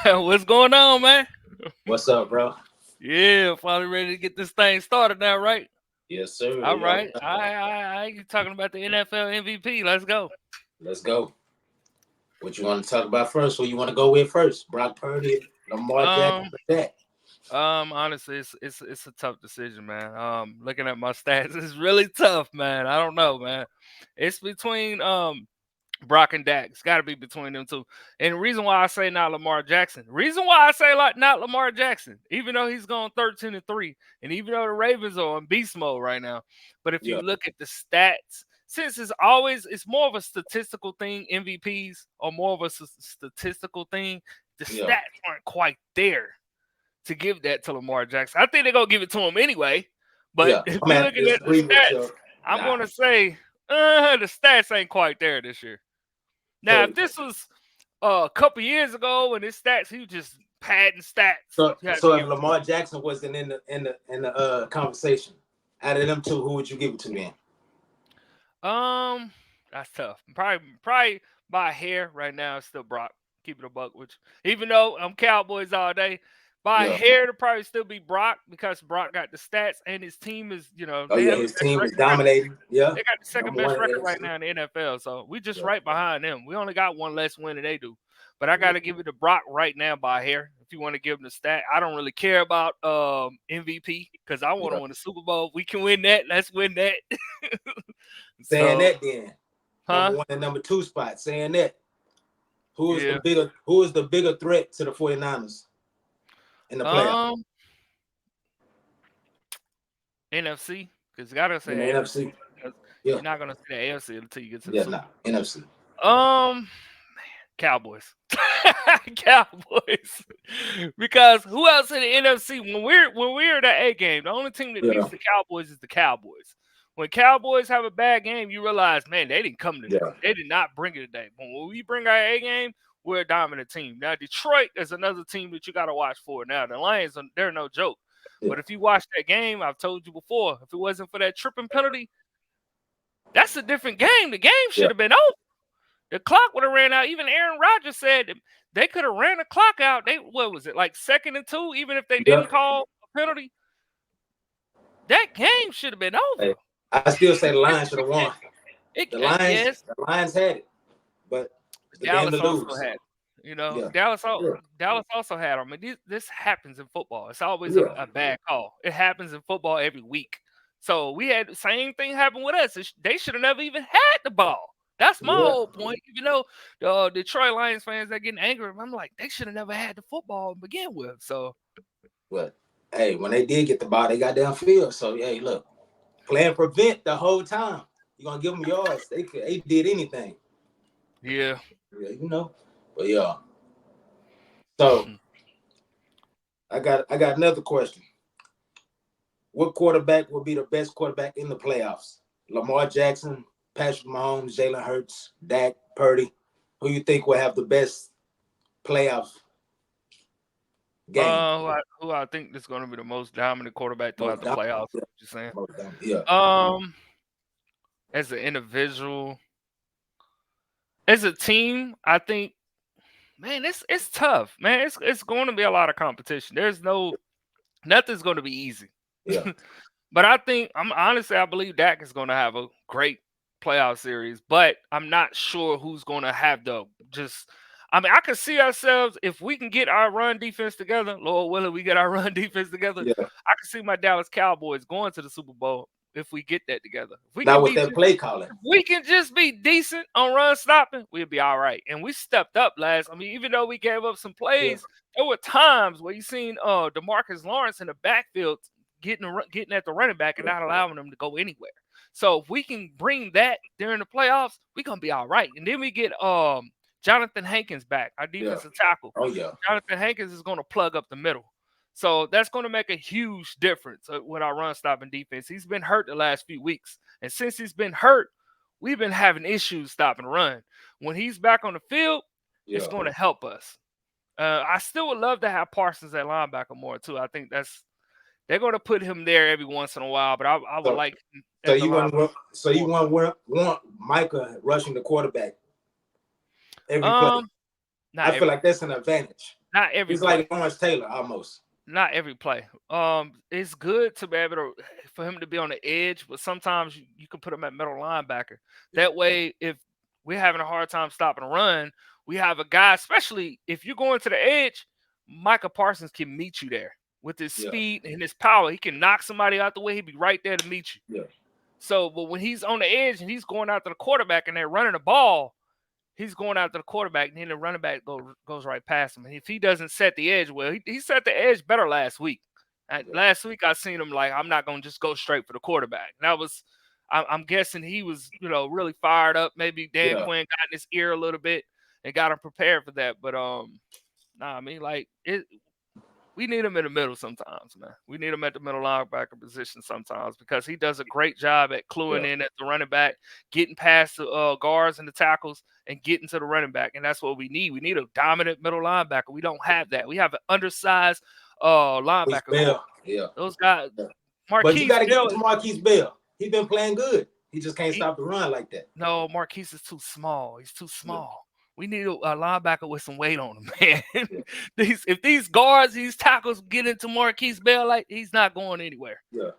What's going on, man? What's up, bro? Yeah, finally ready to get this thing started now, right? Yes, sir. All You already right. know. You talking about the NFL MVP. Let's go. Let's go. What you want to talk about first? What you want to go with first? Brock Purdy, Lamar Jackson, Um, or that? Honestly, it's a tough decision, man. Looking at my stats, it's really tough, man. I don't know, man. It's between Brock and Dak. It's got to be between them two. And the reason why I say not Lamar Jackson, reason why I say like not Lamar Jackson, even though he's gone 13-3, and even though the Ravens are on beast mode right now, but if you Yeah, look at the stats, since it's more of a statistical thing, MVPs are more of a statistical thing. The yeah, stats aren't quite there to give that to Lamar Jackson. I think they're gonna give it to him anyway. But yeah. if I'm you're at looking at the disagree with stats, you. I'm Nah. gonna say the stats ain't quite there this year. Now, So, if this was a couple years ago and his stats, he was just padding stats. so, You have to so if give it to Lamar Jackson wasn't in the conversation, out of them two, who would you give it to then? him. That's tough. Probably by a hair right now. It's still Brock. Keep it a buck, which even though I'm Cowboys all day, by a Yeah. hair to probably still be Brock because Brock got the stats and his team is Oh they yeah, have the his best team is record. dominating. Yeah, They got the second number one best in the record right NFC. now in the NFL, so we just Yeah, right behind them. We only got one less win than they do, but I got yeah, to give it to Brock right now by hair. If you want to give him the stat, I don't really care about MVP because I want to yeah. win the Super Bowl. We can win that. Let's win that. Saying So, that, then number huh? one and number two spot. Saying that, Yeah. who is the bigger threat to the 49ers in the playoffs? Um, NFC because you gotta In the say NFC NFC. because Yeah, you're not gonna see the AFC until you get to the yeah, Super nah, Bowl. NFC. Um, Cowboys. Cowboys. Because who else in the NFC when we're in the A game, the only team that beats Yeah, the Cowboys is the Cowboys. When Cowboys have a bad game, you realize, man, they didn't come today. yeah, They did not bring it today. But when we bring our A game, we're a dominant team. Now Detroit is another team that you got to watch for. Now the Lions, they're no joke. yeah, But if you watch that game, I've told you before, if it wasn't for that tripping penalty, that's a different game. The game yeah, should have been over. The clock would have ran out. Even Aaron Rodgers said they could have ran the clock out. They what was it like 2nd and 2? Even if they yeah. didn't call a penalty, that game should have been Hey, over. I still say the Lions should have won. It The Lions, yes, the Lions had it, but it's the game to Dallas also lose. had. Yeah, Dallas yeah, Dallas also had them. I mean, this happens in football. It's always a, yeah, a bad call. It happens in football every week. So we had the same thing happen with us. They should have never even had the ball. That's my yeah. whole point. Even though the Detroit Lions fans are getting angry, I'm like, they should have never had the football to begin with. So But hey, when they did get the ball, they got downfield. So hey, look, playing prevent the whole time. You're gonna give them yards. They did anything. yeah. Yeah, you know. But yeah. So I got another question. What quarterback will be the best quarterback in the playoffs? Lamar Jackson, Patrick Mahomes, Jalen Hurts, Dak, Purdy. Who you think will have the best playoff game? Who I think is going to be the most dominant quarterback throughout Most the dominant. playoffs? Yeah, What you saying? most dominant. Yeah. Um, as an individual, as a team, I think, man, it's tough, man. It's going to be a lot of competition. Nothing's going to be easy. Yeah. But I think I believe Dak is going to have a great playoff series, but I'm not sure who's going to have the just. I mean, I can see ourselves if we can get our run defense together. Lord willing, we get our run defense together. Yeah. I can see my Dallas Cowboys going to the Super Bowl if we get that together. If we Now can with be that play calling. we can just be decent on run stopping, we'll be all right. And we stepped up last. I mean, even though we gave up some Yeah. plays, there were times where you seen DeMarcus Lawrence in the backfield getting at the running back and not allowing them to go anywhere. So if we can bring that during the playoffs, we're gonna be all right. And then we get Jonathan Hankins back, our Yeah. defensive tackle. Oh yeah. Jonathan Hankins is going to plug up the middle. So that's going to make a huge difference with our run stopping defense. He's been hurt the last few weeks. And since he's been hurt, we've been having issues stopping run. When he's back on the field, it's Yeah. going to help us. I still would love to have Parsons at linebacker more too. I think they're going to put him there every once in a while, but I would So like him so at the you linebacker. want Micah rushing the quarterback every play. Um, I not feel every like that's an advantage. not every He's like play. Lawrence Taylor almost. Not every play. It's good to be able to for him to be on the edge, but sometimes you can put him at middle linebacker. That way, if we're having a hard time stopping a run, we have a guy, especially if you're going to the edge, Micah Parsons can meet you there with his Yeah, speed and his power. He can knock somebody out the way. He'd be right there to meet you. yeah, So, but when he's on the edge and he's going after the quarterback and they're running the ball, he's going after the quarterback, and then the running back goes right past him. And if he doesn't set the edge well, he set the edge better last week. yeah, Last week I seen him like I'm not gonna just go straight for the quarterback. And that was, I'm guessing he was really fired up. Maybe Dan yeah, Quinn got in his ear a little bit and got him prepared for that. But nah, I mean like it. We need him in the middle sometimes, man. We need him at the middle linebacker position sometimes because he does a great job at cluing yeah, in at the running back, getting past the guards and the tackles, and getting to the running back. And that's what we need. We need a dominant middle linebacker. We don't have that. We have an undersized He's linebacker core. Bell. Yeah, Those guys, yeah. But you Marquise got to give it Bell, to Marquise Bell. He's been playing good. He just can't he, stop the run like that. no, Marquise is too small. He's too Yeah, small. We need a linebacker with some weight on him, man. yeah, If these guards, these tackles get into Marquise Bell, like he's not going anywhere. yeah.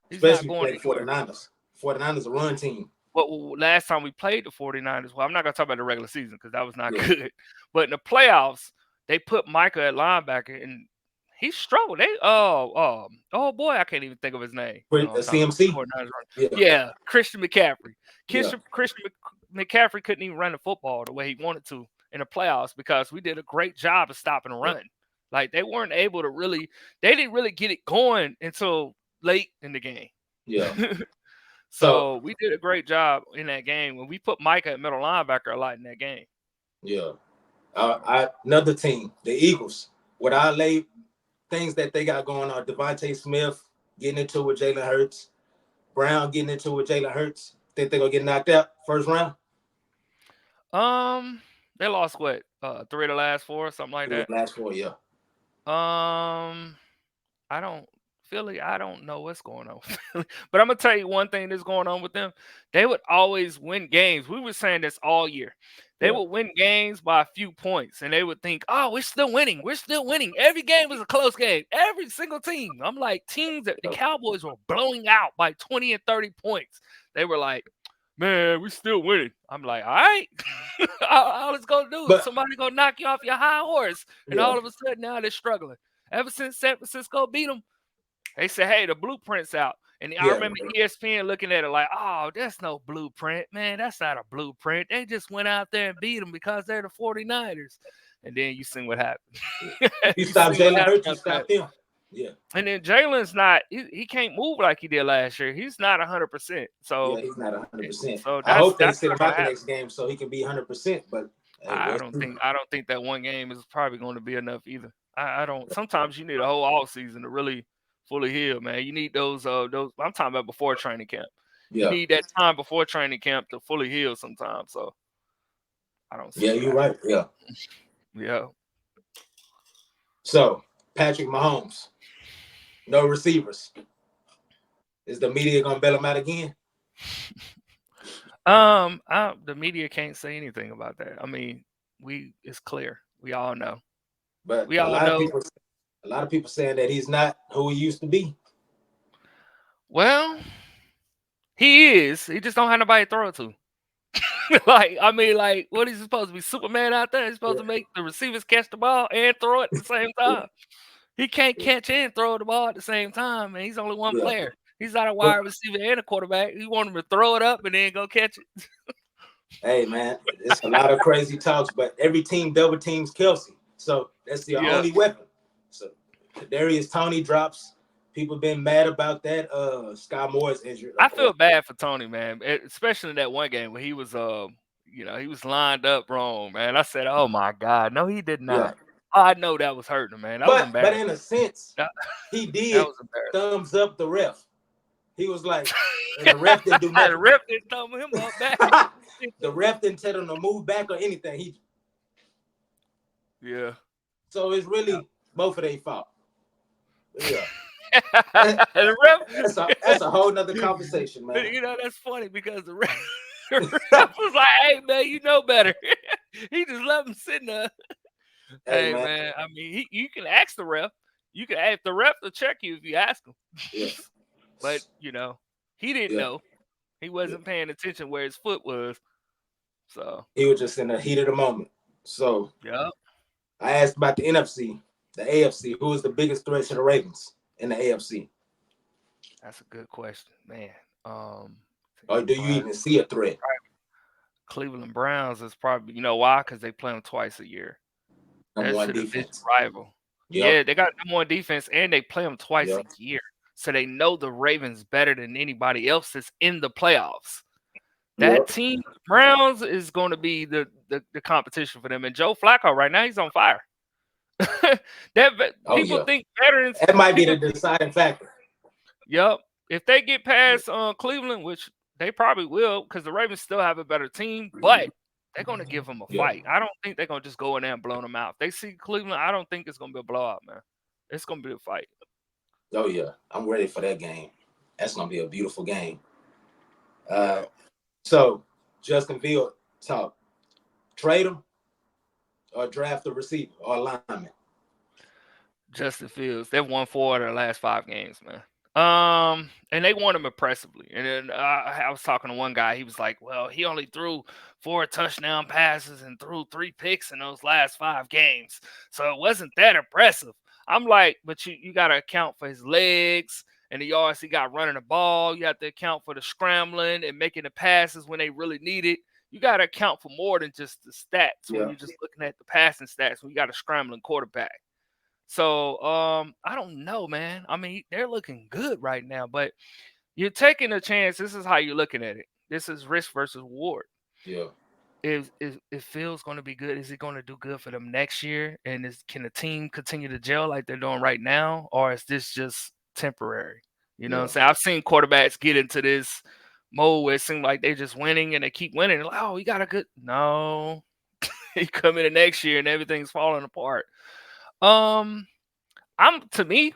He's not Especially going playing anywhere. 49ers. 49ers a run team. But last time we played the 49ers, well, I'm not going to talk about the regular season because that was not Yeah, good. But in the playoffs, they put Micah at linebacker, and he struggled. Oh boy, I can't even think of his name. You know what I'm talking about? CMC. 49ers run. Yeah, Yeah, Christian McCaffrey. yeah, Christian McCaffrey couldn't even run the football the way he wanted to in the playoffs because we did a great job of stopping the yeah, run. Like they weren't able to really, they didn't really get it going until late in the game. yeah. So So we did a great job in that game when we put Micah at middle linebacker a lot in that game. yeah. Another team, the Eagles. What I lay things that they got going on, Devontae Smith getting into it with Jalen Hurts, Brown getting into it with Jalen Hurts. Think they're gonna get knocked out first round? They lost what? 3 of the last 4, something like Through that. the last 4 years. Um, I don't Philly. I don't know what's going on with Philly, but I'm gonna tell you one thing that's going on with them. They would always win games. We were saying this all year. They Yeah, would win games by a few points, and they would think, "Oh, we're still winning. We're still winning." Every game was a close game. Every single team. I'm like, teams that the yeah. Cowboys were blowing out by 20 and 30 points. They were like, "Man, we're still winning." I'm like, "All right." All it's gonna do is But somebody gonna knock you off your high horse, and yeah, all of a sudden now they're struggling. Ever since San Francisco beat them, they said, "Hey, the blueprint's out." And I yeah, remember ESPN looking at it like, "Oh, that's no blueprint, man. That's not a blueprint. They just went out there and beat them because they're the 49ers." And then you see what happened. if you You stop see what Jalen happened Hurts, you after that. stop them. Yeah, And then Jalen's not. He can't move like he did last year. He's not 100%. yeah, So he's not 100%. so I hope they that's sit not him gonna out the happen. next game so he can be 100%. But hey, I we'll don't see. think I don't think that one game is probably going to be enough either. I don't. Sometimes you need a whole off season to really fully heal, man. You need those. I'm talking about before training camp. You Yeah, need that time before training camp to fully heal. Sometimes, so I don't see yeah, what you're happened. right. Yeah. Yeah. So Patrick Mahomes, no receivers. Is the media gonna bail him out again? The media can't say anything about that. I mean, it's clear. We all know. But We all know. a lot of people saying that he's not who he used to be. Well, he is. He just don't have nobody to throw it to. Like, I mean, like, what is he supposed to be? Superman out there? He's supposed Yeah, to make the receivers catch the ball and throw it at the same yeah, time. He can't catch and throw the ball at the same time, man. He's only one yeah. player. He's not a But wide receiver and a quarterback. You want him to throw it up and then go catch it. hey, man, it's a lot of crazy talks. But every team double teams Kelsey, so that's the Yeah. only weapon. So Darius Tony drops. People been mad about that. Sky Moore is injured, I of course. feel bad for Tony, man, especially in that one game where he was, he was lined up wrong, man. I said, "Oh my God, no, he did Yeah, not." I know that was hurting him, man. That was but embarrassing. in a sense, That, he that did was embarrassing. thumbs up the ref. He was like, and the ref didn't do The nothing. ref didn't thumb him up back. The ref didn't tell him to move back or anything. Yeah. So it's really both of their fault. Yeah. The ref, That's a whole nother conversation, man. that's funny because the ref was like, "Hey, man, you know better." He just left him sitting there. Hey Hey man, man, I mean, you can ask the ref. You can ask the ref to check you if you ask him. yeah, But he didn't yeah, know. He yeah. wasn't paying attention where his foot was. So He was just in the heat of the moment. So yeah, I asked about the NFC, the AFC. Who is the biggest threat to the Ravens in the AFC? that's a good question, man. Or do you Brian, even see a threat? Cleveland Browns is probably why? Because they play them twice a year. Number That's one a division defense. rival. Yep, Yeah, they got number one defense, and they play them twice a yep, year, so they know the Ravens better than anybody else that's in the playoffs. That yep. team, Browns, is going to be the competition for them. And Joe Flacco right now, he's on fire. Oh People yeah. think veterans. That might be People the think, deciding factor. yep. If they get Yeah. past Cleveland, which they probably will, because the Ravens still have a better team, but they're going to give them a Yeah. fight. I don't think they're going to just go in there and blow them out. If they see Cleveland, I don't think it's going to be a blowout, man. It's going to be a fight. Oh yeah. I'm ready for that game. That's gonna be a beautiful game. Uh, Yeah. so Justin Field talk. Trade him or draft a receiver or a lineman. Justin Fields. They've won 4 of their last 5 games, man. And they won them impressively. And then I was talking to one guy. He was like, "Well, he only threw 4 touchdown passes and threw 3 picks in those last 5 games, so it wasn't that impressive." I'm like, "But you got to account for his legs and the yards he got running the ball. You have to account for the scrambling and making the passes when they really need it. You got to account for more than just the stats when Yeah. you're just looking at the passing stats. When you got a scrambling quarterback." So I don't know, man. I mean, they're looking good right now, but you're taking a chance. This is how you're looking at it. This is risk versus reward. Yeah. If Phil's going to be good, is he going to do good for them next year? And can the team continue to gel like they're doing right now, or is this just temporary? You know what I'm Yeah. saying? I've seen quarterbacks get into this mode where it seems like they're just winning and they keep winning. Like, oh, he got a good no. He come in the next year and everything's falling apart. Um, for me,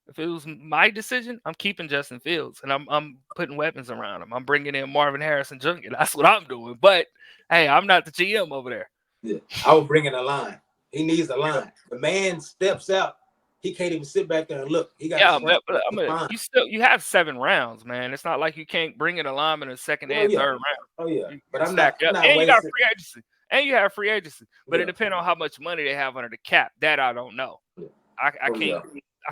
if it was my decision, I'm keeping Justin Fields and I'm putting weapons around him. I'm bringing in Marvin Harrison Jr. That's what I'm doing. But hey, I'm not the GM over there. Yeah. I would bring in a line. He needs a Yeah, line. The man steps out. He can't even sit back there and look. He got to yeah, scramble but I to mean, line. you have 7 rounds, man. It's not like you can't bring in a lineman in the second Oh and yeah. third round. Oh yeah. You But can stack it I'm up, not and you got wasting. free agency, and you have free agency. But it Yeah. depends on how much money they have under the cap. That I don't know. Yeah. I Oh yeah.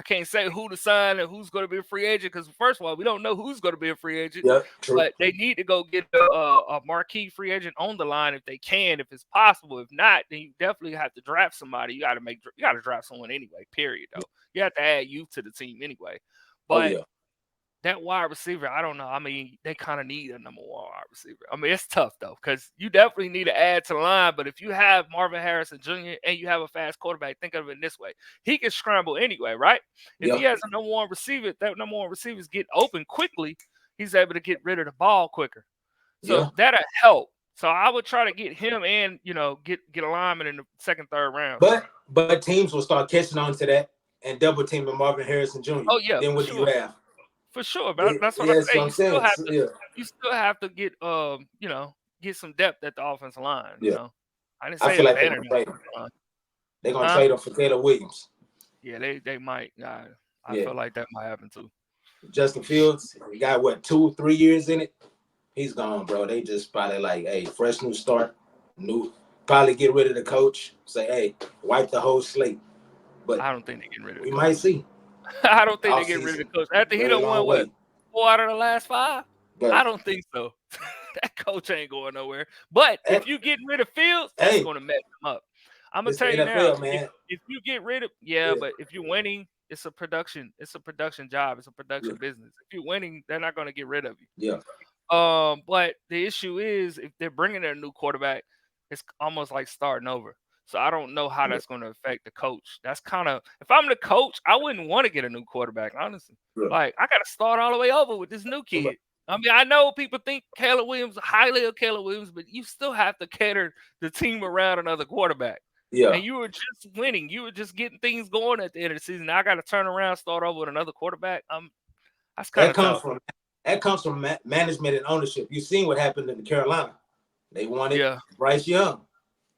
can't say who to sign and who's going to be a free agent because first of all, we don't know who's going to be a free agent. Yeah. True. But they need to go get a marquee free agent on the line if they can, if it's possible. If not, then you definitely have to draft somebody. You got to draft someone anyway. Period. Though you have to add youth to the team anyway. Oh But yeah. that wide receiver, I don't know. I mean, they kind of need a number 1 wide receiver. I mean, it's tough though because you definitely need to add to the line. But if you have Marvin Harrison Jr. and you have a fast quarterback, think of it this way: he can scramble anyway, right? If he Yeah. has a number 1 receiver, that number 1 receivers get open quickly. He's able to get rid of the ball quicker. So Yeah. that'll help. So I would try to get him and get a lineman in the second, third round. But teams will start catching on to that and double teaming Marvin Harrison Jr. Oh yeah, Then for what do you sure. have? For sure, but that's what I Yes, say. what I'm saying. So, yeah. You still have to get get some depth at the offensive line. Yeah. I didn't I say feel the like they're better gonna trade him. line. They're gonna Huh? trade him for Taylor Williams. Yeah, they might. I Yeah. feel like that might happen too. Justin Fields, he got what 2-3 years in it. He's gone, bro. They just probably like, hey, fresh new start, new. Probably get rid of the coach. Say, hey, wipe the whole slate. But I don't think they're getting rid of the we might coach. see I don't think they're off getting rid of season. the coach. After he Very done won long what way. 4 out of the last 5? I But don't think so. That coach ain't going nowhere. But if you getting rid of Fields, that's hey, going to mess him up. I'm gonna it's the tell you now. NFL, man. If you get rid of Yeah, but if you're winning, it's a production. It's a production job. It's a yeah, production business. If you're winning, they're not going to get rid of you. yeah. But the issue is if they're bringing in a new quarterback, it's almost like starting over. So I don't know how Yeah, that's going to affect the coach. That's kind of if I'm the coach, I wouldn't want to get a new quarterback, honestly. yeah. Like I got to start all the way over with this new But kid. I mean, I know people think Caleb Williams highly of Caleb Williams, but you still have to cater the team around another quarterback. yeah, And you were just winning. You were just getting things going at the end of the season. Now I got to turn around, start over with another quarterback. That's kind that of comes tough. from management and ownership. You seen what happened in Carolina. They wanted Yeah. Bryce Young.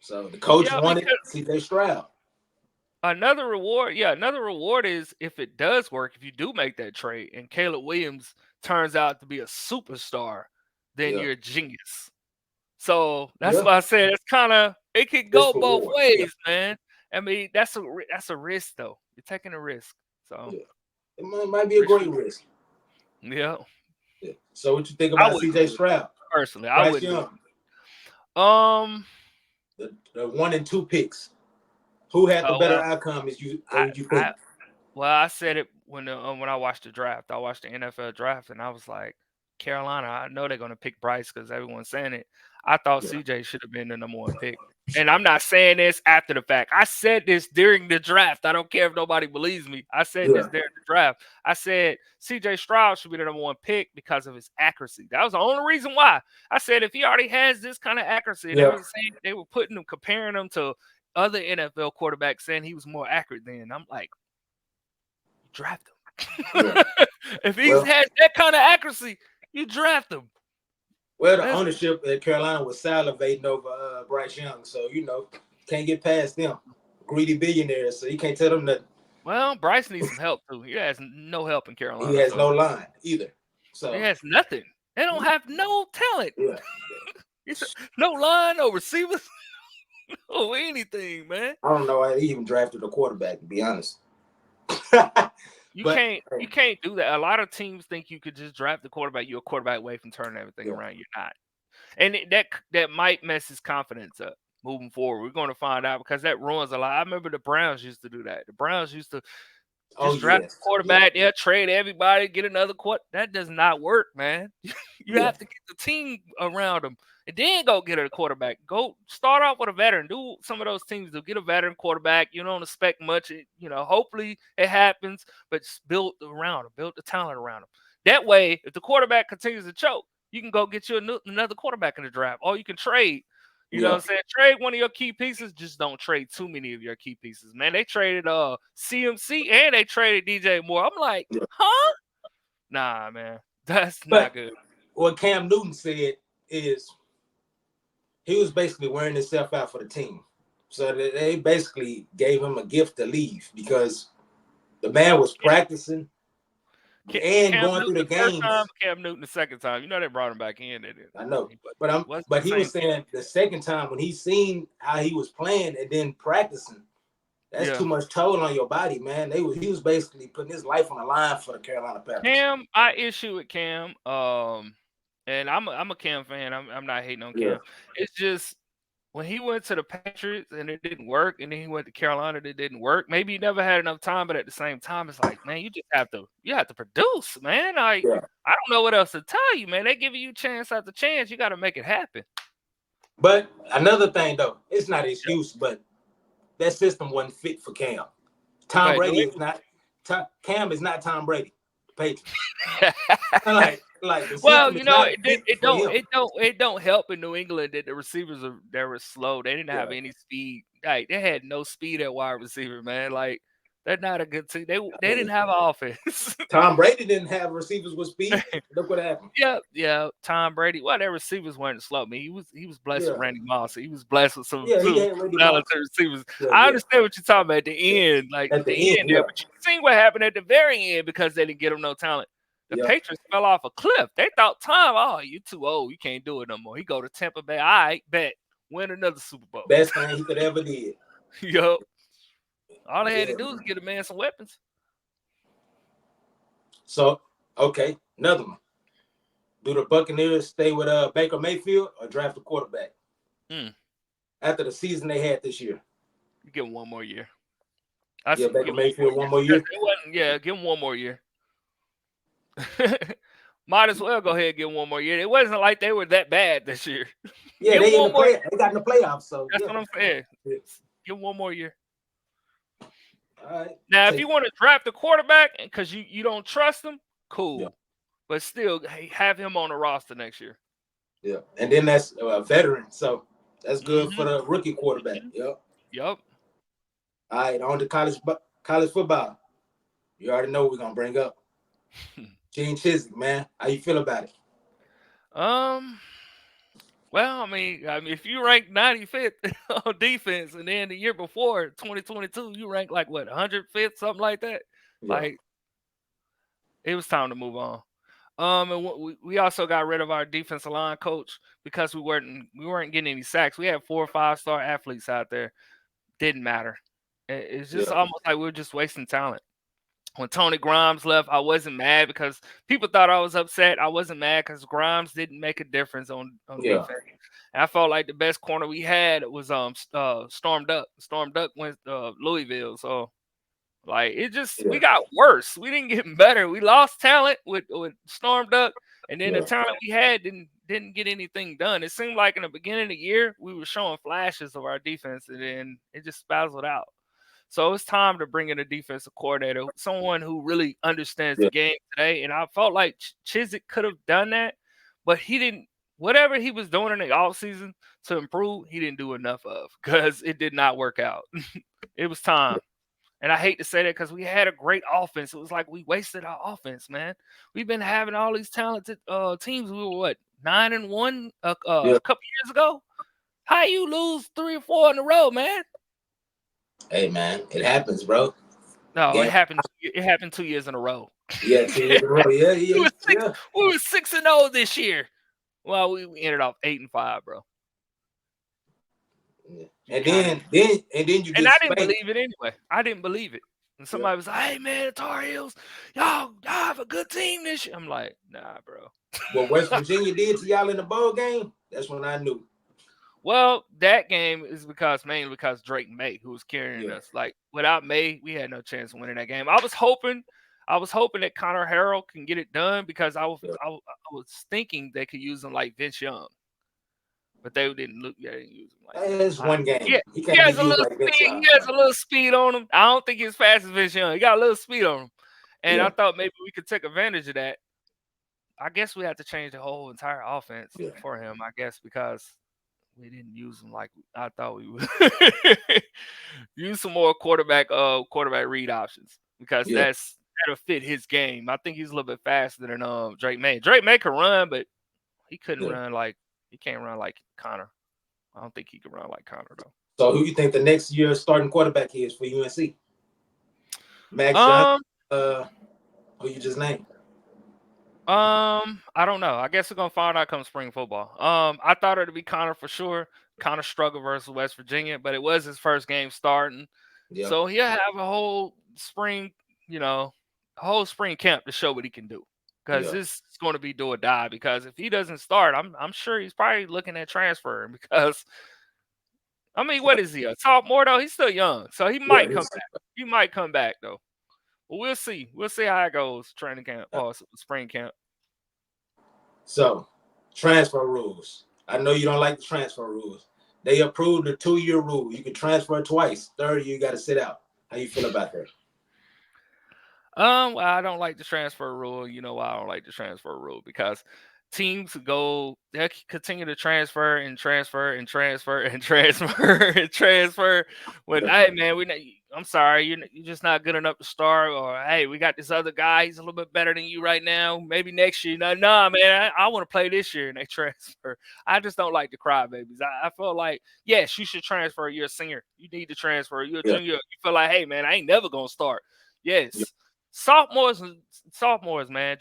So the coach Yeah, wanted because C.J. Stroud. another reward is if it does work, if you do make that trade and Caleb Williams turns out to be a superstar, then Yeah, you're a genius. So that's yeah, why I said it's kind of it could go risk both reward. Yeah, ways, man. I mean, that's a risk though. You're taking a risk. So yeah. It might be a risk great reward. risk. Yeah, Yeah. So what you think I about wouldn't C.J. do it Stroud, personally. I Bryce wouldn't do Young, it. the 1 and 2 picks? Who had the better Well, outcome? As I you think? I Well, I said it when I watched the draft. I watched the NFL draft, and I was like, Carolina. I know they're gonna pick Bryce because everyone's saying it. I thought Yeah, CJ should have been the number 1 pick, and I'm not saying this after the fact. I said this during the draft. I don't care if nobody believes me. I said yeah, this during the draft. I said CJ Stroud should be the number 1 pick because of his accuracy. That was the only reason why. I said if he already has this kind of accuracy, they yeah, were saying they were putting him comparing him to other NFL quarterbacks, saying he was more accurate than. I'm like, draft yeah. him. If he's Well, had that kind of accuracy, you draft him. the That's ownership at Carolina was salivating over Bryce Young, so can't get past them. Greedy billionaires, so you can't tell them that well, Bryce needs some help too. He has no help in he Carolina, has so no line either. he So has nothing. They don't have no talent. yeah, It's no line, no receivers, no anything, man. I don't know why they even drafted a quarterback, to be honest. You But can't you can't do that. A lot of teams think you could just draft the quarterback. You're a quarterback away from turning everything yeah, around. You're not. And that might mess his confidence up moving forward. We're going to find out because that ruins a lot. I remember the Browns used to do that. The Browns used to oh just draft a yes, yeah, quarterback. They'll trade everybody, get another quarter. That does not work, man. You yeah, have to get the team around them and then go get a quarterback. Go start off with a veteran. Do some of those teams do get a veteran quarterback. You don't expect much. Hopefully it happens, but just build around them, build the talent around them. That way, if the quarterback continues to choke, you can go get you another quarterback in the draft, or you can trade. You know what yeah. I'm saying? Trade one of your key pieces. Just don't trade too many of your key pieces, man. They traded CMC and they traded DJ Moore. I'm like, Yeah. huh? Nah, man. That's not But good. what Cam Newton said is he was basically wearing himself out for the team. So they basically gave him a gift to leave because the man was practicing and Cam going through Newton the the first time, games. Cam Newton the second time. You know they brought him back in. I know, He wasn't but the he same was Cam. saying the second time when he seen how he was playing and then practicing, that's Yeah. too much toll on your body, man. He was basically putting his life on the line for the Carolina Panthers. Cam, I issue with Cam. And I'm a Cam fan. I'm not hating on Yeah, Cam. It's just when he went to the Patriots and it didn't work, and then he went to Carolina and it didn't work. Maybe he never had enough time, but at the same time, it's like, man, you have to produce, man. Like yeah. I don't know what else to tell you, man. They giving you chance after chance. You got to make it happen. But another thing though, it's not an Yep. excuse, but that system wasn't fit for Cam. Tom Right, New Brady is England. not. Cam is not Tom Brady. The Patriots. Like the Well, system is not fit for him. it don't help in New England that the receivers they were slow. They didn't have Yeah. any speed. Like they had no speed at wide receiver, man. Like they're not a good team. I They didn't mean, have an offense. Tom Brady didn't have receivers with speed. Look what happened. Yeah, yeah. Tom Brady. Well, their receivers weren't slow. I mean, he was blessed with Yeah. Randy Moss. He was blessed with Yeah, he some had Randy talented Moss. receivers. Yeah, I yeah, understand what you're talking about at yeah. the end, like At the the end, end there, yeah. but you seen what happened at the very end because they didn't get him no talent. The Yeah. Patriots fell off a cliff. They thought Tom, oh, you too old. You can't do it no more. He go to Tampa Bay. All right, bet. Win another Super Bowl. Best thing he could ever did. Yo. All they had to Yeah, do was man. get a man some weapons. So, okay, another one. Do the Buccaneers stay with Baker Mayfield or draft a quarterback Mm, after the season they had this year? you give him one more year. I Yeah, say you Baker give him one more Mayfield year. one more Because year. it wasn't, yeah, give him one more year. Might as well go ahead and get one more year. It wasn't like they were that bad this year. Yeah, Give them they in the one more year. play. They got in the playoffs. So That's yeah. what I'm saying. Yeah. Give them one more year. All right. Now, if Take. you want to draft a quarterback because you don't trust him, Yeah. cool. But still, have him on the roster next year. Yeah. And then that's a veteran. So that's good for Mm-hmm. the rookie quarterback. Mm-hmm. Yep. Yep. All right. On to college football. You already know what we're gonna bring up. Gene Chiswick, man. How you feel about it? Um, Well, I mean, if you rank 95th on defense, and then the year before, 2022, you rank like what 105th, something like that. Yeah, Like it was time to move on. And we also got rid of our defensive line coach because we weren't getting any sacks. We had 4 or 5 star athletes out there. Didn't matter. It's just yeah, almost like we are just wasting talent. When Tony Grimes left, I wasn't mad because people thought I was upset. I wasn't mad because Grimes didn't make a difference on yeah, defense. And I felt like the best corner we had was Storm Duck. Storm Duck went Louisville, so like it just we yeah, got worse. We didn't get better. We lost talent with Storm Duck, and then the yeah, talent we had didn't get anything done. It seemed like in the beginning of the year we were showing flashes of our defense, and then it just spazzled out. So it's time to bring in a defensive coordinator, someone who really understands the yeah, game today. And I felt like Chiswick could have done that, but he didn't. Whatever he was doing in the offseason to improve, he didn't do enough of because it did not work out. It was time. And I hate to say that because we had a great offense. It was like we wasted our offense, man. We've been having all these talented teams. We were what 9-1 yeah. a couple years ago. How you lose 3 or 4 in a row, man? Hey man, it happens, bro. No, it Game. happened. It happened 2 years in a row. Yeah, 2 years in a row. Yeah, we yeah, were six. yeah. We were 6-0 this year. Well, we ended off 8-5, bro. Yeah. You kind of, And then you and get I didn't spanked. believe it anyway. I didn't believe it. And Yeah. somebody was like, "Hey, man, the Tar Heels, y'all have a good team this year." I'm like, "Nah, bro." What West Virginia did to y'all in the bowl game, that's when I knew. Well, that game is mainly because Drake May, who was carrying Yeah, us. Like without May, we had no chance of winning that game. I was hoping that Connor Harrell can get it done because yeah. I was thinking they could use him like Vince Young, but they didn't look. They didn't use him like that. It's one game. Yeah, He he can't be has a used little like Vince speed. Young, He has man. a little speed on him. I don't think he's fast as Vince Young. He got a little speed on him, and I Yeah, thought maybe we could take advantage of that. I guess we had to change the whole entire offense yeah, for him. I guess because we didn't use him like I thought we would. Use some more quarterback read options because yeah, that'll fit his game. I think he's a little bit faster than Drake May. Drake May can run, but he couldn't yeah. run like he can't run like Connor. I don't think he can run like Connor So who you think the next year starting quarterback is for UNC? though. Max Johnson, who you just named? I don't know. I guess we're gonna find out come spring football. I thought it'd be Connor for sure. Connor struggled versus West Virginia, but it was his first game starting. Yeah, So he'll have a whole spring, a whole spring camp to show what he can do. Because yeah, this is going to be do or die. Because if he doesn't start, I'm sure he's probably looking at transferring. Because I mean, what is he? A sophomore though? He's still young, so he yeah. might come back. He might come back though. But we'll see. We'll see how it goes. Training camp or spring camp. So transfer rules. I know you don't like the transfer rules. They approved the 2-year rule. You can transfer twice. Third year, you got to sit out. How you feel about that? Well, I don't like the transfer rule. You know why I don't like the transfer rule? Because teams go they continue to transfer and transfer and transfer and transfer and transfer. When Yeah, hey man, I'm sorry, you're just not good enough to start. Or hey, we got this other guy. He's a little bit better than you right now. Maybe next year. No, nah, man, I want to play this year, and they transfer. I just don't like the crybabies. I feel like yes, you should transfer. You're a senior. You need to transfer. You're a yeah, junior. You feel like hey man, I ain't never gonna start. yeah, Yes, sophomores, man.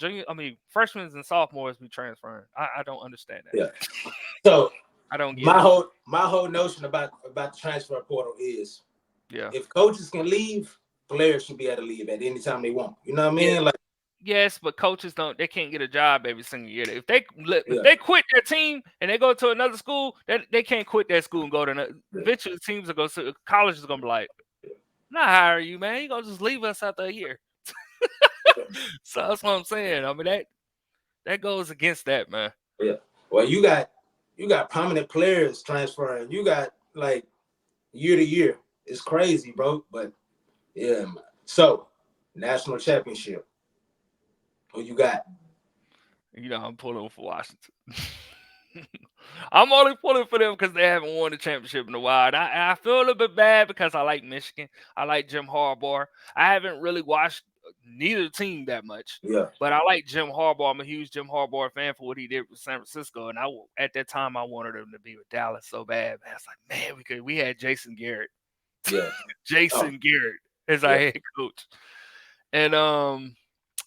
Freshmen and sophomores be transferring. I don't understand that. yeah. So I don't get my it. whole notion about the transfer portal is Yeah. if coaches can leave, players should be able to leave at any time they want. You know what I Yeah. mean? Like, Yes, but coaches don't. They can't get a job every single year. If yeah, they quit their team and they go to another school, they can't quit that school and go to another. yeah, Eventually, teams are going to college is going to be like, not hire you, man. You gonna just leave us after a year. yeah. So that's what I'm saying. I mean that goes against that, man. Yeah. Well, you got prominent players transferring. You got like year to year. It's crazy, bro. But yeah, man. So national championship. Who you got? I'm pulling for Washington. I'm only pulling for them because they haven't won the championship in a while. And I feel a little bit bad because I like Michigan. I like Jim Harbaugh. I haven't really watched neither team that much. Yeah, But I like Jim Harbaugh. I'm a huge Jim Harbaugh fan for what he did with San Francisco. And at that time I wanted him to be with Dallas so bad. Man, I was like, man, we had Jason Garrett. yeah. Oh, Jason Garrett as our yeah, head coach. And well,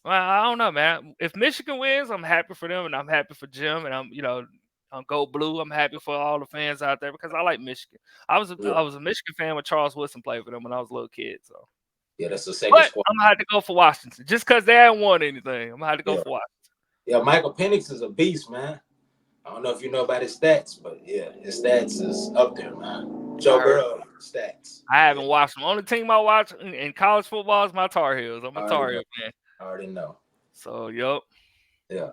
I don't know, man. If Michigan wins, I'm happy for them and I'm happy for Jim and I'm go blue. I'm happy for all the fans out there because I like Michigan. yeah, I was a Michigan fan when Charles Woodson played for them when I was a little kid. So, yeah. That's the second but squad. I'm gonna have to go for Washington just because they haven't won anything. I'm gonna have to go Yeah, for Washington. yeah. Michael Penix is a beast, man. I don't know if you know about his stats, but yeah, his stats is up there, man. Joe I heard. Burrow stats. I Yeah, haven't watched them. Only team I watch in college football is my Tar Heels. I'm I a already Tar know. Heel fan. I already know. So, yup. Yeah.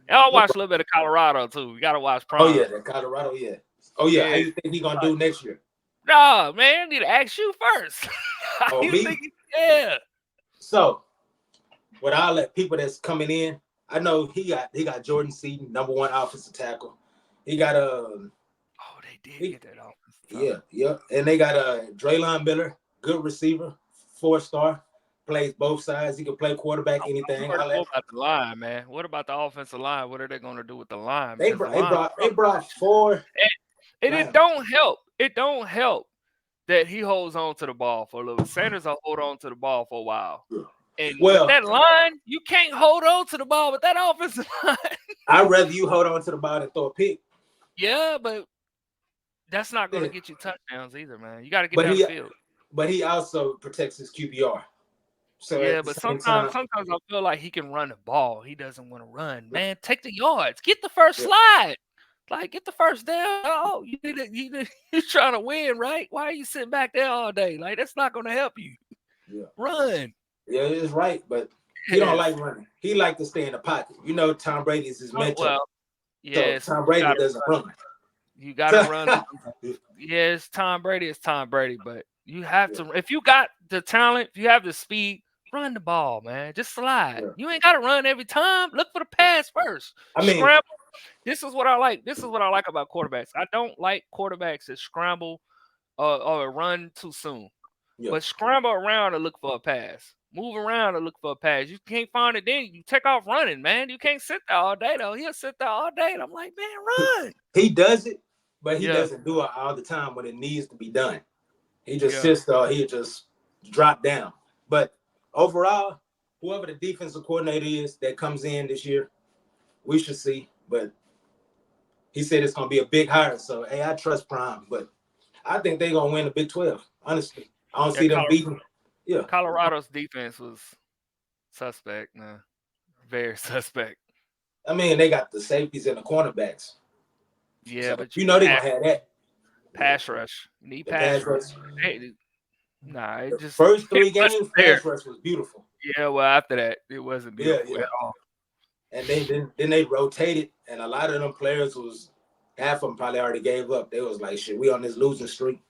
And I'll watch a little bit of Colorado too. You gotta watch Oh yeah, Prime. that Colorado. Yeah. Oh yeah. How Yeah. you think he gonna do next year? No, man, I need to ask you first. How Oh you me. think? Yeah. So with all that people that's coming in, I know he got Jordan Seaton, #1 offensive tackle. He got Oh, they did he, get that offensive yeah, tackle. yeah, and they got Draylon Miller, good receiver, 4-star, plays both sides. He can play quarterback, I'm anything. worried All more that. about the line, man. What about the offensive line? What are they gonna do with the line? They Because the brought they line brought they struggle. brought 4 And it linemen. don't help. It don't help that he holds on to the ball for a little. Sanders will hold on to the ball for a while. Yeah. And with Well, that line, you can't hold on to the ball with that offensive line. I'd rather you hold on to the ball than throw a pick. Yeah, but that's not gonna Yeah. get you touchdowns either, man. You gotta get But down the field. he also protects his QBR. So Yeah, at the but same time, sometimes I feel like he can run the ball. He doesn't want to run. Man, take the yards. Get the first yeah, slide. Like get the first down. Oh, you're trying to win, right? Why are you sitting back there all day? Like that's not gonna help you. yeah, Run. yeah, it's right. But he don't Yes. like running. He like to stay in the pocket. You know, Tom Brady is his mentor. Well, So yes, Tom you Brady gotta doesn't run. you gotta run. Yes, Tom Brady is Tom Brady, but you have Yeah, to if you got the talent, if you have the speed, run the ball, man. Just slide. yeah. You ain't gotta run every time. Look for the pass first. I mean, Scramble. This is what I like. This is what I like about quarterbacks. I don't like quarterbacks that scramble or run too soon. yeah, But scramble around and look for a pass. Move around and look for a pass. You can't find it, then you take off running, man. You can't sit there all day though. He'll sit there all day. And I'm like, man, run. he does it, but he Yeah, doesn't do it all the time when it needs to be done. He just yeah. sits there. He just drop down. But overall, whoever the defensive coordinator is that comes in this year, we should see. But he said it's going to be a big hire. So, hey, I trust Prime. But I think they're going to win the Big 12, honestly. I don't Yeah, see them beating. Yeah. Colorado's defense was suspect, man. Very suspect. I mean, they got the safeties and the cornerbacks. Yeah, So, but you you need know they're going to have that. Yeah. pass rush. You need The pass pass rush. rush. Hey, nah, it The just first it 3 wasn't games, there. pass rush was beautiful. Yeah, well, after that, it wasn't Yeah, beautiful yeah. at all. And then they rotated, and a lot of them players was half of them probably already gave up. They was like, "Shit, we on this losing streak,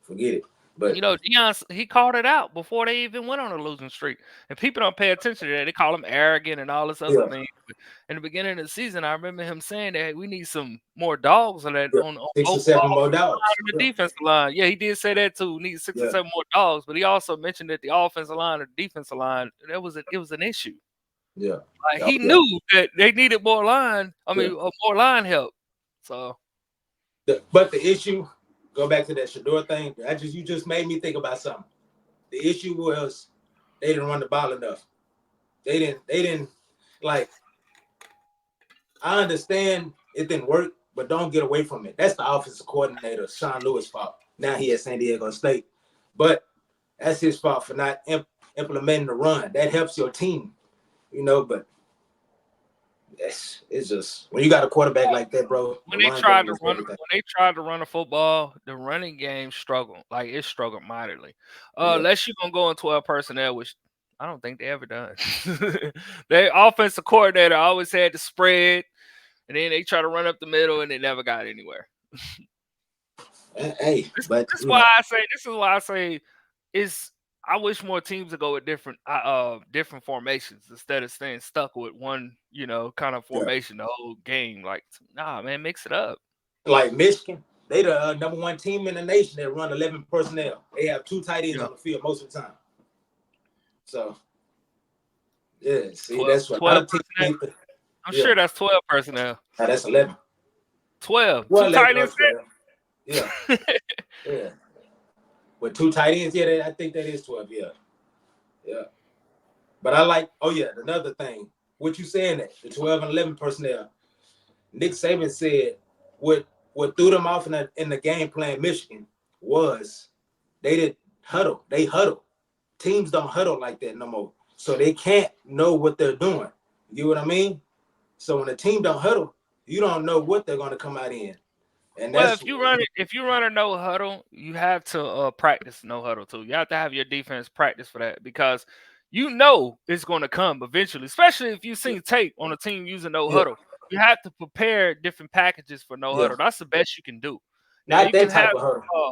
forget it." But Deion, he called it out before they even went on a losing streak. And people don't pay attention to that. They call him arrogant and all this other yeah, thing. But in the beginning of the season, I remember him saying that hey, we need some more dogs on that yeah, on six or both seven more offensive line dogs. and the Yeah, defensive line. Yeah, he did say that too. We need six or yeah, seven more dogs. But he also mentioned that the offensive line and the defensive line, it was an issue. yeah, Like yeah, he yeah. knew that they needed more line. I Yeah. mean, more line help. So But the issue, go back to that Shador thing. You just made me think about something. The issue was they didn't run the ball enough. They didn't like. I understand it didn't work, but don't get away from it. That's the offensive coordinator, Sean Lewis' fault. Now he at San Diego State, but that's his fault for not implementing the run. That helps your team, But it's just when you got a quarterback like that, bro. The run game is everything. when they tried to run the football, the running game struggled. Like it struggled mightily. Yeah, Unless you're gonna go in 12 personnel, which I don't think they ever done. They offensive coordinator always had the spread, and then they try to run up the middle, and they never got anywhere. hey, but This is why I say is I wish more teams would go with different formations instead of staying stuck with one, kind of yeah, formation the whole game. Like, nah, man, mix it up. like Michigan, they the #1 team in the nation that run 11 personnel. They have 2 tight ends Yeah. on the field most of the time. So Yeah, see, 12, that's what a lot 12 of teams personnel. need to. I'm Yeah, sure that's 12 personnel. that's 11. 12. Well, Two 11 tight or ends. 12. Yeah, yeah. With two tight ends, yeah, I think that is 12. Yeah, yeah. But I like, oh yeah, another thing. What you saying that the 12 and 11 personnel? Nick Saban said what threw them off in the game plan Michigan was they didn't huddle. They huddle. Teams don't huddle like that no more. So they can't know what they're doing. You know what I mean? So when a team don't huddle, you don't know what they're going to come out in. And Well, that's if you run a no huddle, you have to practice no huddle too. You have to have your defense practice for that because you know it's going to come eventually. Especially if you've yeah, seen tape on a team using no yeah, huddle, you have to prepare different packages for no yeah. huddle. That's the best you can do. Now Not you can that have type of huddle. uh,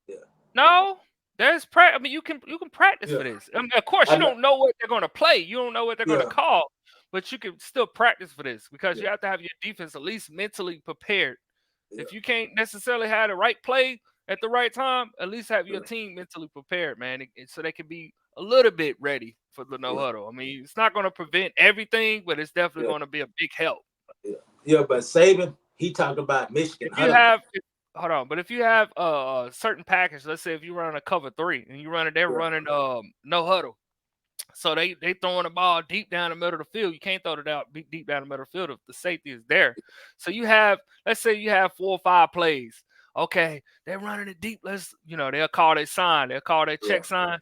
Yeah, no. There's I mean, you can practice yeah. for this. I mean, of course, I you know. don't know what they're going to play. You don't know what they're going to Yeah, call, but you can still practice for this because yeah, you have to have your defense at least mentally prepared. yeah, If you can't necessarily have the right play at the right time, at least have your yeah, team mentally prepared, man, so they can be a little bit ready for the no yeah, huddle. I mean, it's not going to prevent everything, but it's definitely yeah, going to be a big help. yeah. Yeah, but Saban, he talked about Michigan If you huddling. have, hold on, but if you have a certain package, let's say if you run a cover three and they're Yeah, running no huddle. So they throwing the ball deep down the middle of the field. You can't throw it out deep down the middle of the field if the safety is there. So you have, let's say you have 4 or 5 plays. Okay, they're running it deep. They'll call their sign. They'll call their yeah, check sign,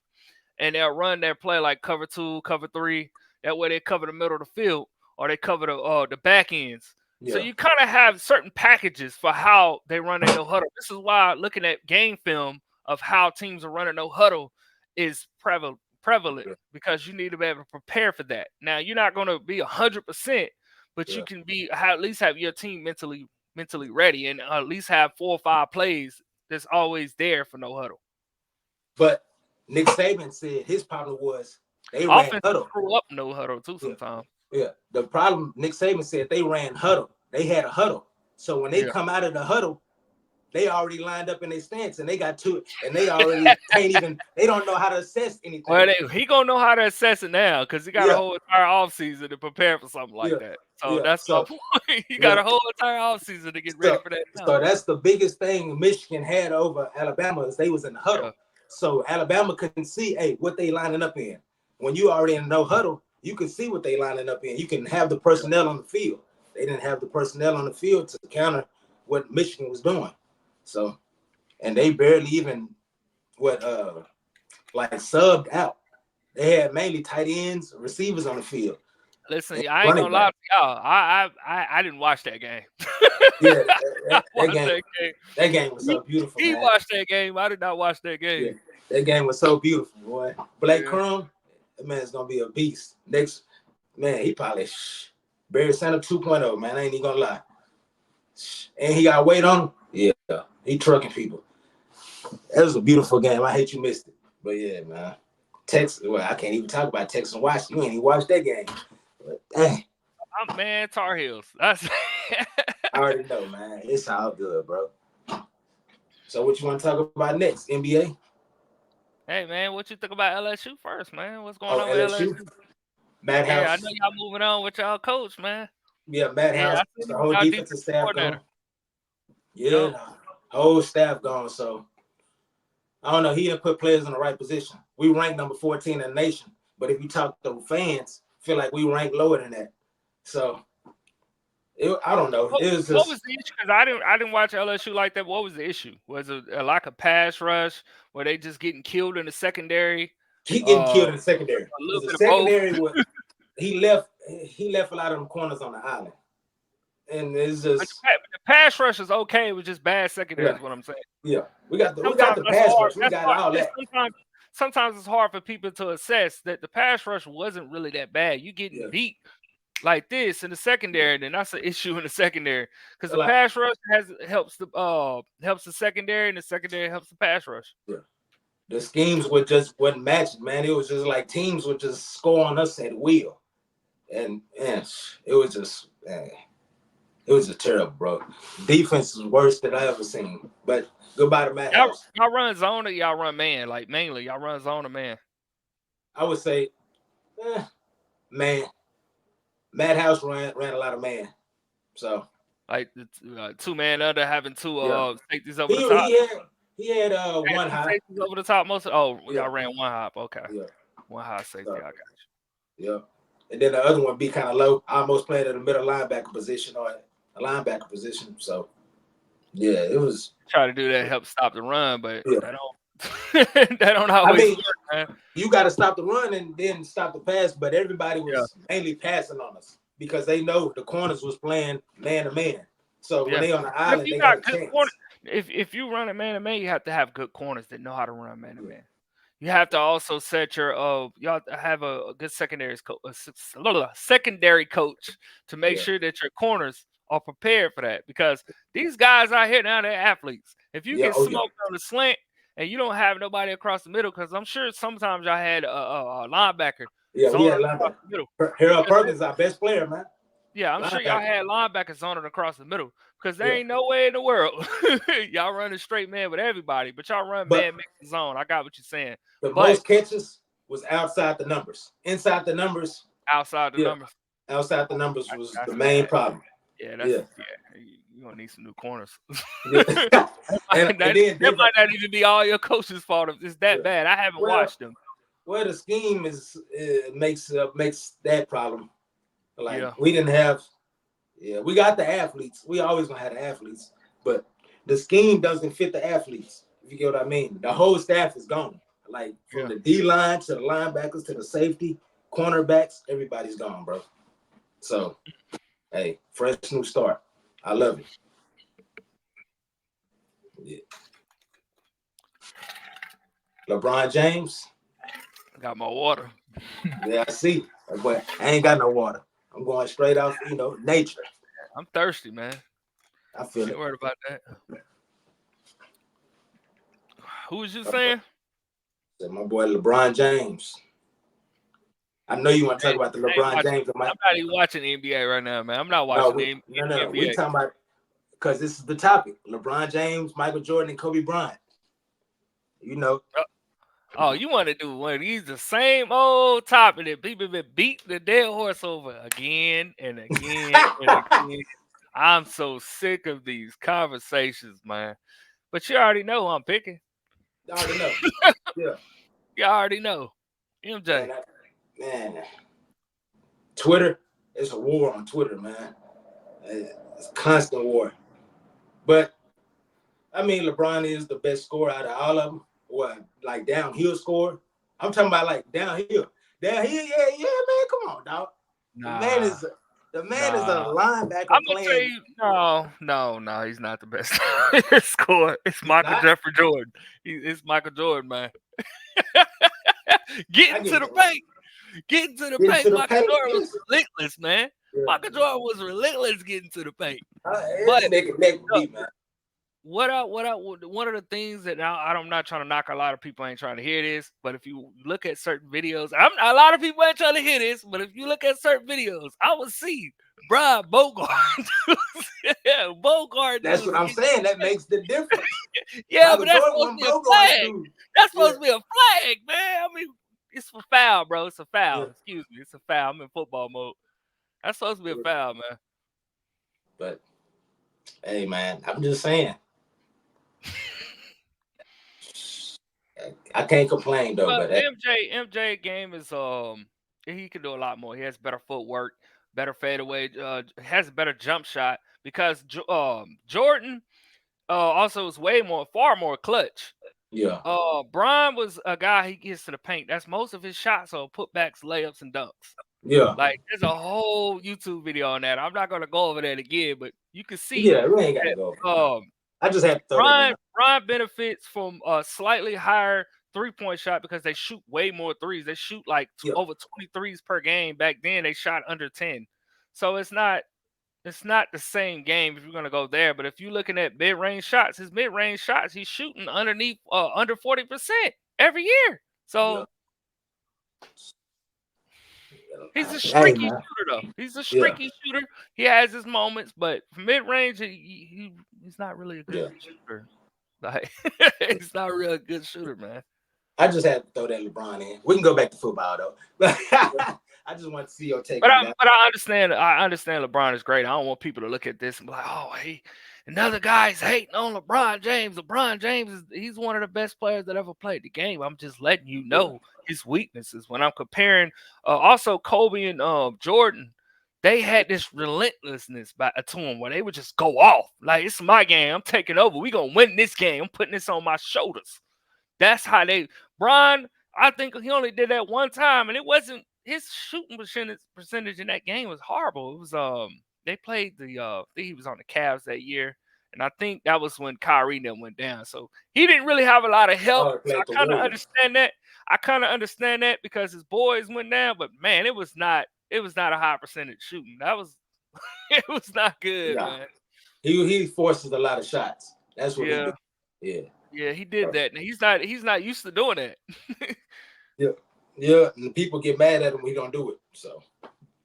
and they'll run their play like cover two, cover three. That way they cover the middle of the field or they cover the back ends. So yeah, you kind of have certain packages for how they run their no huddle. This is why looking at game film of how teams are running no huddle is prevalent yeah, because you need to be able to prepare for that. Now you're not going to be 100%, but you yeah. can at least have your team mentally ready and at least have 4 or 5 plays that's always there for no huddle. But Nick Saban said his problem was they ran Offenses huddle. screw up no huddle too Yeah, sometimes. yeah. The problem Nick Saban said they ran huddle. They had a huddle. So when they Yeah. come out of the huddle, they already lined up in their stance and they got two and they already can't even they don't know how to assess Well, anything. he gonna know how to assess it now because he got a Yeah, whole entire offseason to prepare for something like yeah, that. So yeah. that's my So point. He got yeah. a whole entire offseason to get ready So for that now. so that's the biggest thing Michigan had over Alabama is they was in the Yeah, huddle. So Alabama couldn't see hey what they lining up in. When you already in no huddle, you can see what they lining up in. You can have the yeah. personnel on the field. They didn't have the personnel on the field to counter what Michigan was doing. So and they barely even what like subbed out. They had mainly tight ends, receivers on the field, Listen, and I ain't running gonna lie back. to y'all. I didn't watch that game. Yeah, I that watched game that game. that game was He, so beautiful, he man. watched that game. I did not watch that Yeah, game. that game was so beautiful, boy. Blake Yeah. Crum, that man's gonna be a beast. Next, man, he probably Barry Sanders 2.0, man. I ain't even gonna lie. And he got weight on him. Yeah, he trucking people. That was a beautiful game. I hate you missed it, but yeah, man. Texas, well, I can't even talk about Texas and Washington. You ain't even watched that game. But dang, Man, Tar Heels. That's I already know, man. It's all good, bro. So what you want to talk about next? NBA? Hey man, what you think about LSU first, man? What's going Oh, on with LSU? LSU? Yeah, I know Madhouse. y'all moving on with y'all coach, man. Yeah, Yeah, Madhouse. I seen The him with whole our defensive defensive staff coordinator. gone. Yup. Yeah, whole staff gone. So I don't know. He didn't put players in the right position. We ranked number 14 in the nation, but if you talk to fans, feel like we rank lower than that. So I don't know. What It was what was just the issue? Because I didn't watch LSU like that. What was the issue? Was it a lack of pass rush? Were they just getting killed in the secondary? he getting A killed in the secondary little because the bit of both. secondary was he left a lot of them corners on the island, and it's But just the pass rush is okay. It was just bad secondary, yeah is what I'm saying. yeah we got Sometimes the that's pass hard. rush. We That's got hard. all It's that. sometimes it's hard for people to assess that the pass rush wasn't really that bad. You getting Yeah, beat like this in the secondary, then that's an issue in the secondary because the like pass rush helps the secondary, and the secondary helps the pass rush. yeah. The schemes were just wasn't matching, man. It was just like teams would just score on us at will, and it was just it was just terrible, bro. Defense is worse than I ever seen. But goodbye to Matt Y'all, House. y'all run zone or y'all run man? Like mainly, y'all run zone or man? I would say, eh, man. Madhouse ran a lot of man. So Like the 2 man under having two yeah, safeties over the he top. he had he had Had one two high. safeties over the top most. Oh, Yeah, y'all ran one hop. Okay, yeah, one high safety. so, I got yeah. And then the other one be kind of low. I almost played at a middle linebacker position or a linebacker position. So yeah, it was. try to do that help stop the run, but Yeah, that don't that don't I always mean, work, man. you got to stop the run and then stop the pass. But everybody Yeah, was mainly passing on us because they know the corners was playing man to man. So when yeah. they on the But if island, you they got got a good corner, chance. if you run a man to man, you have to have good corners that know how to run man to Yeah, man. You have to also set your you have to have a good secondary coach to make yeah, sure that your corners are prepared for that because these guys out here now they're athletes. If you yeah. get Oh yeah, smoked on the slant and you don't have nobody across the middle, because I'm sure sometimes I had a linebacker yeah. We zoning had across linebacker. the middle Harold because Perkins, our best player, man. yeah, I'm sure y'all Linebacker. had linebackers zoning across the middle because there Yeah, ain't no way in the world y'all run a straight man with everybody, but y'all run but man mix zone. I got what you're saying, the but most catches was outside the numbers. Inside the numbers, outside the yeah. numbers. Outside the numbers was That's the main bad. problem. Yeah, that's Yeah, yeah. You gonna need some new corners. yeah. that, and might, that, then that different. might not even be all your coach's fault if it's that Yeah. bad. I haven't Well, watched them. well, the scheme is makes that problem. Like Yeah, we didn't have. Yeah, we got the athletes. We always gonna have the athletes, but the scheme doesn't fit the athletes. If you get what I mean, the whole staff is gone. Like from yeah. the D line to the linebackers to the safety, cornerbacks, everybody's gone, bro. So hey, fresh new start. I love it. Yeah. LeBron James. Got my water. Yeah, I see. But I ain't got no water. I'm going straight off, nature. I'm thirsty, man. I feel Ain't it. worried about that. Who was you saying? Said my boy LeBron James. I know you want to talk about the I ain't LeBron watching. James. I'm not even watching the NBA right now, man. I'm not No, watching no. any We NBA. talking about because this is the topic: LeBron James, Michael Jordan, and Kobe Bryant. You know, Oh, you want to do one of these the same old topic that people been beating the dead horse over again and again and again. I'm so sick of these conversations, man. But you already know who I'm picking. I already know. Yeah, You already know. MJ. man, man. Twitter, it's a war on Twitter, man. It's a constant war. But I mean, LeBron is the best scorer out of all of them. What, like downhill score? I'm talking about like downhill. Downhill, yeah, man. Come on, dog. The man Nah, is the man is a nah. I'm linebacker gonna tell playing. you, no. He's not the best scorer. It's He's Michael not. Jeffrey Jordan. It's Michael Jordan, man. I Getting give to it the to him. paint. Getting to the Getting to paint, the Michael paint. Jordan was Yes. relentless, man. Yeah. Michael Jordan was relentless getting to the paint. It's But neck and neck with look, me, man. one of the things that now I'm not trying to knock, a lot of people ain't trying to hear this, but if you look at certain videos, a lot of people ain't trying to hear this, but if you look at certain videos, I would see Brian Bogart. Yeah, Bogart That's dudes what I'm getting to saying. That the paint. makes the difference. Yeah, Michael but that's Jordan supposed to one be a Bogart flag. dude. That's Yeah. supposed to be a flag, man. I mean, it's a foul, bro. It's a Yeah. foul. Excuse me. It's a foul. I'm in football mode. That's supposed to be a foul, man. But hey, man, I'm just saying. I can't complain though. Well, But hey, MJ game is he can do a lot more. He has better footwork, better fadeaway, has a better jump shot because Jordan also is far more clutch. yeah, Brian was a guy, he gets to the paint. That's most of his shots are putbacks, layups, and dunks. yeah, Like there's a whole YouTube video on that. I'm not gonna go over that again, but you can see yeah. We ain't got to go. that I just had to throw that in there. Brian benefits from a slightly higher 3-point shot because they shoot way more threes. They shoot like Yeah, over 20 threes per game. Back then they shot under 10. So it's not the same game if you're gonna go there. But if you're looking at mid-range shots, his mid-range shots, he's shooting underneath under 40% every year. yeah. So he's a Hey, streaky man. shooter, though. He's a Yeah, streaky shooter. He has his moments, but for mid range, he's not really a good yeah. shooter. Like he's not really a good shooter, man. I just had to throw that LeBron in. We can go back to football though. I just want to see your take But on I that. but I understand. I understand LeBron is great. I don't want people to look at this and be like, "Oh, he another guy's hating on LeBron James. LeBron James is he's one of the best players that ever played the game." I'm just letting you Yeah, know his weaknesses when I'm comparing. Also, Kobe and Jordan, they had this relentlessness to them where they would just go off like it's my game. I'm taking over. We gonna win this game. I'm putting this on my shoulders. That's how they Bron, I think he only did that one time, and it wasn't his shooting percentage in that game was horrible. It was they played I think he was on the Cavs that year, and I think that was when Kyrie then went down. So he didn't really have a lot of help. oh, they So played the I kind of Warriors. understand that. I kind of understand that because his boys went down, but man, it was not a high percentage shooting. That was it was not good, Yeah, man. he forces a lot of shots. That's what he Yeah, do. Yeah, yeah, he did that. And he's not used to doing that. yeah, yeah. And people get mad at him when he don't do it. So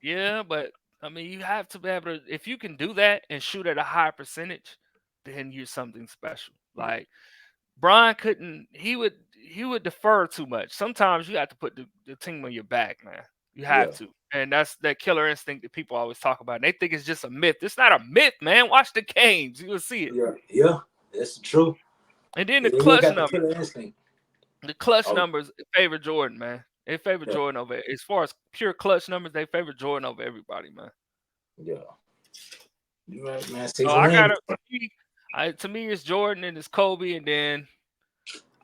Yeah, but I mean, you have to be able to. If you can do that and shoot at a high percentage, then you're something special. Like Brian couldn't. He would defer too much. Sometimes you have to put the team on your back, man. You have yeah, to, and that's that killer instinct that people always talk about. And they think it's just a myth. It's not a myth, man. Watch the games, you will see it. yeah, yeah. That's true. And then the Yeah, you clutch got the numbers. killer instinct. The clutch Oh, numbers favor Jordan, man. They favor yeah, Jordan over as far as pure clutch numbers. They favor Jordan over everybody, man. yeah. You right, man. So Season I ring. got to me it's Jordan and it's Kobe, and then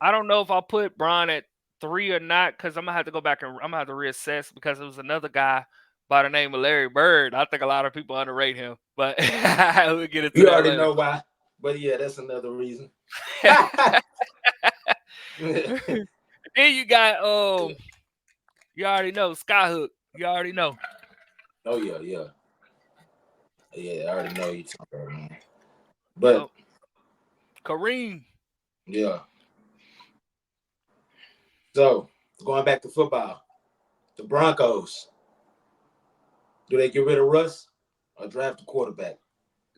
I don't know if I'll put Bron at 3 or not because I'm gonna have to go back and I'm gonna have to reassess because it was another guy by the name of Larry Bird. I think a lot of people underrate him, but we'll get into You that already later. know why. But yeah, that's another reason. Then you got you already know Skyhook. You already know. Oh yeah, yeah, yeah. I already know you talking about, man. But Yep. Kareem. yeah. So going back to football, the Broncos. Do they get rid of Russ or draft a quarterback?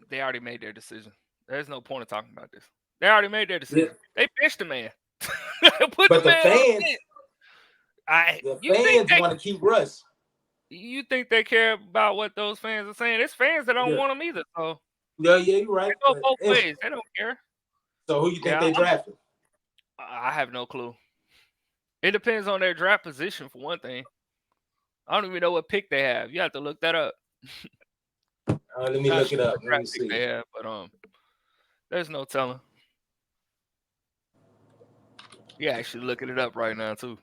They already made their decision. There's no point in talking about this. They already made their Yeah. decision. They benched the man. Put the But man on the bench. I the you think fans they want to keep Russ. you think they care about what those fans are saying? It's fans that don't Yeah, want him either. So yeah, yeah. You're they right. go But both if ways. They don't care. so, who you think Yeah, they drafted? I have no clue. It depends on their draft position for one thing. I don't even know what pick they have. You have to look that up. Let me Not look sure it up. what Let draft me pick they see. have, but there's no telling. You actually looking it up right now too.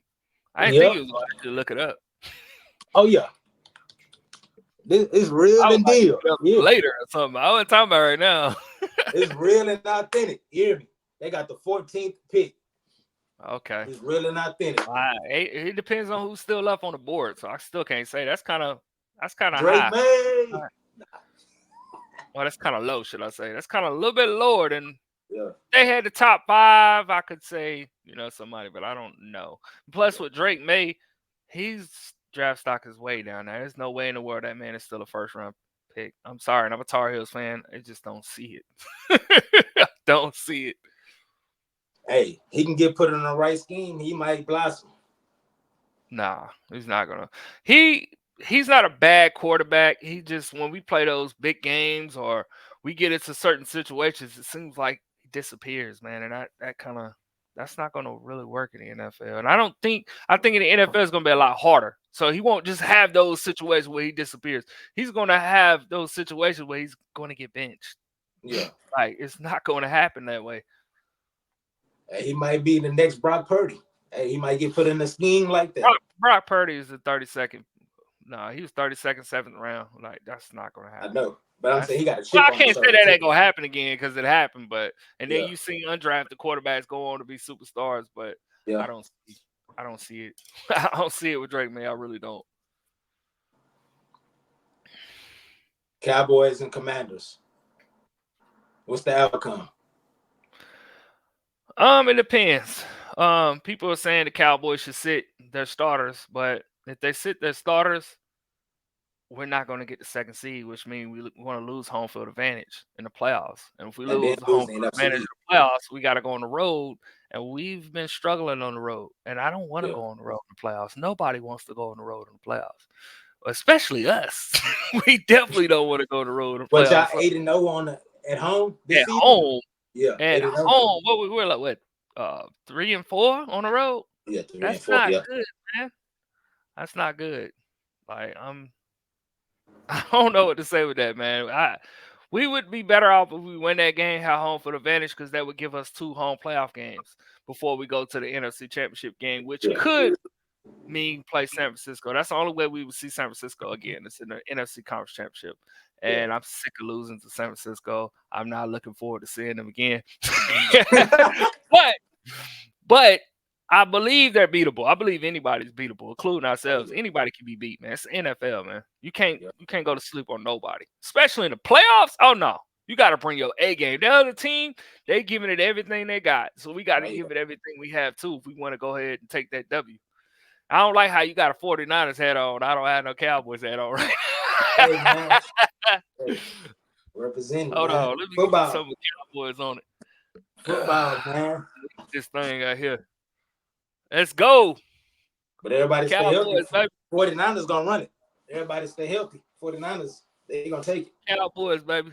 I didn't think Yep. you was gonna actually look it up. Oh yeah. This is I real was and like deal. Yeah. later or something. I wasn't talking about right now. It's real and authentic. You hear me? They got the 14th pick. Okay. It's real and authentic. It depends on who's still up on the board, so I still can't say that's kind of Drake high. May. Alright. Well, that's kind of low, should I say? That's kind of a little bit lower than Yeah. they had the top five. I could say somebody, but I don't know. Plus, with Drake May, his draft stock is way down there. There's no way in the world that man is still a first round pick. I'm sorry, and I'm a Tar Heels fan. I just don't see it. I don't see it. Hey, he can get put in the right scheme. He might blossom. Nah, he's not gonna. He he's not a bad quarterback. He just when we play those big games or we get into certain situations, it seems like he disappears, man. And that's not gonna really work in the NFL. And I think in the NFL it's gonna be a lot harder. So he won't just have those situations where he disappears. He's gonna have those situations where he's gonna get benched. Yeah. Like it's not gonna happen that way. Hey, he might be the next Brock Purdy. Hey, he might get put in a scheme like that. Brock Purdy is the 32nd. No, he was 32nd, seventh round. Like that's not gonna I happen. know. But I'm saying That's he got a well, chip I on his can't say shoulder that too. ain't gonna happen again because it happened, but and then Yeah. you see undrafted quarterbacks go on to be superstars, but Yeah. I don't see, I don't see it. I don't see it with Drake, man. I really don't. Cowboys and Commanders. What's the outcome? It depends. People are saying the Cowboys should sit their starters, but if they sit their starters, we're not going to get the second seed, which means we want to lose home field advantage in the playoffs. And if we And then lose lose home the field NFC advantage in East. the playoffs, we got to go on the road. And we've been struggling on the road. And I don't want to Yeah. go on the road in the playoffs. Nobody wants to go on the road in the playoffs. especially us. We definitely don't want to go on the road in the But y'all playoffs. So 8-0 on at home this at season? home, Yeah, at 8-0. home, what we're like, what, 3-4 on the road? Yeah, 3 and That's 4. not Yeah. good, man. That's not good. Like I don't know what to say with that, man. We would be better off if we win that game, have home for the advantage, because that would give us 2 home playoff games before we go to the NFC Championship game, which Yeah. could mean play San Francisco. That's the only way we would see San Francisco again. It's in the NFC Conference Championship. Yeah. And I'm sick of losing to San Francisco. I'm not looking forward to seeing them again. but but I believe they're beatable. I believe anybody's beatable, including Oh, ourselves. yeah. Anybody can be beat, man. It's the NFL, man. You can't Yeah. you can't go to sleep on nobody, especially in the playoffs. Oh no, you got to bring your A game. The other team, they giving it everything they got, so we got to Oh, yeah. give it everything we have too if we want to go ahead and take that W. I don't like how you got a 49ers hat on. I don't have no Cowboys hat on right Hey, man. now. Hey, representing, Hold man. on, let me get you Football. some Cowboys on it. Football, man. This thing out here. Let's go, But everybody stay healthy. Cowboys, baby. 49ers going to run it. Everybody stay healthy. 49ers, they going to take it. Cowboys, baby.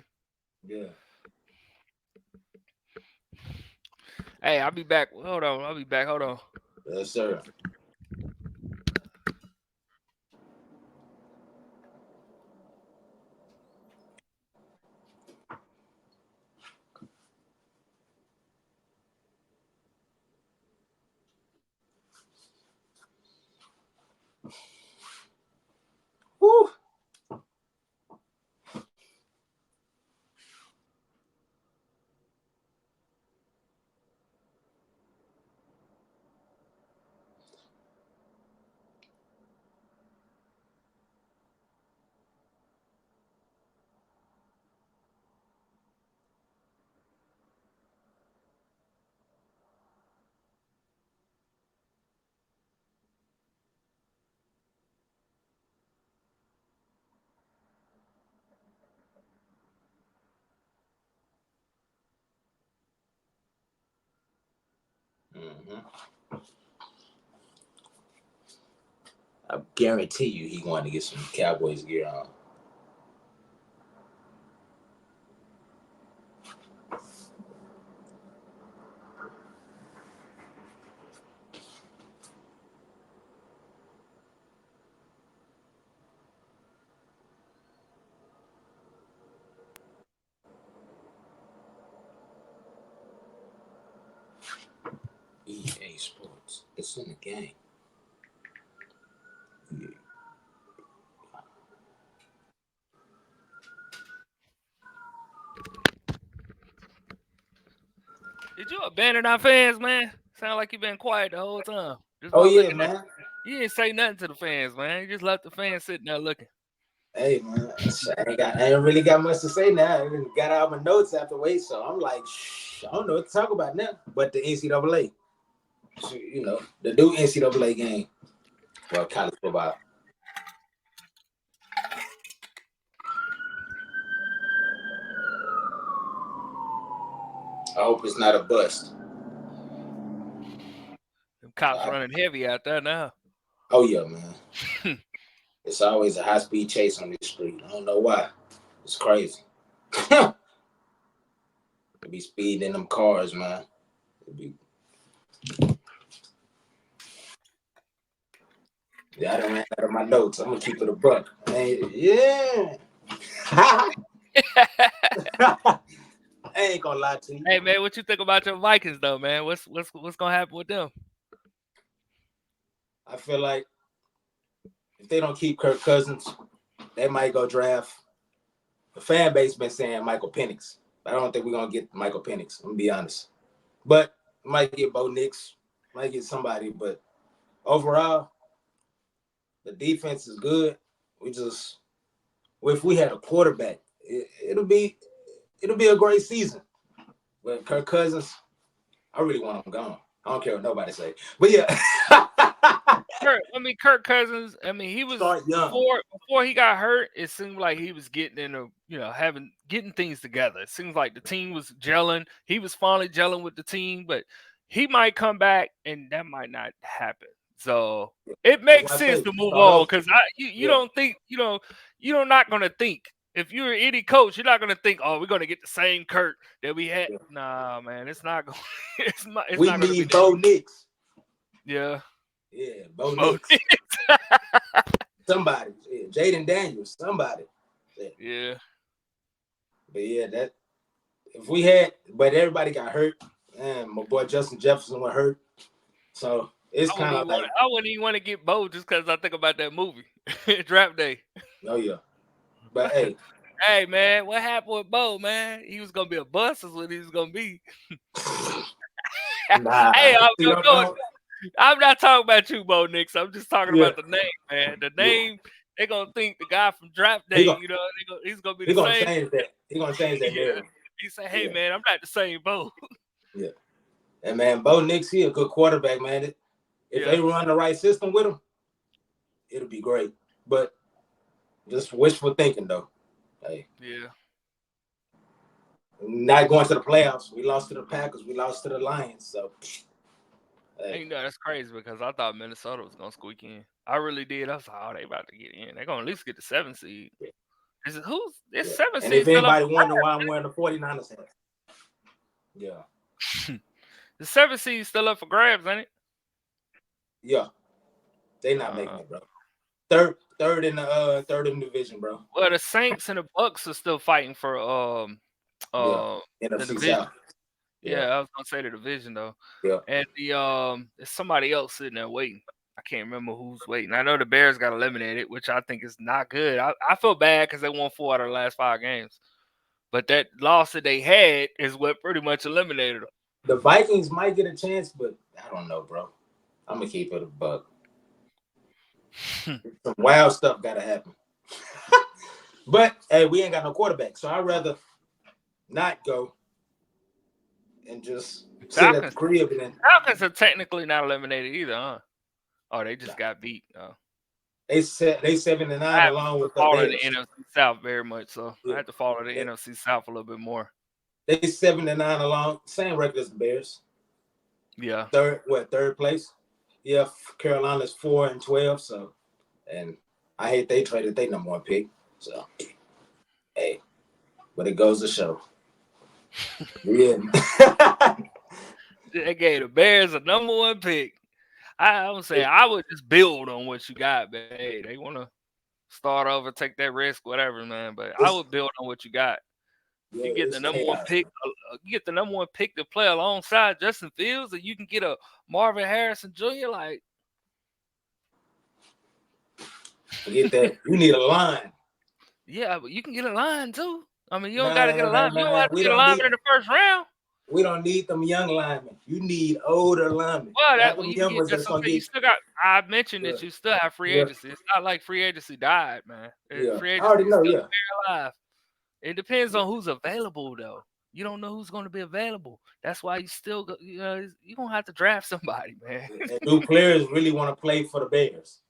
Yeah. Hey, I'll be back. Hold on, I'll be back. Hold on. Yes, sir. Woo. Mm-hmm. I guarantee you he going to get some Cowboys gear on. EA Sports. It's in the game. Yeah. Did you abandon our fans, man? Sound like you been quiet the whole time. Just Oh, one yeah, looking at. man. You didn't say nothing to the fans, man. You just left the fans sitting there looking. Hey, man. I ain't really got much to say now. I even got out my notes after wait, so I'm like, shh, I don't know what to talk about now. But the NCAA, so, the new NCAA game. Well, college football. I hope it's not a bust. Them cops I, running heavy out there now. oh, yeah, man. It's always a high speed chase on this street. I don't know why. It's crazy. They be speeding in them cars, man. Be... Yeah, I done ran out of my notes. I'm gonna keep it a buck. Hey, yeah. I ain't gonna lie to you. Hey, man, what you think about your Vikings, though, man? What's gonna happen with them? I feel like if they don't keep Kirk Cousins, they might go draft. The fan base been saying Michael Penix. I don't think we're gonna get Michael Penix. I'm gonna be honest. But might get Bo Nix, might get somebody. But overall, the defense is good. We just if we had a quarterback, it'll be a great season. But Kirk Cousins, I really want him gone. I don't care what nobody say. But yeah. Kirk Cousins. I mean, he was Start young. before he got hurt. It seemed like he was getting getting things together. It seems like the team was gelling. He was finally gelling with the team, but he might come back, and that might not happen. So it That's makes why I sense say to move start on over. because you Yeah, don't think you're not gonna think if you're any coach you're not gonna think we're gonna get the same Kurt that we had. yeah. Nah, man, it's not going. It's We not gonna be need that. Bo Nix. Yeah, Yeah, Bo Bo Nix. Somebody. Yeah, Jaden Daniels. Somebody. Yeah. yeah. But yeah, that if we had, but everybody got hurt, and my boy Justin Jefferson was hurt, so it's kind of like, I wouldn't even want to get Bo just because I think about that movie, Draft Day. oh yeah. But hey, Hey man, what happened with Bo? Man, he was gonna be a bust. Is what he was gonna be. nah, Hey, see, don't I'm not talking about you, Bo Nix. I'm just talking yeah, about the name, man. The yeah. name, they're gonna think the guy from Draft He Day, gonna he's gonna be he the gonna same. change that. He gonna change that Yeah. narrative. He said, hey Yeah, man, I'm not the same Bo. yeah. And man, Bo Nix, he a good quarterback, man. If they Yeah, run the right system with him, it'll be great. But just wishful thinking though. Hey, yeah. not going to the playoffs. We lost to the Packers. We lost to the Lions. So And hey, that's crazy because I thought Minnesota was gonna squeak in. I really did. I was like, oh, they about to get in. They're gonna at least get the 7 seed. Is it who's this yeah. 7 seed And if still up anybody for wondering why I'm wearing the 49ers hat, yeah, grabs? The 7 seed still up for grabs, ain't it? yeah, they not Uh, making it, bro. Third in the division, bro. well, the Saints and the Bucks are still fighting for Yeah, uh the NFC division. South. Yeah, Yeah, I was gonna say the division though. yeah. And there's somebody else sitting there waiting. I can't remember who's waiting. I know the Bears got eliminated, which I think is not good. I feel bad because they won 4 out of the last 5 games. But that loss that they had is what pretty much eliminated The Vikings might get a chance, but I don't know, bro. I'm gonna keep it a buck. them. Some wild stuff gotta happen. But hey, we ain't got no quarterback, so I'd rather not go and just sit at the Falcons crib and then Falcons are technically not eliminated either, huh? Oh, they just nah. got beat. Oh. They 7-9 I have along to with the follow the Bears. NFC South very much, so I Yeah. have to follow the They, NFC South a little bit more. they 7-9 along, same record as the Bears. Yeah. Third place? Yeah, Carolina's 4-12. So, and I hate they traded their number one pick. So, hey, but it goes to show. Yeah. They gave the Bears a number 1 pick. I'm saying I would just build on what you got, but hey, they want to start over, take that risk, whatever, man. But I it's would build on what you got. If yeah, you get the it's number one chaos. pick, you get the number 1 pick to play alongside Justin Fields, and you can get a Marvin Harrison Jr. Like, Forget that. You need a line. yeah, but you can get a line too. I mean, you don't got to get a line. You don't Man. have to get a lineman in the first round. We don't need them young linemen. You need older linemen. Well, Not well, them you can young get. ones That's that's what I'm gonna saying. You get still got. I mentioned yeah, that you still have free yeah, agency. It's not like free agency died, man. yeah. Free I agency already is know, still yeah. very alive. It depends on who's available, though. You don't know who's going to be available. That's why you still go. You gonna have to draft somebody, man. And new players really want to play for the Bears.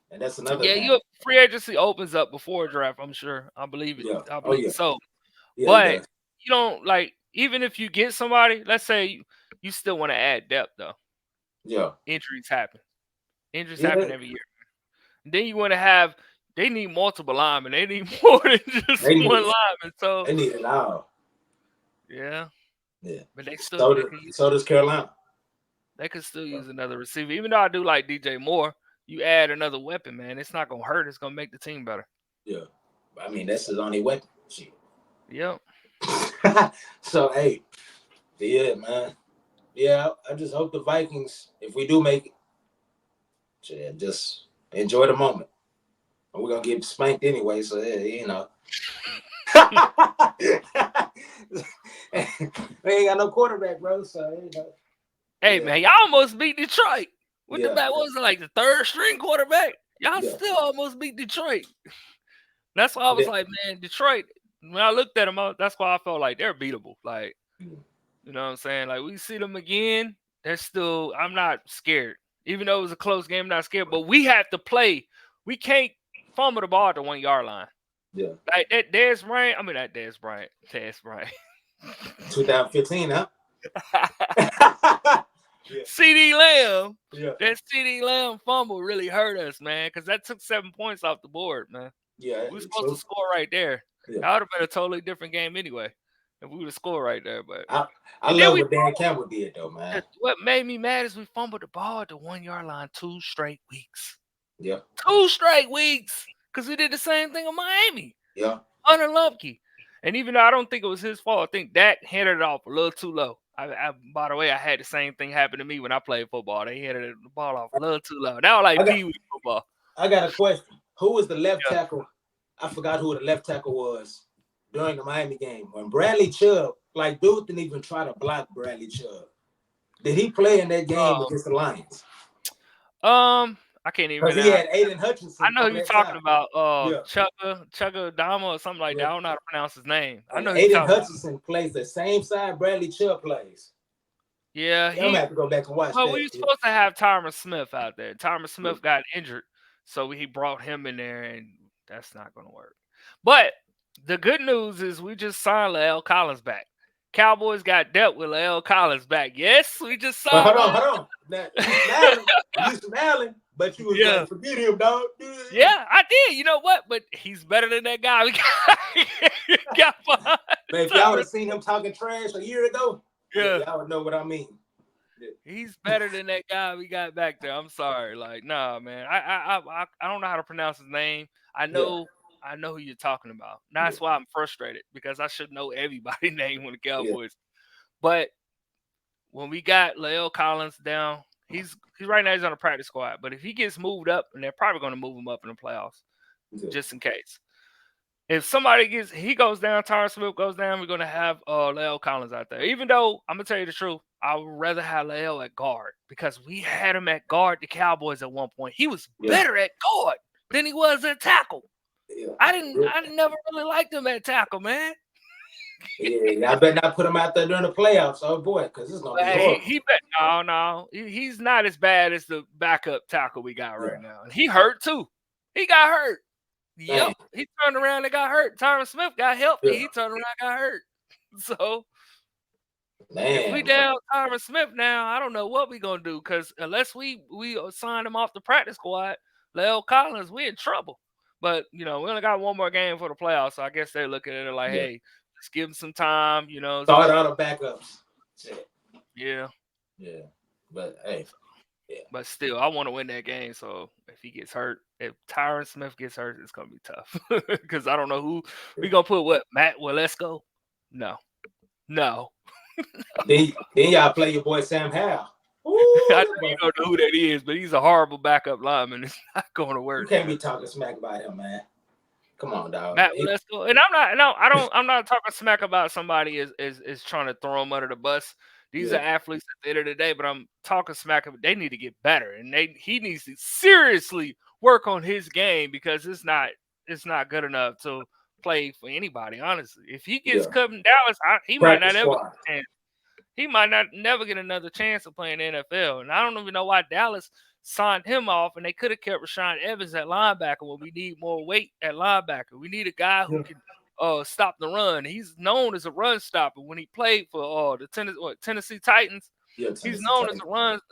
And that's another Yeah, advantage. free agency opens up before draft. I'm sure. I believe it. Yeah. I Oh believe yeah. so. Yeah, it But does. you don't like even if you get somebody. Let's say you still want to add depth though. Yeah. Injuries happen. Injuries Yeah. happen every year. And then you want to have. They need multiple linemen. They need more than just They one need lineman. So they need it all. yeah, Yeah. but they still So they does can use so does Carolina. they could still use another receiver. Even though I do like DJ Moore, you add another weapon, man. It's not gonna hurt. It's gonna make the team better. Yeah. I mean, that's his only weapon. Shit. Yep. So hey, yeah, man. Yeah, I just hope the Vikings, if we do make it, shit, just enjoy the moment. We're gonna get spanked anyway, so yeah, you know. We ain't got no quarterback, bro. So you know, Hey yeah, man, y'all almost beat Detroit. What the yeah, back was it like the third string quarterback? Y'all yeah. still almost beat Detroit. That's why I was Yeah. like, man, Detroit. When I looked at them, that's why I felt like they're beatable. Like, you know what I'm saying? Like we see them again. They're still. I'm not scared, even though it was a close game. I'm not scared, but we have to play. We can't fumble the ball at the 1 yard line. Yeah. Like that Dez Bryant. I mean that Dez Bryant. 2015, huh? Yeah. CD Lamb. Yeah. That CD Lamb fumble really hurt us, man, because that took 7 points off the board, man. Yeah. We were supposed to True. score right there. Yeah. That would have been a totally different game anyway if we would have scored right there. But I and then love we what Dan Campbell did though, man. what made me mad is we fumbled the ball at the 1 yard line 2 straight weeks. Yeah. 2 straight weeks because we did the same thing in Miami. Yeah. Unlucky. And even though I don't think it was his fault, I think Dak handed it off a little too low. By the way, I had the same thing happen to me when I played football. They handed the ball off a little too low. Now like Pee Wee football. I got a question. Who was the left Yeah. tackle? I forgot who the left tackle was during the Miami game when Bradley Chubb, like, dude didn't even try to block Bradley Chubb. Did he play in that game against the Lions? I can't even Because remember. he had Aiden Hutchinson. I know on you're that talking side. about Yeah. Chugga Dama or something like that. Yeah. I don't know how to pronounce his name. I And know you're Aiden talking Hutchinson plays the same side Bradley Chubb plays. Yeah, I'm gonna have to go back and watch well, that. we were supposed to have Tyron Smith out there. Tyron Smith got injured, so he brought him in there, and that's not going to work. But the good news is we just signed Lael Collins back. Cowboys got dealt with Lael Collins back. Yes, we just But signed. hold on. Now, you smiling, but you was like, forget him, dog. Yeah, I did. You know what? But he's better than that guy we got behind. Man, if y'all would have seen him talking trash a year ago, y'all would know what I mean. He's better than that guy we got back there. I'm sorry, like, nah, man. I don't know how to pronounce his name. I know who you're talking about. That's why I'm frustrated because I should know everybody's name on the Cowboys. But when we got Lael Collins down, he's right now he's on a practice squad. But if he gets moved up, and they're probably going to move him up in the playoffs, just in case. If somebody he goes down, Tyron Smith goes down, we're gonna have Lael Collins out there. Even though I'm gonna tell you the truth, I would rather have Lael at guard because we had him at guard the Cowboys at one point. He was better at guard than he was at tackle. Yeah. I never really liked him at tackle, man. I better not put him out there during the playoffs, oh boy, because it's gonna be horrible. He's not as bad as the backup tackle we got right now. He hurt too. He got hurt. Yep, he turned around and got hurt. Tyron Smith got healthy. He turned around and got hurt. So, if we down Tyron Smith now, I don't know what we're going to do because unless we sign him off the practice squad, Lael Collins, we're in trouble. But, we only got one more game for the playoffs, so I guess they're looking at it like, hey, let's give him some time, Start out the backups. Yeah. Yeah. But, hey. Yeah. But still, I want to win that game. So if he gets hurt, if Tyron Smith gets hurt, it's gonna be tough. Because I don't know who we gonna put. What Matt Walesko? No. Then y'all play your boy Sam Howell. I know you don't know who that is, but he's a horrible backup lineman. It's not going to work. You can't be talking smack about him, man. Come on, dog. Matt Walesko. And I'm not talking smack about somebody is trying to throw him under the bus. These are athletes at the end of the day, but I'm talking smack about they need to get better, and he needs to seriously work on his game because it's not good enough to play for anybody. Honestly, if he gets cut in Dallas, he might not ever get a chance. He might not never get another chance of playing the NFL, and I don't even know why Dallas signed him off, and they could have kept Rashaan Evans at linebacker when we need more weight at linebacker. We need a guy who can stop the run. He's known as a run stopper. When he played for the Tennessee Titans, he's known as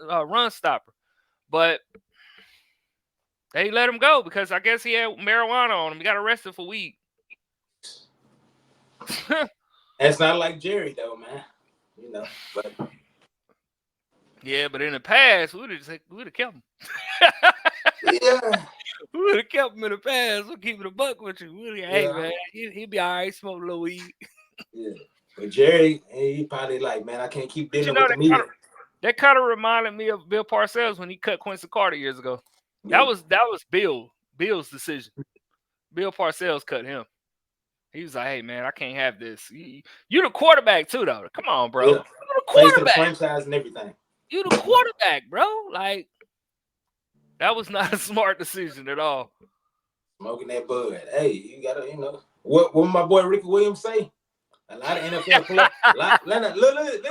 a run stopper. But they let him go because I guess he had marijuana on him. He got arrested for weed. That's not like Jerry though, man. But yeah, but in the past, we would have kept him. Yeah. We would have kept him in the past. We'll keep it a buck with you. Hey, man, he'd be all right, smoke a little weed. Yeah. But Jerry, he probably like, man, I can't keep dealing with the media. That kind of reminded me of Bill Parcells when he cut Quincy Carter years ago. Yeah. That was Bill's decision. Bill Parcells cut him. He was like, hey, man, I can't have this. You the quarterback, too, though. Come on, bro. Yeah. You the quarterback. The franchise and everything. You the quarterback, bro. Like, that was not a smart decision at all. Smoking that bud. Hey, you got to, what my boy Ricky Williams say? A lot of NFL players.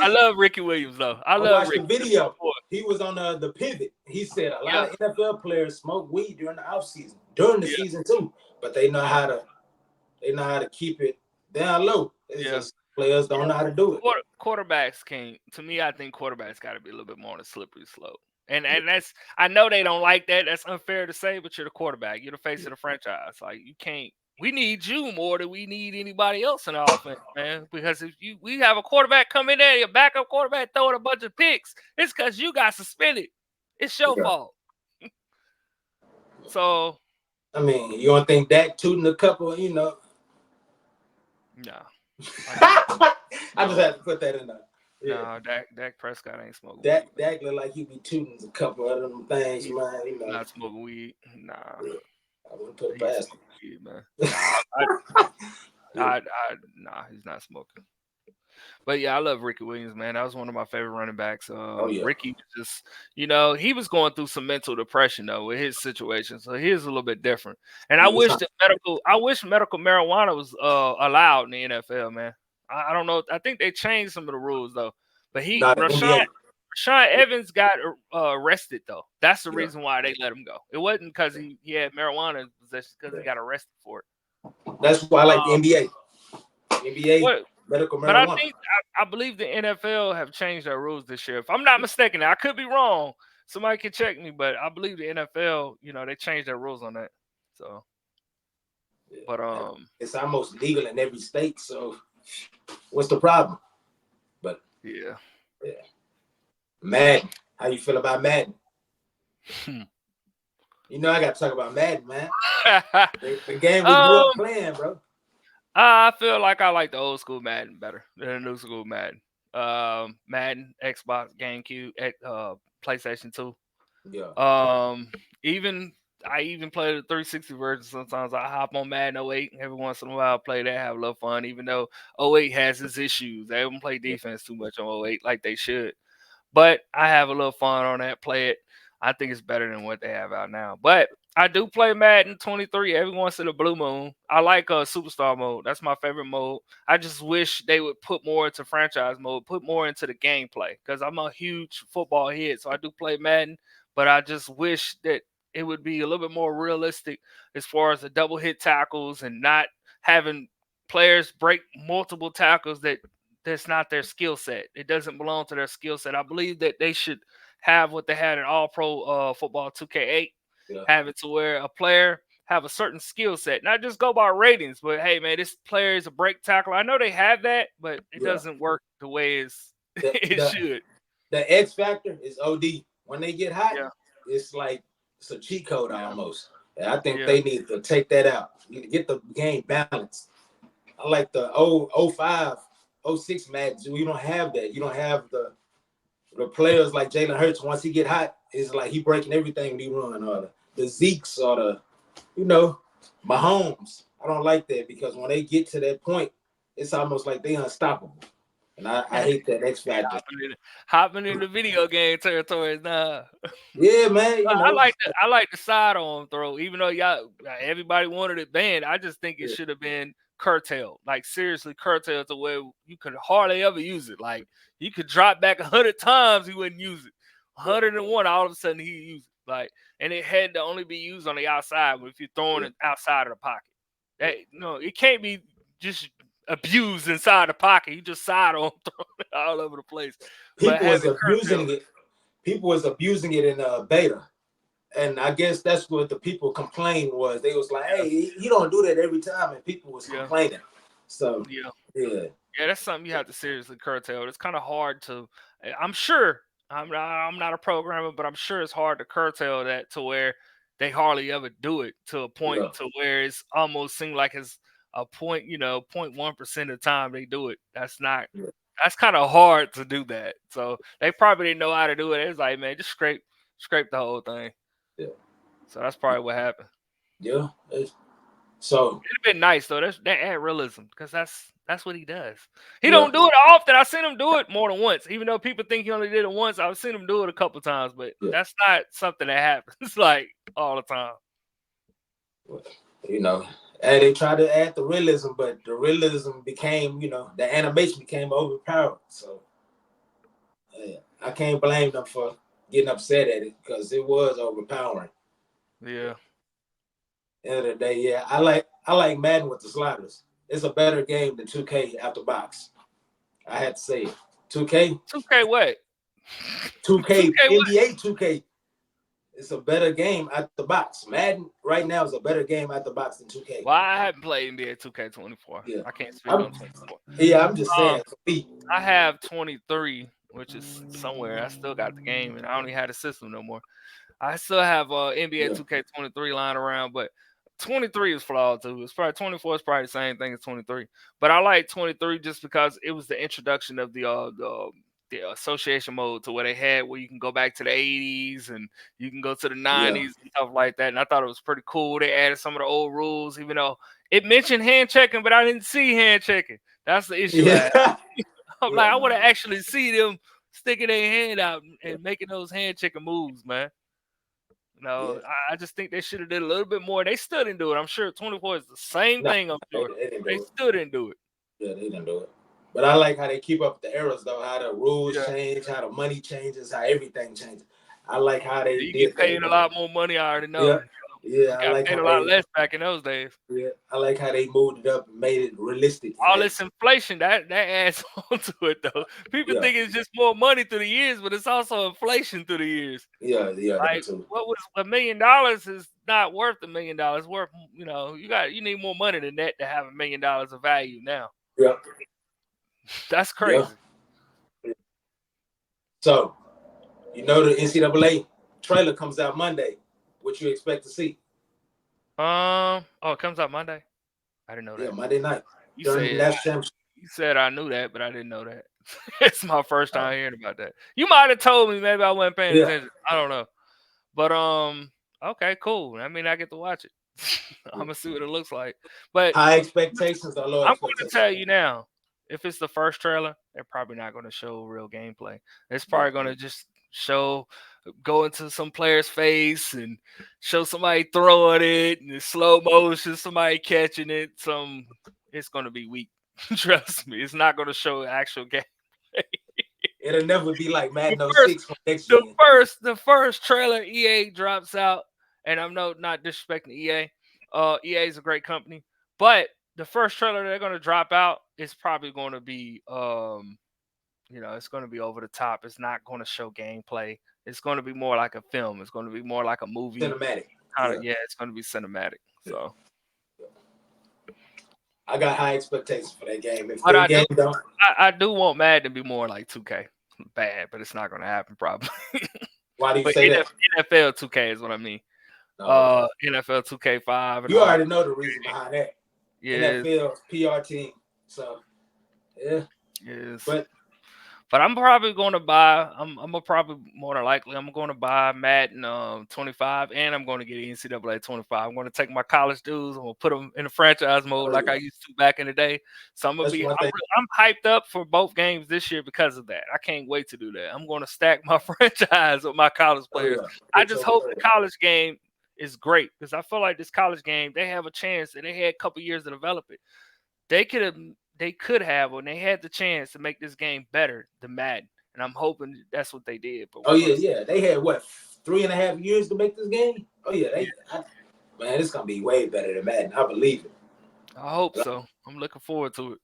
I love Ricky Williams, though. I love Ricky. The video. He was on the pivot. He said a lot of NFL players smoke weed during the offseason, during the season, too. But they know how to keep it down low. It's just players don't know how to do it. quarterbacks can't. To me, I think quarterbacks got to be a little bit more on a slippery slope. And that's I know they don't like that. That's unfair to say, but you're the quarterback. You're the face of the franchise. Like you can't. We need you more than we need anybody else in the offense, man. Because if we have a quarterback come in there, your backup quarterback throwing a bunch of picks, it's because you got suspended. It's your Yeah. fault. So I mean, you don't think Dak tooting a couple, no, I don't. I just No, had to put that in there. Yeah. no, Dak Prescott ain't smoking weed, Dak man. Dak look like he be tooting a couple of them things, He's man. not smoking weed. Nah, Yeah, I wouldn't put it he's past smoking weed, man. Nah, him. nah, he's not smoking. But yeah, I love Ricky Williams, man. That was one of my favorite running backs. Oh yeah. Ricky was just, he was going through some mental depression though with his situation, so he is a little bit different. And Yeah. I wish medical marijuana was allowed in the NFL, man. I don't know. I think they changed some of the rules though. But Not the NBA. Rashawn Evans got arrested though. That's the Yeah. reason why they let him go. It wasn't because he had marijuana in possession, because he got arrested for it. That's why I like the Um, NBA. NBA what medical But I marijuana. think I believe the NFL have changed their rules this year. If I'm not mistaken, I could be wrong. Somebody can check me, but I believe the NFL, they changed their rules on that. So, but Yeah. It's almost legal in every state. So what's the problem? But yeah. yeah. Madden. How you feel about Madden? I got to talk about Madden, man. The game we grew up um, playing, bro. I feel like I like the old school Madden better than the new school Madden. Madden, Xbox, GameCube, PlayStation 2. Yeah. Even I even play the 360 version sometimes. I hop on Madden '08 every once in a while, play that, have a little fun, even though '08 has its issues. They don't play defense too much on '08 like they should. But I have a little fun on that, play it. I think it's better than what they have out now. But I do play Madden 23 every once in a blue moon. I like superstar mode. That's my favorite mode. I just wish they would put more into franchise mode, put more into the gameplay, because I'm a huge football head. So I do play Madden, but I just wish that it would be a little bit more realistic as far as the double hit tackles and not having players break multiple tackles that's not their skill set. It doesn't belong to their skill set. I believe that they should have what they had in All Pro Football 2K8, Yeah. have it to where a player have a certain skill set, not just go by ratings, but hey man, this player is a break tackler. I know they have that, but it Yeah. doesn't work the way The it the should. the X factor is OD. When they get hot, Yeah, it's like it's a cheat code yeah, almost. And I think yeah, they need to take that out. You need to get the game balanced. I like the 05, 06 match. We don't have that. You don't have the players like Jalen Hurts. Once he get hot, it's like he breaking everything when he run. Or the Zeeks or you know, Mahomes. I don't like that because when they get to that point, it's almost like they unstoppable. And I hate that X factor. hopping in the video game territory. Nah. Yeah, man. I like the sidearm throw, even though everybody wanted it banned. I just think it Yeah, should have been curtailed, like seriously curtailed to where you could hardly ever use it. Like you could drop back 100 times, he wouldn't use it. yeah, 101, all of a sudden he used it. Like, and it had to only be used on the outside if you're throwing yeah, it outside of the pocket. yeah. That it can't be just abused inside the pocket. You just sidearm throwing it all over the place. But People have was it abusing curtailed. it. People was abusing it in beta. And I guess that's what the people complained was. They was like, Yeah, "Hey, you don't do that every time," and people was yeah, complaining. So, yeah. yeah, Yeah, that's something you have to seriously curtail. It's kind of hard to. I'm sure I'm not a programmer, but I'm sure it's hard to curtail that to where they hardly ever do it to a point yeah, to where it's almost seem like it's a point, 0.1% of the time they do it. That's not. yeah, That's kind of hard to do that. So they probably didn't know how to do it. It's like, man, just scrape the whole thing. yeah, So that's probably what happened. yeah. So, It'd have been nice though. That add realism because that's what he does. He yeah, don't do it often. I've seen him do it more than once. Even though people think he only did it once, I've seen him do it a couple times. But yeah. that's not something that happens like all the time. You know, and they tried to add the realism, but the realism became, the animation became overpowered. So, yeah, I can't blame them for getting upset at it because it was overpowering. Yeah, End of the day, yeah, I like Madden with the sliders. It's a better game than 2K out the box. I had to say it. 2K, 2K what? 2K, 2K what? NBA 2K. It's a better game out the box. Madden right now is a better game out the box than 2K. Well, I haven't played NBA 2K24. Yeah, I can't speak I'm, on 24. yeah, I'm just Um, saying. For me, I have 23, which is somewhere. I still got the game, and I don't even have the system no more. I still have NBA yeah, 2K23 lying around, but 23 is flawed too. It's probably 24 is probably the same thing as 23. But I like 23 just because it was the introduction of the association mode to where they had where you can go back to the 80s and you can go to the yeah, 90s and stuff like that. And I thought it was pretty cool. They added some of the old rules, even though it mentioned hand checking, but I didn't see hand checking. That's the issue I had. yeah, I'm yeah, like, I want to man. actually see them sticking their hand out Yeah, and making those hand checking moves, man. yeah. No, I just think they should have did a little bit more. They still didn't do it. I'm sure 24 is the same No, thing. I'm sure they didn't they do it. still didn't do it. Yeah, they didn't do it. But I like how they keep up the errors though. How the rules Yeah, change, how the money changes, how everything changes. I like how they you get did that paid a though. lot more money. I already Yeah, know. yeah. You I got like paid how a lot they. less back in those days. Yeah, I like how they moved it up and made it realistic in All that. this inflation that adds on to it though. People Yeah, think it's just more money through the years, but it's also inflation through the years. yeah, yeah. That Like too. what was $1 million is not worth $1 million. Worth you need more money than that to have $1 million of value now. Yeah, That's yeah. crazy. So the NCAA trailer comes out Monday. What you expect to see? Oh, it comes out Monday. I didn't know Yeah, that. Monday night You during the said national championship. you said I knew that, but I didn't know that. It's my first time hearing about that. You might have told me. Maybe I wasn't paying Yeah, attention. I don't know. But okay, cool. I mean, I get to watch it. I'm yeah. gonna see what it looks like. But High expectations or low I'm going to expectations? tell you now, if it's the first trailer, they're probably not going to show real gameplay. It's Yeah, probably going to just go into some player's face and show somebody throwing it in slow motion, somebody catching it. It's going to be weak. Trust me, it's not going to show actual game. it'll never be like The Madden first, '06 from next the gen. first, the first trailer EA drops out, and I'm not disrespecting EA. EA is a great company, but the first trailer they're gonna drop out is probably going to be it's going to be over the top. It's not going to show gameplay. It's going to be more like a film. It's going to be more like a movie. Cinematic. Kind Yeah, of, yeah. It's going to be cinematic. yeah. So, I got high expectations for that game. If but the I do, game don't, I do want Madden to be more like 2K. Bad, but it's not going to happen probably. why do you But say that? NFL 2K is what I mean. Oh, okay. NFL 2K5 and You all. already know the reason behind that. Yes, NFL PR team. So yeah, yes. but But I'm probably going to buy. I'm gonna probably more than likely I'm going to buy Madden 25, and I'm going to get NCAA 25. I'm going to take my college dudes. I'm going to put them in the franchise mode oh like I yeah, used to back in the day. So I'm gonna that's be. one thing. I'm hyped up for both games this year because of that. I can't wait to do that. I'm going to stack my franchise with my college Oh players. yeah, I get just your hope player. the college game is great because I feel like this college game they have a chance and they had a couple years to develop it. They could have when they had the chance to make this game better than Madden. And I'm hoping that's what they did, but Oh we're yeah, gonna see. yeah. They had what 3.5 years to make this game. Oh yeah, man, it's gonna be way better than Madden. I believe it. I hope so. I'm looking forward to it.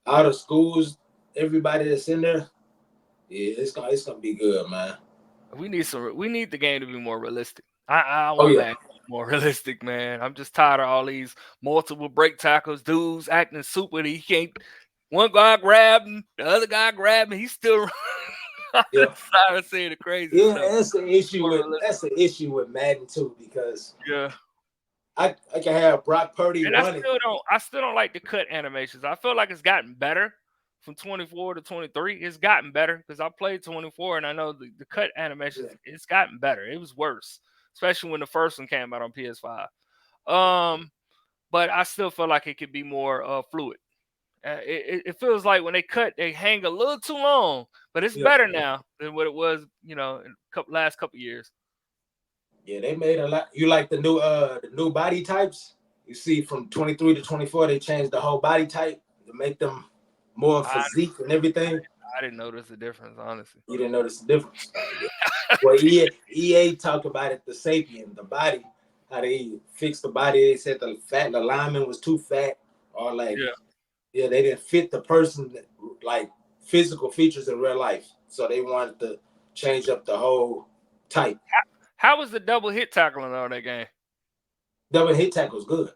Out of schools, everybody that's in there, yeah, it's gonna be good, man. We need the game to be more realistic. I Oh want yeah, Madden to be more realistic, man. I'm just tired of all these multiple break tackles, dudes acting super. He can't. One guy grabbed him, the other guy grabbed him. He's still running. I'm yeah, just tired of seeing the crazy yeah. stuff. More realistic. That's the issue with Madden too because Yeah. I can have Brock Purdy And I running. still don't I still don't like the cut animations. I feel like it's gotten better from 24 to 23. It's gotten better because I played 24 and I know the cut animations Yeah, it's gotten better. It was worse, especially when the first one came out on PS5. Um, but I still feel like it could be more fluid. It feels like when they cut, they hang a little too long, but it's yeah, better now than what it was, in last couple years. yeah. They made a lot. You like the new body types? You see, from 23 to 24, they changed the whole body type to make them more I physique and everything. I didn't notice the difference, honestly. You didn't notice the difference. Yeah. Well, EA talked about it, the sapien, the body, how they fixed the body. They said the lineman was too fat, or like, Yeah. yeah, they didn't fit the person like physical features in real life. So they wanted to change up the whole type. How was the double hit tackling on that game? Double hit tackle was good.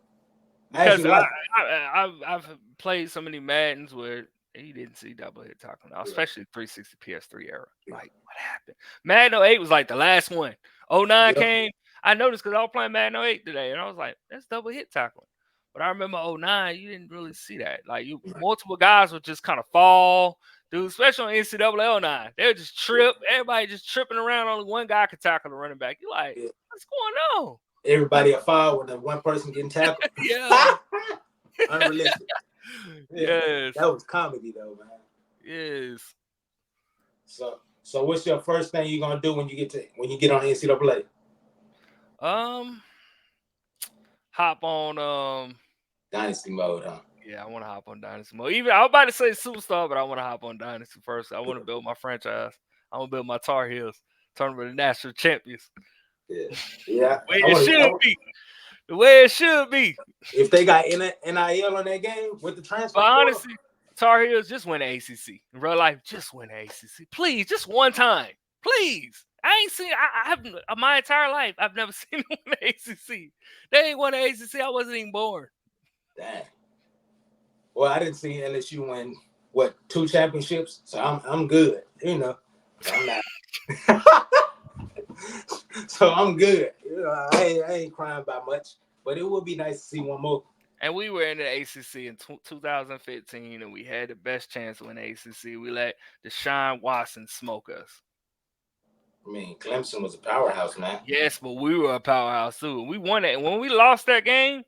I Because actually like it. I've played so many Maddens where you didn't see double hit tackling, Yeah, especially 360 PS3 era. yeah, Like, what happened? Madden '08 was like the last one. '09 yeah, came. I noticed because I was playing Madden '08 today, and I was like, that's double hit tackling. But I remember '09, you didn't really see that. Like, you multiple guys would just kind of fall. Dude, especially on NCAA '09, they would just trip. Everybody just tripping around. Only one guy could tackle the running back. You're like, yeah. what's going on? Everybody a foul when the one person getting tackled. Yeah. Unrealistic. Yeah, Yes. that was comedy though, man. Yes. So what's your first thing you're gonna do when you get on NCAA? Um, hop on. Dynasty mode, huh? Yeah, I want to hop on Dynasty mode. Even I was about to say Superstar, but I want to hop on Dynasty first. I want to build my franchise. I want to build my Tar Heels, tournament of national champions. Yeah, yeah. Way I it want should to. be. The way it should be. If they got NIL on that game with the transfer But portal, honestly, Tar Heels just win the ACC. In real life, just win the ACC. Please, just one time. Please. I ain't seen. I've my entire life. I've never seen them win the ACC. They ain't won the ACC. I wasn't even born. damn. Well, I didn't see LSU win what 2 championships, so I'm good. You know, so I'm not. So I'm good. You know, I ain't crying about much, but it would be nice to see one more. And we were in the ACC in 2015, and we had the best chance to win the ACC. We let Deshaun Watson smoke us. I mean, Clemson was a powerhouse, man. Yes, but we were a powerhouse too. We won it. And when we lost that game,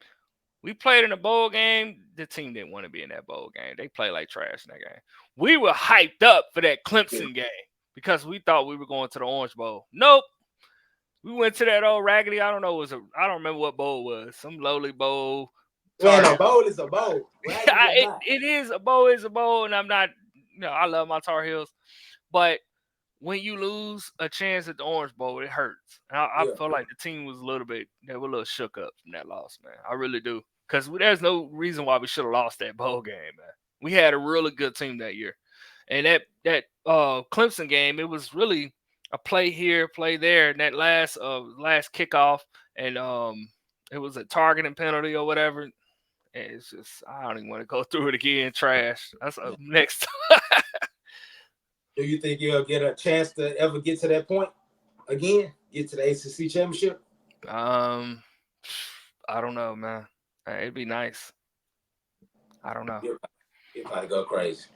we played in a bowl game. The team didn't want to be in that bowl game. They played like trash in that game. We were hyped up for that Yeah. Clemson game because we thought we were going to the Orange Bowl. Nope. We went to that old raggedy. I don't know. I don't remember what bowl it was. Some lowly bowl. Man, Tar a bowl is a bowl. Raggedy or not. it is a bowl, and I'm not. I love my Tar Heels, but when you lose a chance at the Orange Bowl, it hurts. And I Yeah. feel like the team was they were a little shook up from that loss, man. I really do, because there's no reason why we should have lost that bowl game, man. We had a really good team that year, and that Clemson game, it was really a play here, play there, and that last kickoff, and it was a targeting penalty or whatever. It's just I don't even want to go through it again. Trash. That's next. Do you think you'll get a chance to ever get to that point again? Get to the ACC championship? I don't know, man. It'd be nice. I don't know. You'll probably go crazy.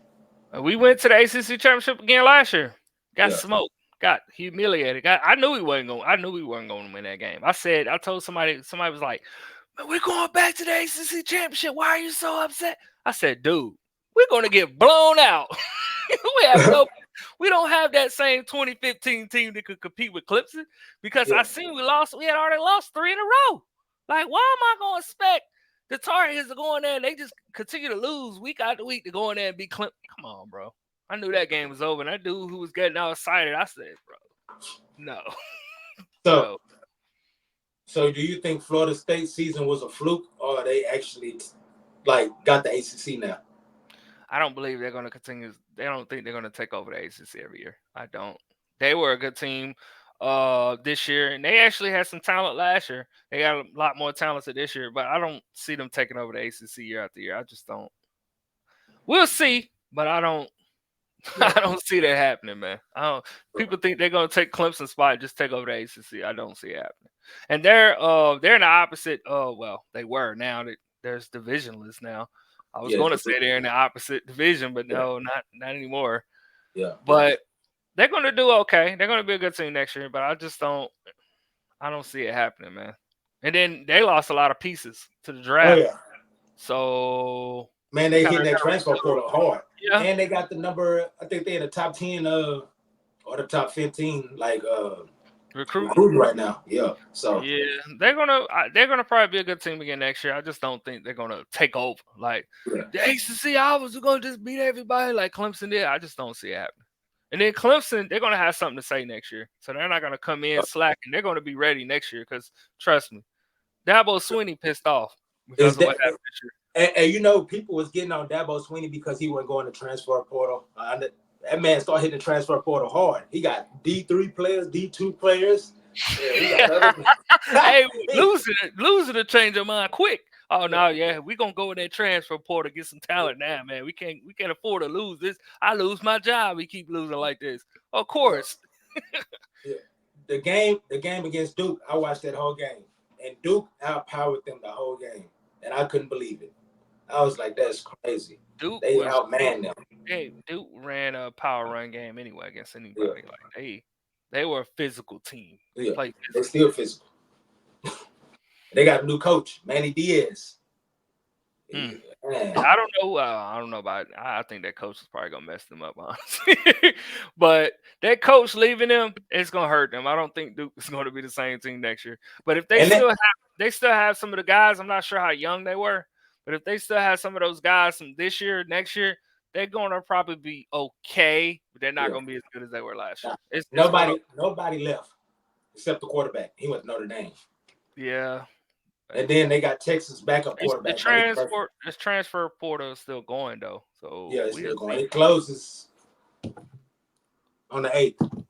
We went to the ACC championship again last year. Got Yeah. smoked. Got humiliated. I knew we wasn't going. I knew we weren't going to win that game. I told somebody. Somebody was like, "Man, we're going back to the ACC championship. Why are you so upset?" I said, "Dude, we're going to get blown out. we have no. We don't have that same 2015 team that could compete with Clemson because Yeah. I seen we lost. We had already lost 3 in a row. Like, why am I going to expect the Tar Heels to go in there and they just continue to lose week after week to go in there and beat Clemson? Come on, bro. I knew that game was over. And that dude who was getting all excited, I said, bro, no. So, no. so do you think Florida State season was a fluke, or they actually got the ACC now? I don't believe they're going to continue. They don't think they're going to take over the ACC every year. I don't. They were a good team this year, and they actually had some talent last year. They got a lot more talented this year, but I don't see them taking over the ACC year after year. I just don't. We'll see, but I don't. Yeah. I don't see that happening, man. I don't. People think they're going to take Clemson's spot and just take over the ACC. I don't see it happening. And they're in the opposite. Well, they were. Now that there's divisionless now. I was going to say they're in the opposite division, but no, not anymore. Yeah. But they're going to do okay. They're going to be a good team next year, but I don't see it happening, man. And then they lost a lot of pieces to the draft. Oh, yeah. So, man, they hit that transfer portal hard. Yeah. And they got the number, I think they had the top 10 or the top 15 recruiting right now. Yeah. So yeah, they're gonna probably be a good team again next year. I just don't think they're gonna take over like the ACC Owls are gonna just beat everybody like Clemson did. I just don't see it happening. And then Clemson, they're gonna have something to say next year, so they're not gonna come in slacking. They're gonna be ready next year because trust me, Dabo Swinney pissed off because of what happened this year. And you know, people was getting on Dabo Swinney because he wasn't going to transfer portal. That man started hitting the transfer portal hard. He got D3 players, D2 players. Yeah, he got other. Hey, He- losing to change your mind quick. Oh yeah, no, yeah, we gonna go in that transfer portal get some talent now, man. We can't afford to lose this. I lose my job. We keep losing like this. Of yeah, course. yeah. The game against Duke, I watched that whole game, and Duke outpowered them the whole game, and I couldn't believe it. I was like, that's crazy. Duke They was outmanned them. Duke ran a power run game anyway against Yeah, anybody. Like they were a physical team. They yeah. played They physical. still physical. They got a new coach, Manny Diaz. Mm. Yeah, man. I don't know. I don't know about. I think that coach is probably gonna mess them up, honestly. But that coach leaving them, it's gonna hurt them. I don't think Duke is going to be the same team next year. But if And that, they still have some of the guys. I'm not sure how young they were, but if they still have some of those guys from this year, next year, they're gonna probably be okay. But they're not yeah, gonna be as good as they were last nah, year. It's gonna. nobody left except the quarterback. He went to Notre Dame. Yeah. And then they got Texas backup quarterback Malik Murphy. This transfer portal is still going though, Yeah, so it's we'll still going. see. It closes on the 8th.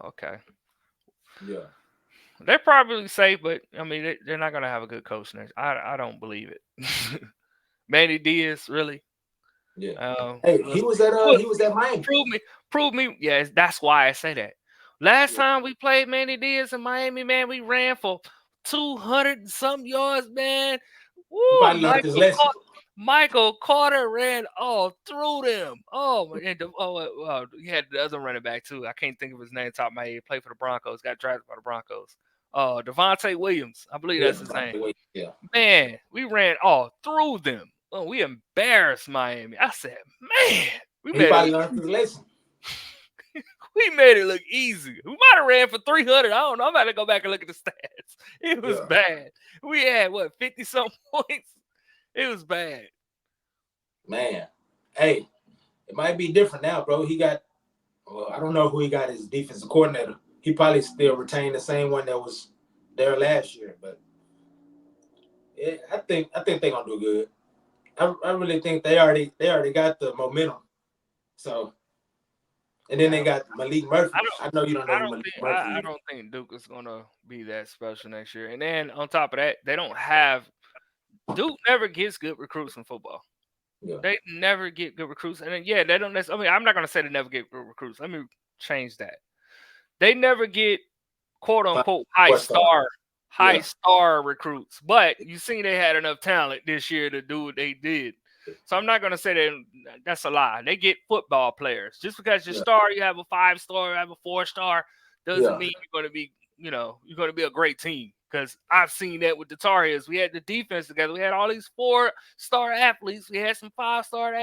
Okay. Yeah, They're probably safe, but I mean they're not gonna have a good coach next. I don't believe it. Manny Diaz, really? yeah. Hey, Let's see. he was at Miami. Prove me, prove me. Yes, that's why I say that. Last time we played Manny Diaz in Miami, man, we ran for 200 and some yards, man. He Woo, probably learned his lesson. Michael Carter ran all through them. Oh my! And you had the other running back too. I can't think of his name top of my head. Played for the Broncos. Got drafted by the Broncos. Devontae Williams. I believe Yeah, that's his name. yeah. Man, we ran all through them. Oh, we embarrassed Miami. I said, man, we He made it probably look learned his lesson. we made it look easy. We might have ran for 300. I don't know. I'm about to go back and look at the stats. It was Yeah, bad. We had what 50 some points. It was bad. man. Hey, it might be different now, bro. He got. Well, I don't know who he got as defensive coordinator. He probably still retained the same one that was there last year, but yeah, I think they're gonna do good. I really think they already got the momentum. So and then Yeah, they got Malik Murphy. I don't. I know you don't know I who don't Malik think. Murphy I is. don't think Duke is gonna be that special next year. And then on top of that, they don't have Duke. Never gets good recruits in football. Yeah. They never get good recruits. And then, yeah, they don't necessarily. I mean, I'm not gonna say they never get good recruits. Let me change that. They never get quote unquote Four star. high Yeah. star recruits. But you see they had enough talent this year to do what they did. So I'm not gonna say that that's a lie. They get football players. Just because Yeah. you have a 5-star, you have a 4-star, doesn't Yeah. mean you're gonna be, you're gonna be a great team. Because I've seen that with the Tar Heels. We had the defense together. We had all these 4-star athletes. We had some 5-star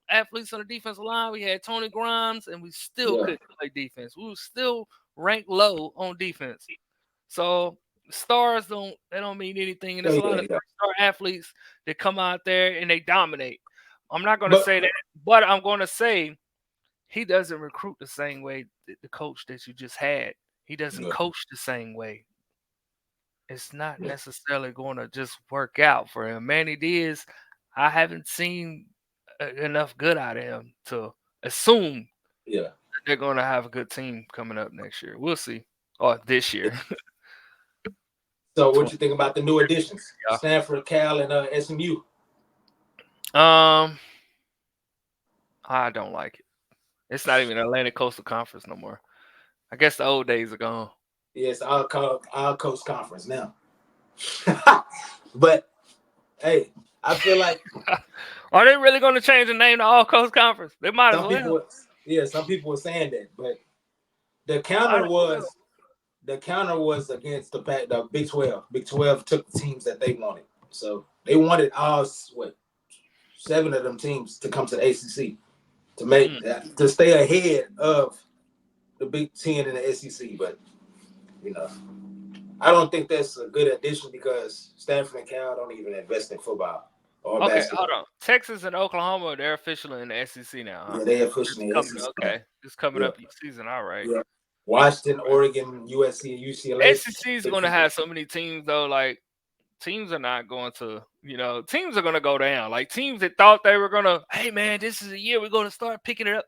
athletes on the defensive line. We had Tony Grimes, and we still Yeah. couldn't play defense. We were still ranked low on defense. So stars don't mean anything. And Yeah. there's a lot Yeah. of Yeah. 3-star athletes that come out there and they dominate. I'm not going to But say that, but I'm going to say he doesn't recruit the same way that the coach that you just had. He doesn't yeah. coach the same way. It's not Yeah. necessarily going to just work out for him. Manny Diaz, I haven't seen enough good out of him to assume Yeah. that they're going to have a good team coming up next year. We'll see. Or this year. So what you think about the new additions? Yeah. Stanford, Cal, and SMU. Um, I don't like it. It's not even Atlantic Coastal Conference no more. I guess the old days are gone. Yes, all coast conference now. But hey, I feel like Are they really going to change the name to All Coast Conference? They might as some well. some people were saying that, but the Might counter as well. was against the Big 12. Big 12 took the teams that they wanted, so they wanted all 7 of them teams to come to the ACC to make to stay ahead of the Big 10 and the SEC. But you know, I don't think that's a good addition because Stanford and Cal don't even invest in football or Okay, hold basketball. on. Texas and Oklahoma, they're officially in the SEC now, huh? Yeah, they Just officially coming. SEC now. Okay, just coming Yeah, up each season. All right. yeah. Washington, Oregon, USC, and UCLA. SEC is going to have so many teams though. Like teams are not going to, teams are going to go down. Like teams that thought they were going to, hey man, this is a year we're going to start picking it up.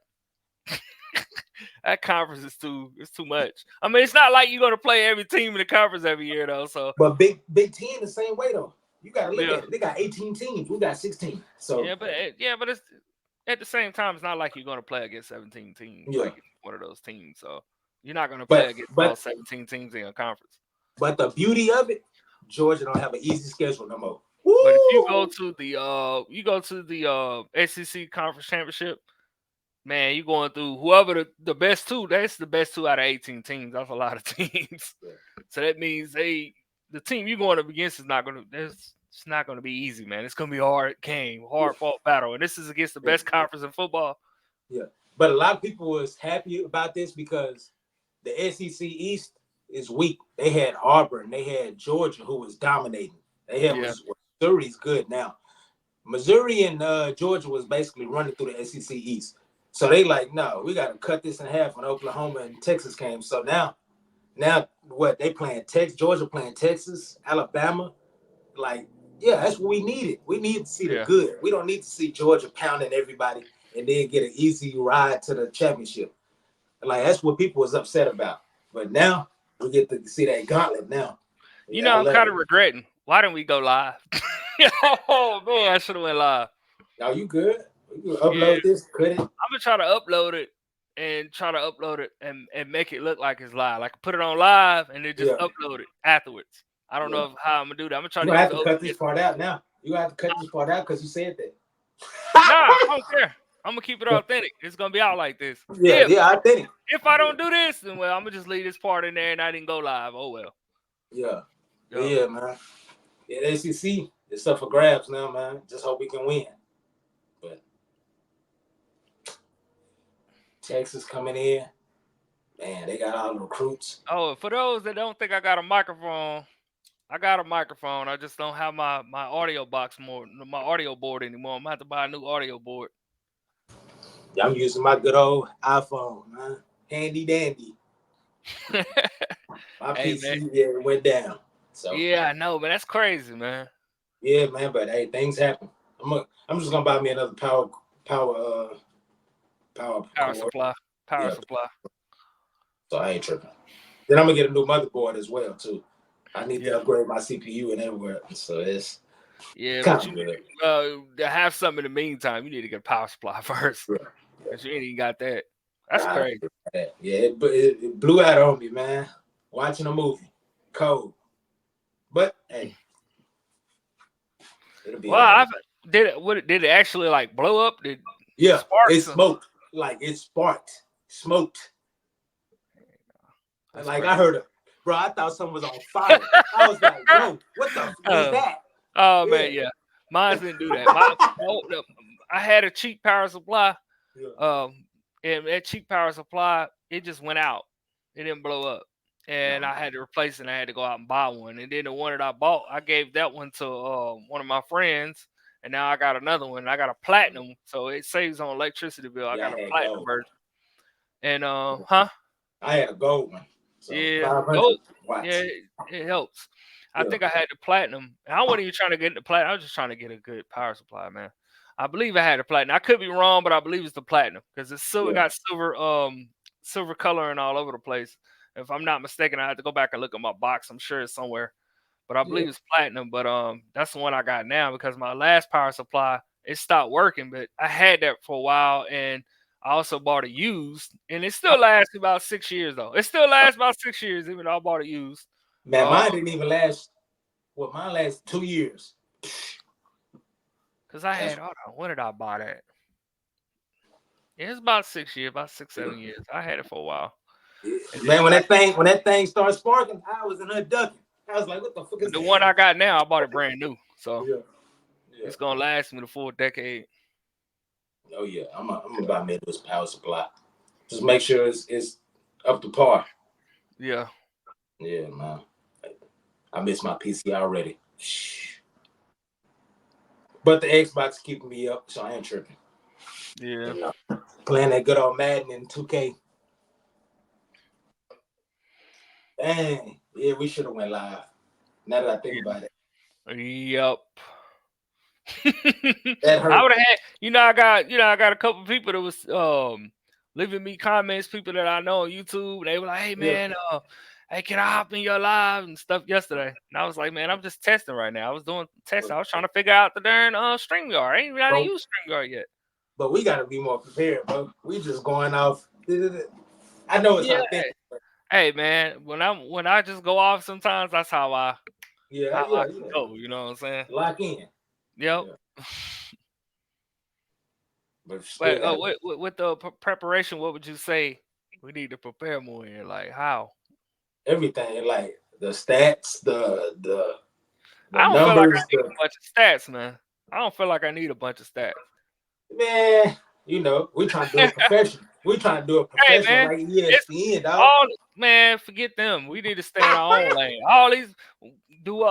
That conference is too much. I mean, it's not like you're going to play every team in the conference every year though. So But Big Ten the same way though. You got to look yeah, at it. They got 18 teams. We got 16. So but it's at the same time, it's not like you're going to play against 17 teams yeah. like one of those teams. So you're not going to play But against all but 17 teams in a conference. but the beauty of it, Georgia don't have an easy schedule no more. But if you go Woo! to the SEC conference championship, man, you going through whoever the best two. That's the best two out of 18 teams. That's a lot of teams. Yeah. So that means the team you're going up against is not going to. It's not going to be easy, man. It's going to be a hard game, Yeah. hard fought battle, and this is against the Yeah. best conference in football. Yeah. But a lot of people was happy about this because the SEC East is weak. They had Auburn, they had Georgia, who was dominating. They had Yeah, Missouri's good now. Missouri and Georgia was basically running through the SEC East. So they like, no, we got to cut this in half when Oklahoma and Texas came. So now what they playing Texas, Georgia playing Texas, Alabama. Like, yeah, that's what we needed. We need to see the yeah. good. We don't need to see Georgia pounding everybody and then get an easy ride to the championship. Like that's what people was upset about. But now we get to see that gauntlet now. Yeah, I I'm love kind it. of regretting. Why didn't we go live? Oh man, I should have went live. Are you good? You can Yeah, upload this, cut it. I'm gonna try to upload it and make it look like it's live. Like put it on live and then just Yeah, upload it afterwards. I don't yeah. know how I'm gonna do that. I'm gonna try You to gonna use have the to cut this OBS. part out now. You gonna have to cut this part out because you said Nah, that. I don't care. I'm gonna keep it authentic. It's gonna be out like this. Yeah, yeah, I think. If I Yeah, don't do this, then well, I'm gonna just leave this part in there and I didn't go live. Oh well. yeah, but Yo. yeah, man. Yeah, the ACC is up for grabs now, man. Just hope we can win. But Texas coming in, man, they got all the recruits. Oh, for those that don't think I got a microphone, I got a microphone. I just don't have my audio box my audio board anymore. I'm gonna have to buy a new audio board. Yeah, I'm using my good old iPhone, man. Handy dandy. My Hey man. PC went down. So Yeah, I know, man. That's crazy, man. yeah, man. But hey, things happen. I'm just gonna buy me another power Power cord. supply. Power Yeah, supply. so I ain't tripping. Then I'm gonna get a new motherboard as well too. I need to Yeah. upgrade my CPU and everywhere. So it's Yeah, but kind you of need good. to have something in the meantime. You need to get a power supply first. Yeah, Because you ain't even got that. That's yeah. crazy. Yeah, it blew out on me, man. Watching a movie, cold. But hey, it'll be Well, all right. did it actually like blow up? Did Yeah, it sparks? smoked. Like it sparked, smoked. That's Like I crazy. heard it, bro. I thought something was on fire. I was like, bro, what the was Oh, that? oh Yeah, man, yeah. Mine didn't do that. I had a cheap power supply. yeah, Um, and that cheap power supply, it just went out. It didn't blow up, and no, I had to replace it. And I had to go out and buy one. And then the one that I bought, I gave that one to one of my friends, and now I got another one. I got a platinum, so it saves on electricity bill. I yeah, got I a had platinum gold. version, and huh? I had a gold one, so Yeah, 500 gold. Yeah, watts. it helps. I Yeah, think I had the platinum. And I wasn't even trying to get the platinum. I was just trying to get a good power supply, man. I believe I had the platinum. I could be wrong, but I believe it's the platinum because it's silver. yeah, Got silver coloring all over the place. If I'm not mistaken, I have to go back and look at my box. I'm sure it's somewhere, but I yeah. believe it's platinum. But that's the one I got now because my last power supply it stopped working. But I had that for a while, and I also bought it used, and it still lasts about 6 years though. It still lasts about 6 years, even though I bought it used. Man, mine didn't even last. Well, mine lasted 2 years. Cause I That's had hold on, when did I buy that? Yeah, it's about 6 years, about six, yeah. 7 years. I had it for a while. Yeah. And then Man, when that thing started sparking, I was in her ducking. I was like, what the fuck is the that? one I got now, I bought it brand new. So Yeah, yeah. it's gonna last me the full decade. Oh yeah, I'm about to make this power supply. Just make sure it's up to par. Yeah. Yeah, man. I miss my PC already. But the Xbox keeping me up, so I ain't tripping. Yeah. You know, playing that good old Madden and 2K. Dang, yeah, we should have went live. Now that I think Yeah. about it, Yep. That I hurt. would have had, I got a couple people that was leaving me comments, people that I know on YouTube. They were like, "Hey Yeah. man, hey, can I hop in your live and stuff yesterday?" And I was like, "Man, I'm just testing right now. I was doing testing. But, I was trying to figure out the darn StreamYard. I didn't bro, use StreamYard yet." but we gotta be more prepared, bro. We just going off. I know it's Yeah. authentic. But Hey man, when I just go off sometimes, that's yeah, how I yeah, can yeah. go. You know what I'm saying? Lock in. Yep. Yeah. But still But gotta with the preparation, what would you say we need to prepare more in? Like how? everything like the stats, the I don't feel like I numbers, need a bunch of stats, man. I don't feel like I need a bunch of stats. man. We trying to do it professional. We trying to do it Hey, professional man, like it's ESPN, dog. all man. Forget them. We need to stay in our own lane. All these do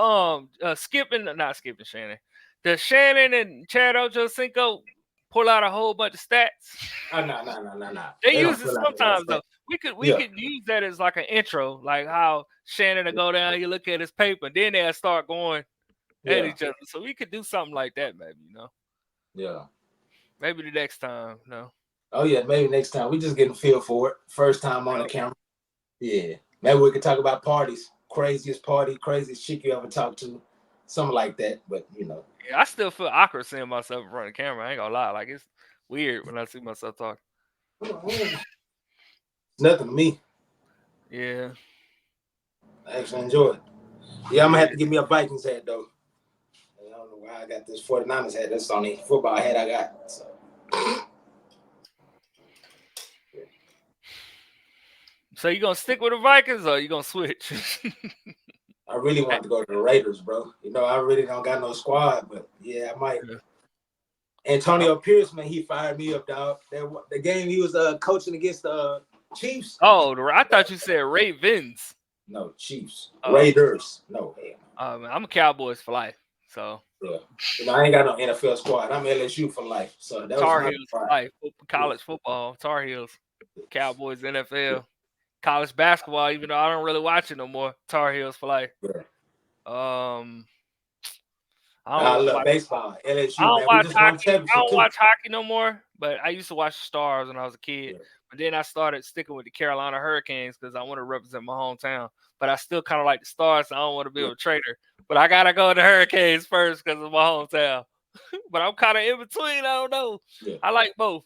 skipping, not skipping Shannon. The Shannon and Chad Ochocinco pull out a whole bunch of stats. Oh no, no, no, no, no. They They use don't it feel like a lot of sometimes stats. though. We Yeah. could use that as like an intro, like how Shannon will go down, you look at his paper, then they'll start going at Yeah. each other. So we could do something like that, maybe. Yeah. Maybe the next time. Oh yeah, maybe next time. We just getting feel for it. First time on the Yep. camera. Yeah. Maybe we could talk about parties. Craziest party, craziest chick you ever talked to. Something like that. But Yeah, I still feel awkward seeing myself in front of the camera. I ain't gonna lie, like it's weird when I see myself talking. it's nothing to me. Yeah, I actually enjoy it. Yeah, I'm gonna have yeah. to give me a Vikings hat though. I don't know why I got this 49ers hat. That's the only football hat I got. So So you gonna stick with the Vikings or you gonna switch? I really want to go to the Raiders, bro. I really don't got no squad, but yeah, I might. Yeah. Antonio Pierce, man, he fired me up, dog. The game he was coaching against the Chiefs. Oh, I thought you said Ravens. No, Chiefs. Oh, Raiders. No, hell. I'm a Cowboys for life. So Yeah. I ain't got no NFL squad. I'm LSU for life. So that was Tar my Heels for pride. life. Yeah. College football, Tar Heels, Cowboys, NFL, college basketball. Even though I don't really watch it no more, Tar Heels for life. Yeah. Um, I I don't love watch. baseball. I LSU, don't man. We watch just won hockey. I championship don't too. watch hockey no more. But I used to watch the Stars when I was a kid. Yeah. But then I started sticking with the Carolina Hurricanes because I want to represent my hometown. But I still kind of like the Stars. So I don't want to be Yeah. a traitor. But I gotta go to the Hurricanes first because of my hometown. But I'm kind of in between. I don't know. Yeah. I like both.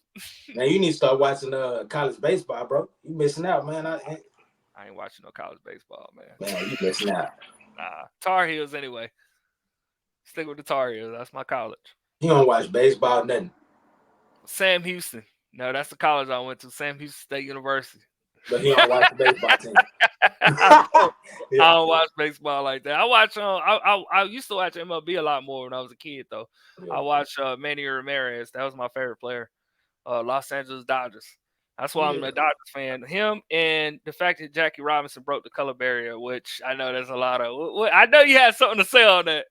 Man, you need to start watching college baseball, bro. You missing out, man. I ain't watching no college baseball, man. Man, you missing out. Nah, Tar Heels anyway. Stick with the Tar Heels. That's my college. You don't watch baseball, nothing. Sam Houston. No, that's the college I went to. Sam Houston State University. But he don't watch the baseball team. I don't. Yeah. I don't watch baseball like that. I watch. I used to watch MLB a lot more when I was a kid, though. Yeah. I watched Manny Ramirez. That was my favorite player. Los Angeles Dodgers. That's why I'm Yeah. a Dodgers fan. Him and the fact that Jackie Robinson broke the color barrier, which I know there's a lot of. I know you had something to say on that.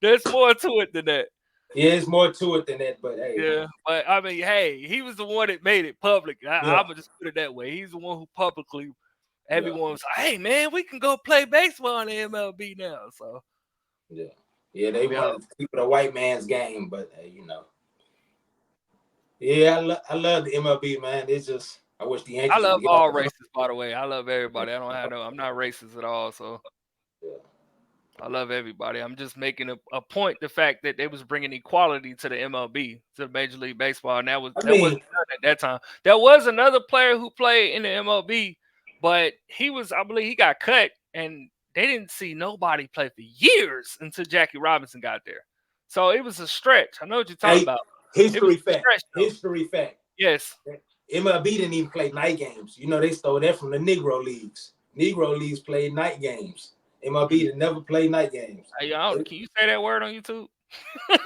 There's more to it than that. Yeah, it's more to it than that, but hey, Yeah, man. but I mean, hey, he was the one that made it public. Yeah. I'm gonna just put it that way. He's the one who publicly, Yeah. everyone was like, "Hey, man, we can go play baseball in the MLB now." So, Yeah. Yeah, they yeah, wanted to keep it a white man's game, but Yeah, I love the MLB, man. It's just I wish the I Yankees love would get off all the hook. races. By the way, I love everybody. I don't have no. I'm not racist at all. So Yeah. I love everybody. I'm just making a point the fact that they was bringing equality to the MLB, to Major League Baseball, and I that wasn't mean, done at that time. There was another player who played in the MLB, but I believe he got cut, and they didn't see nobody play for years until Jackie Robinson got there. So it was a stretch. I know what you're talking hey, about. It was history a fact. stretch though. History fact. Yes. MLB didn't even play night games. They stole that from the Negro leagues. Negro leagues played night games. MLB did never play night games. Hey, can you say that word on YouTube?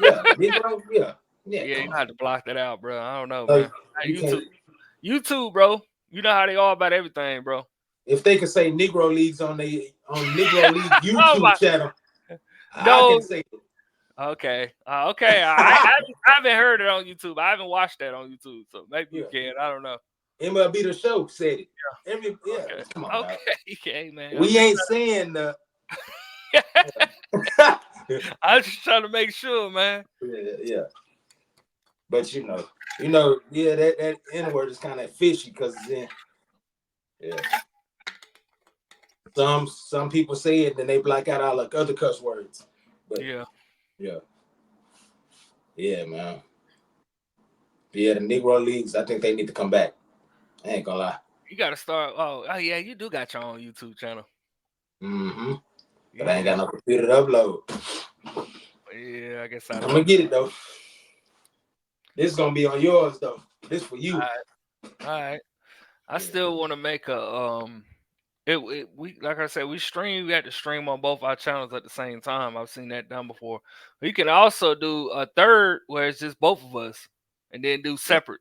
Yeah, Negro, yeah. Yeah, Yeah, come you on. have to block that out, bro. I don't know, So man. Hey, you can't YouTube, bro. You know how they all about everything, bro. if they could say Negro leagues on Negro League Oh YouTube my, channel, I no. can say it. Okay. Okay. I haven't heard it on YouTube. I haven't watched that on YouTube, so maybe you Yeah. can. I don't know. MLB the show said it. Yeah, Okay. come on, dog. Okay. Okay, man. We ain't saying the I was just trying to make sure, man. Yeah. But yeah, that N word is kind of fishy because it's in. Yeah. Some people say it, then they black out all the other cuss words. But Yeah. yeah, yeah, man. Yeah, the Negro Leagues, I think they need to come back. I ain't gonna lie. You gotta start. Oh yeah, you do got your own YouTube channel. Mm-hmm. But I ain't got Yeah, no computer to upload. yeah. I guess I'm I gonna do. get it though. This is gonna be on yours though. This for All you. right, all right. I Yeah. still want to make a we like I said, we stream. We had to stream on both our channels at the same time. I've seen that done before. We can also do a third where it's just both of us, and then do separate.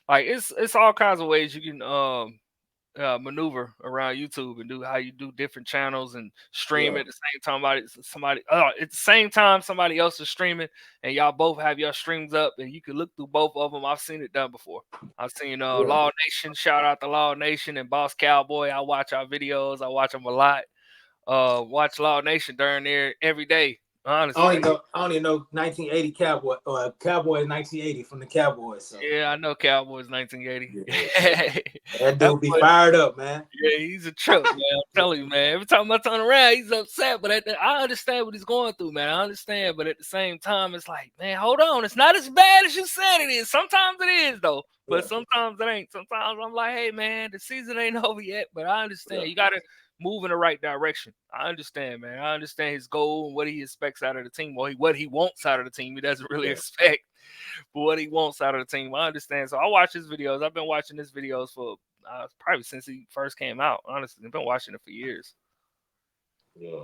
Like it's all kinds of ways you can maneuver around YouTube and do how you do different channels and stream Yeah. at the same time. Somebody at the same time somebody else is streaming, and y'all both have your streams up, and you can look through both of them. I've seen it done before. I've seen Yeah. Law Nation. Shout out to Law Nation and Boss Cowboy. I watch our videos. I watch them a lot. Watch Law Nation during there every day. Honestly, I only know 1980 Cowboy or Cowboy 1980 from the Cowboys. So yeah, I know Cowboys 1980. yeah, that That dude be boy, fired up, man. yeah, he's a trip, man. I'm telling you, man. Every time I turn around, he's upset. But I understand what he's going through, man. I understand. But at the same time, it's like, man, hold on. It's not as bad as you said it is. Sometimes it is, though. But Yeah, sometimes it ain't. Sometimes I'm like, hey, man, the season ain't over yet. But I yeah, understand. You got to move in the right direction. I understand, man. I understand his goal and what he expects out of the team, or what he wants out of the team. He doesn't really yeah, expect for what he wants out of the team. I understand. So I watch his videos. I've been watching his videos for probably since he first came out. Honestly, I've been watching it for years. yeah.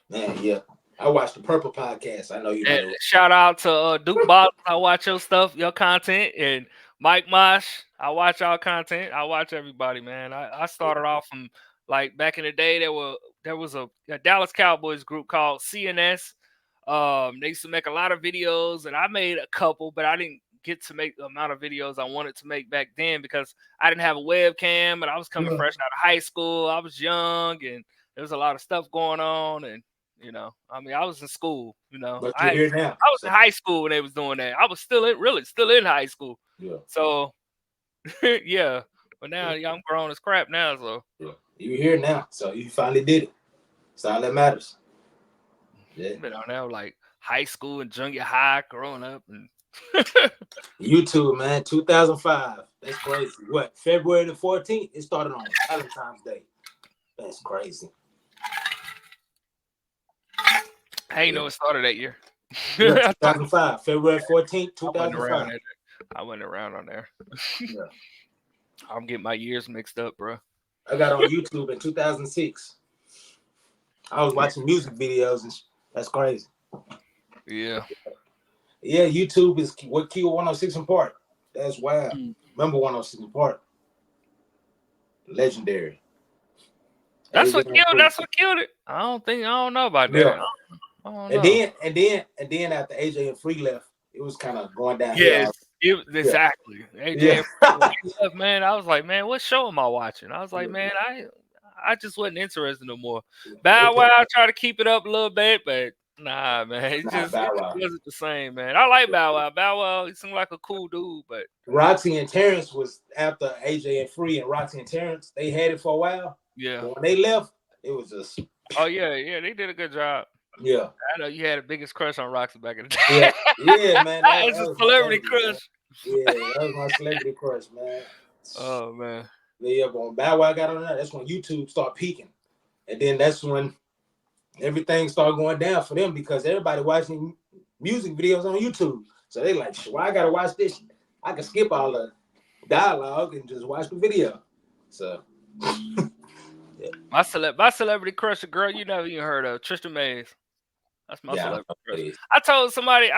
Man, yeah. I watched the Purple podcast. I know you know And the shout out to Duke Bottles. I watch your stuff, your content, and Mike Mosh. I watch our content. I watch everybody, man. I started off from like back in the day. There was a Dallas Cowboys group called CNS. They used to make a lot of videos, and I made a couple, but I didn't get to make the amount of videos I wanted to make back then because I didn't have a webcam, and I was coming yeah. fresh out of high school. I was young, and there was a lot of stuff going on, and I mean, I was in school. But you're here now. I was So in high school when they was doing that. I was still in high school. yeah, So yeah, but now yeah, yeah, I'm grown as crap now. So yeah. You're here now. So you finally did it. That's all that matters. Yeah. I've been on there like high school and junior high, growing up, and YouTube, man, 2005. That's crazy. What, February the 14th? It started on Valentine's Day. That's crazy. I ain't Yeah. know it started that year. Yeah, I 2005. February 14th, wasn't around 2005. there. I wasn't around on there. Yeah. I'm getting my years mixed up, bro. I got on YouTube in 2006. I was watching music videos and that's crazy. Yeah. Yeah, YouTube is what killed 106 in Park. That's wild. Mm. Remember 106 in Park? Legendary. That's what AJ and killed. Free. That's what killed it. I don't know about that. Yeah. I don't And know. then after AJ and Free left, it was kind of going Yes, downhill. Yeah. exactly. AJ Yeah. and when he left, man, I was like, man, what show am I watching? I was like, man, I just wasn't interested no more. They Bow put Wow tried to keep it up a little bit, but nah, man, nah, it Bow just Wow. wasn't the same, man. I like Bow Wow. Bow Wow, he seemed like a cool dude, but Roxy and Terrence was after AJ and Free, and Roxy and Terrence, they had it for a while. yeah. But when they left, it was just Oh yeah, they did a good job. yeah. I know you had the biggest crush on Roxy back in the Yeah. day. Yeah, man. It's That a was my celebrity baby, man. crush. Yeah, that was my celebrity crush, man. Oh man. Yeah, but when Bow Wow got on that, that's when YouTube started peaking. And then that's when everything started going down for them because everybody watching music videos on YouTube. So they like, why I gotta watch this? I can skip all the dialogue and just watch the video. So yeah, My celebrity crush, a girl you never even heard of, Tristan Mays. That's my yeah, celebrity crush. I told somebody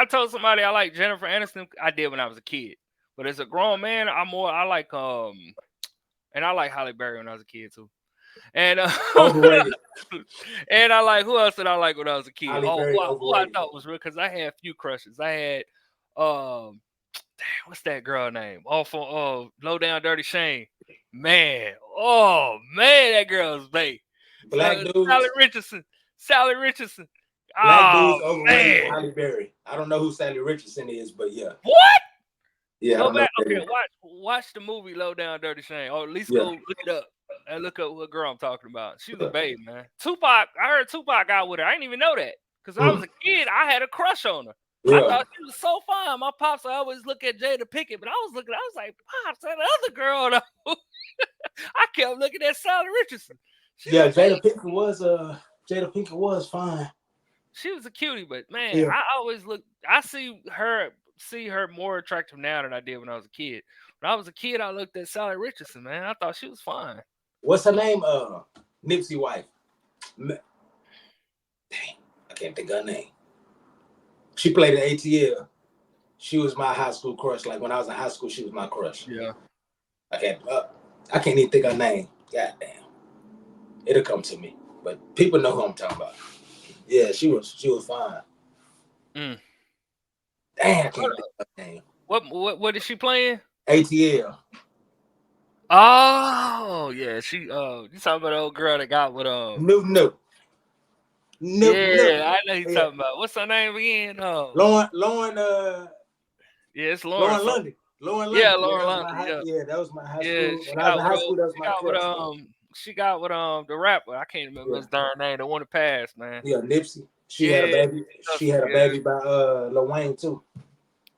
I like Jennifer Aniston. I did when I was a kid. But as a grown man, I like and I like Halle Berry when I was a kid too. And overrated. and I like, who else did I like when I was a kid? Halle Oh, Berry who I overrated. thought was real, because I had a few crushes. I had damn, what's that girl name? Oh, for Low Down Dirty Shame. Man, oh man, that girl's bae. Black dudes. Sally Richardson. Sally Richardson. Black Oh dudes overrated man. Halle Berry. I don't know who Sally Richardson is, but yeah. What? Yeah, I Go don't know back. who that Okay, is. watch the movie Low Down Dirty Shame. Or at least Yeah. go look it up. And look up what girl I'm talking about. She was a babe, man. Tupac, I heard Tupac got with her. I didn't even know that. Because when I was Mm, a kid, I had a crush on her. I yeah. thought she was so fine. My pops I always look at Jada Pinkett, but I was like, Pops, that other girl though. I kept looking at Sally Richardson. She was Yeah, a babe. Jada Pinkett was fine. She was a cutie, but man, Yeah. I always look. I see her more attractive now than I did when I was a kid. When I was a kid, I looked at Sally Richardson. Man, I thought she was fine. What's her name? Nipsey wife. Dang, I can't think of her name. She played in ATL. She was my high school crush. Like when I was in high school, she was my crush. Yeah. I can't. I can't even think of her name. God damn. It'll come to me. But people know who I'm talking about. Yeah, she was fine. Mm. Dang, I can't think of her name. What is she playing? ATL. Oh yeah, she. You talking about the old girl that got with Nope, nope. Nope, nope. Yeah, I know you Yeah. talking about. What's her name again? Yeah, it's Lauren. Lauren So London. Lauren yeah, London. Yeah, Lauren that was London. Yeah, that was my high yeah. school. When I was in high school, that was my crush. She got with the rapper. I can't remember Yeah. his darn name. The one that passed, man. Yeah, Nipsey. She had a Yeah, baby. She had a yeah, baby by Lil Wayne too.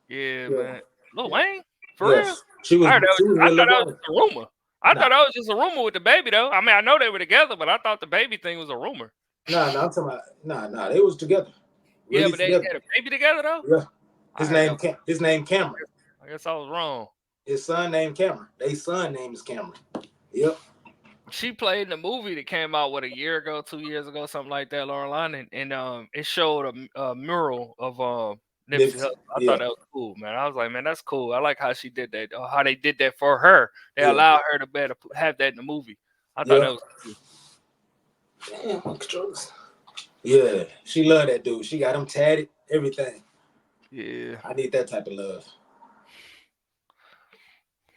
yeah, Yeah. man. Lil Yeah. Wayne, for real? Yes. She was I heard that was she was I with thought Lil that was Wayne. just a rumor. I Nah. thought that was just a rumor with the baby though. I mean, I know they were together, but I thought the baby thing was a rumor. No, I'm talking about they was together. Yeah, Really but they together. had a baby together though. Yeah. I heard that. His name Cameron. I guess I was wrong. His son named Cameron. Their son name is Cameron. Yep. She played in a movie that came out what a year ago, 2 years ago, something like that, Lauren London, and it showed a mural of Nipsey Nipsey. Hussle. I thought Yeah. that was cool, man. I was like, man, that's cool. I like how she did that, or how they did that for her. They Yeah. allowed her to better have that in the movie. I thought Yeah. that was cool. Damn, my controllers. Yeah. She loved that dude. She got him tatted, everything. Yeah, I need that type of love.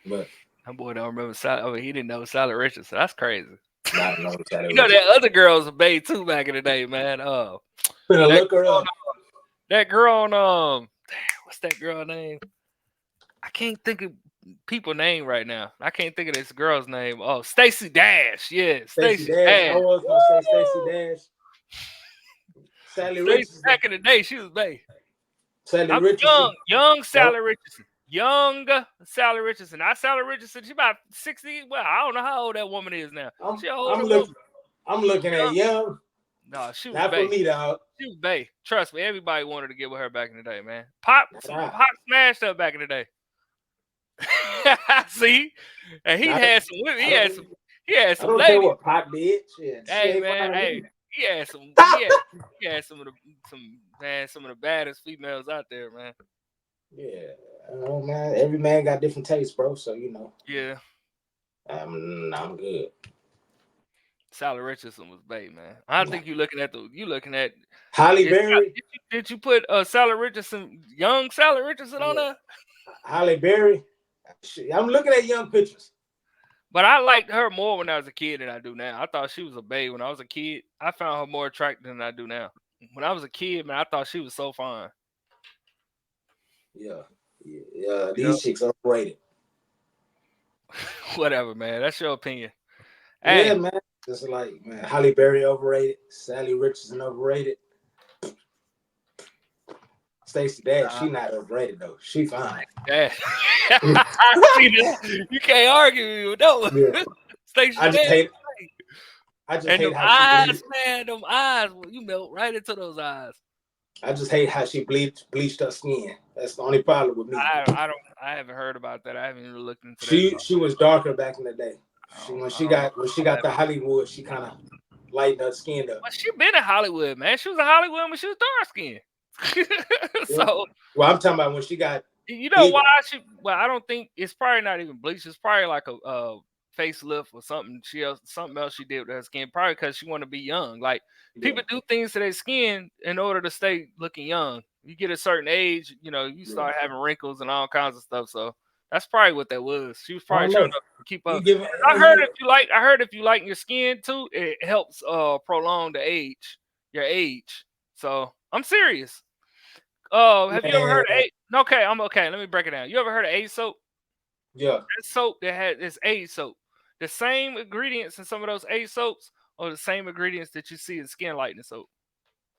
But that boy don't remember. I mean, he didn't know Sally Richardson. That's crazy. I don't know Sally You know Richardson. that other girl was a babe too back in the day, man. Finna That look her up. that girl on damn, what's that girl name? I can't think of people name right now. I can't think of this girl's name. Oh, Stacey Dash. Yeah, Stacey Stacey Dash. I Dash. was gonna say Stacey Dash. Sally Stacey Richardson. back in the day, she was bae. Sally I'm Richardson. young Nope. Sally Richardson. Young Sally Richardson. Not Sally Richardson. She about 60. Well, I don't know how old that woman is now. She an I'm older woman. looking. I'm looking at young. No, she was Not for bae. me, dog. She was bae. Trust me, everybody wanted to get with her back in the day, man. Pop Nah, smashed up back in the day. See, and he nah, had some women. I don't. He had I some don't care ladies. what Pac did. Shit, she Hey ain't man, fine hey, either. he had some of the baddest females out there, man. Yeah, man. Every man got different tastes, bro. So Yeah, I'm good. Sally Richardson was bae, man. I Nah. think you looking at Halle Berry. did you put Sally Richardson, young Sally Richardson on Yeah. there? Halle Berry. Shit, I'm looking at young pictures. But I liked her more when I was a kid than I do now. I thought she was a babe when I was a kid. I found her more attractive than I do now. When I was a kid, man, I thought she was so fine. Yeah, yeah. Yep. These chicks are overrated. Whatever, man. That's your opinion. Yeah, Hey, man. Just like man, Halle Berry overrated. Sally Richardson overrated. Stacey Dash, she not overrated though. She fine. yeah. I see that. You can't argue with that one. Yeah. Stacey I just Dash. hate. I just And hate them how she eyes, bleached. man, them eyes, you melt right into those eyes. I just hate how she bleached her skin. That's the only problem with me. I haven't heard about that. I haven't even looked into that. She was darker back in the day. When I she don't know. got to Hollywood, she kind of lightened her skin up. But she been in Hollywood, man. She was in Hollywood when she was dark skinned. Yeah. So Well, I'm talking about when she got you know bigger. why she? Well, I don't think it's probably not even bleach. It's probably like a facelift or something. Something else she did with her skin. Probably because she want to be young. Like Yeah, people do things to their skin in order to stay looking young. You get a certain age, you yeah. start having wrinkles and all kinds of stuff. So that's probably what that was. She was I probably don't trying know. to keep You up. give I heard if you like your skin too, it helps prolong the age. your age. So I'm serious. Have you ever heard of Man, A? Okay, I'm okay. Let me break it down. You ever heard of A soap? yeah, That soap that had this A soap. The same ingredients in some of those A soaps are the same ingredients that you see in skin lightening soap.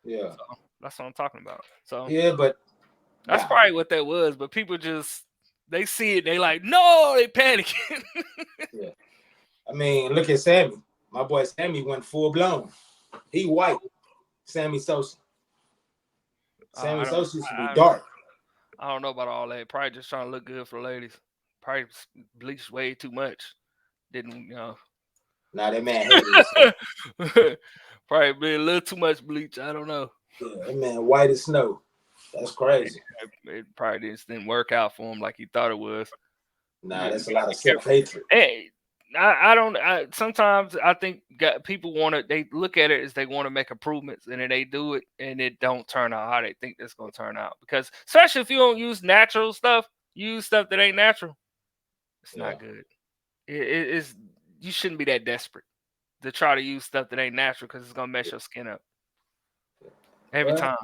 yeah, So that's what I'm talking about. So yeah, but that's nah, probably what that was. But people just they see it, they like, no, they panicking. yeah. I mean, look at Sammy. My boy Sammy went full blown. He white. Sammy Sosa. Sammy I don't, Sosa used to be I don't, dark. I don't know about all that. Probably just trying to look good for the ladies. Probably bleached way too much. Didn't Now that man hated himself. Probably be a little too much bleach. I don't know. Yeah, that man white as snow. That's crazy. It probably just didn't work out for him like he thought it was. Nah, You that's a gotta lot of be careful. self hatred. Hey, I don't. Sometimes I think people want to. They look at it as they want to make improvements, and then they do it, and it don't turn out how they think it's gonna turn out. Because especially if you don't use natural stuff, you use stuff that ain't natural. It's Yeah, not good. It's you shouldn't be that desperate to try to use stuff that ain't natural because it's gonna mess your skin up every well, time.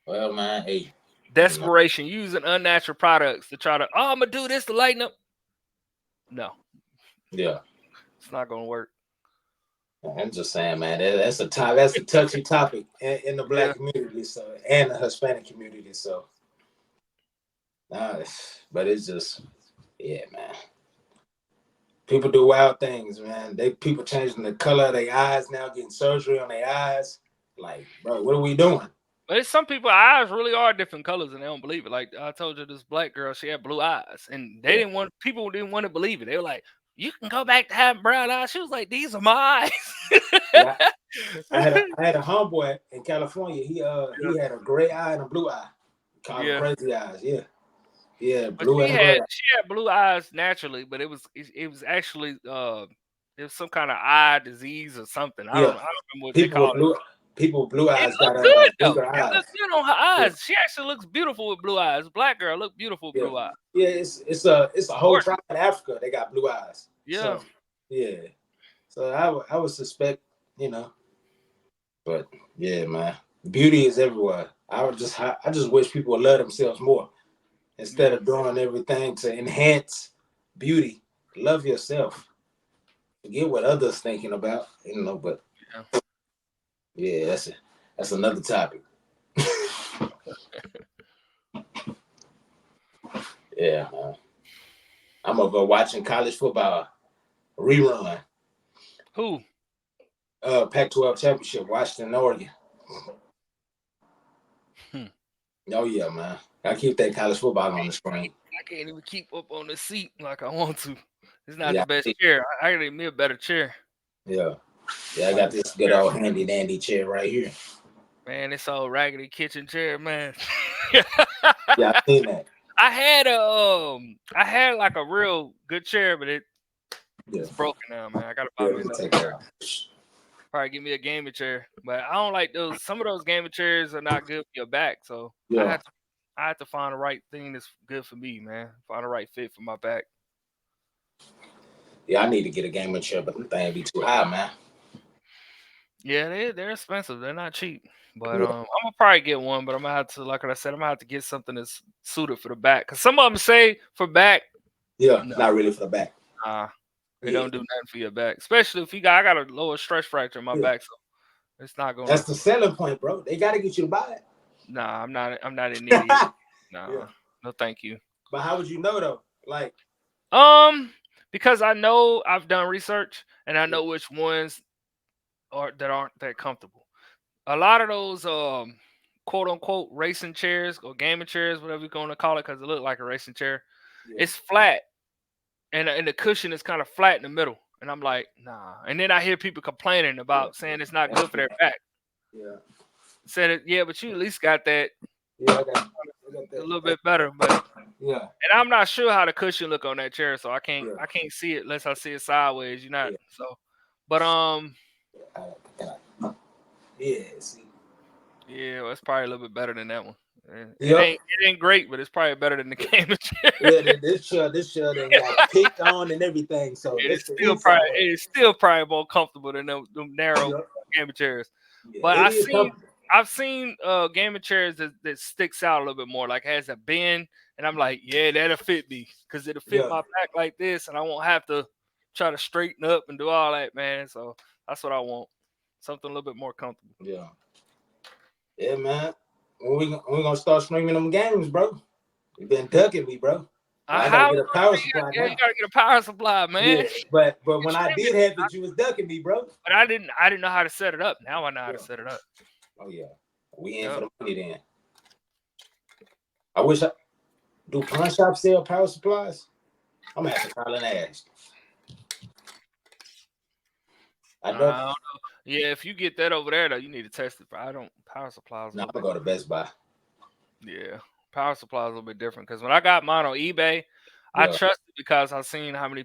well, man, hey, you know, Desperation, using unnatural products to try to, oh, I'm gonna do this to lighten up. No, yeah. it's not gonna work. I'm just saying, man, that's a touchy topic in the Yeah, black community, so and the Hispanic community. So, nah, but it's just, yeah, man. People do wild things, man. People changing the color of their eyes now, getting surgery on their eyes. Like, bro, what are we doing? but it's some people eyes really are different colors and they don't believe it. Like I told you, this black girl, she had blue eyes, and they Yeah, didn't want people didn't want to believe it. They were like, "You can go back to having brown eyes." She was like, "These are my eyes." yeah. I had a homeboy in California. Yeah, He had a gray eye and a blue eye. Called him yeah. crazy eyes. Yeah, yeah, But blue she and had gray. she had blue eyes naturally, but it was actually it was some kind of eye disease or something. Yeah, I don't remember what they people with called it. blue people with blue It eyes got looked good though. bigger It eyes. looked good on her Yeah, eyes. She actually looks beautiful with blue eyes. Black girl look beautiful with yeah, blue eyes. yeah. It's a whole Gorgeous. tribe in Africa. They got blue eyes. Yeah. So yeah, so I would suspect, you know, but yeah, man, beauty is everywhere. I just wish people would love themselves more instead Yeah. of doing everything to enhance beauty. Love yourself. Forget what others thinking about, you know. But Yeah. yeah, that's another topic. Yeah, man. I'm gonna go watching college football rerun. Who? Pac-12 championship, Washington, Oregon. Hmm. Oh yeah, man. I keep that college football on the screen. I can't even keep up on the seat like I want to. It's not the Yeah, best chair. I gotta get me a better chair. yeah, yeah. I I got need this good a chair. old handy dandy chair right here. Man, this old raggedy kitchen chair, man. Yeah, I seen that. I had like a real good chair, but Yeah, it's broken now, man. I gotta buy yeah. me We can another take that chair. off. Probably give me a gaming chair. But I don't like those. Some of those gaming chairs are not good for your back, so Yeah, I have to find the right thing that's good for me, man. Find the right fit for my back. yeah. I need to get a gaming chair, but the thing be too high, man. Yeah, they're expensive. They're not cheap. But Yeah, I'm gonna probably get one. But I'm gonna have to, like I said, I'm gonna have to get something that's suited for the back. Cause some of them say for back, yeah. no, Not really for the back. nah, they Yeah, don't do nothing for your back. Especially if I got a lower stress fracture in my yeah. back, so it's not That's gonna. the selling point, bro. They got to get you to buy Nah, I'm not an idiot. it. Yeah, Nah, no, thank you. but how would you know though? Like, Um, because I know I've done research and I yeah, know which ones aren't that comfortable. A lot of those quote unquote racing chairs or gaming chairs, whatever you're gonna call it, because it look like a racing chair. yeah, It's flat and the cushion is kind of flat in the middle. And I'm like, nah. And then I hear people complaining yeah. about saying it's not That's good for their back. yeah, Said it, yeah, but you at least got that yeah. I got a that. little bit better. But Yeah, and I'm not sure how the cushion look on that chair, so yeah, I can't see it unless I see it sideways. You're not yeah. so. But I, yeah. See, yeah, well, it's probably a little bit better than that one. yep. It ain't great, but it's probably better than the gaming chair. Yeah, this shirt ain't got picked on and everything. So it's the inside. It is still probably more comfortable than them narrow Yep. gaming chairs. Yeah, But it is comfortable. I've seen gaming chairs that sticks out a little bit more, like has a bend, and I'm like, yeah, that'll fit me because it'll fit Yeah, my back like this, and I won't have to try to straighten up and do all that, man. So that's what I want, something a little bit more comfortable. yeah, yeah, man. When we gonna start streaming them games, bro? You been ducking me, bro. But I gotta How? get a power supply Yeah, you now. gotta get a power supply, Yeah, man. but You when I streaming, did have it, you was ducking me, bro. but I didn't know how to set it up. Now I know how to Yeah. set it up. Oh yeah, we in for Yep. the money then. I wish I do pawn shops sell power supplies. I'm gonna have to call and ask. I know. I don't know. Yeah, if you get that over there though, you need to test it. I don't power supplies a No, I'm little gonna bit. go to Best Buy. Yeah, power supply is a little bit different because when I got mine on eBay, I Yeah. trusted because I seen how many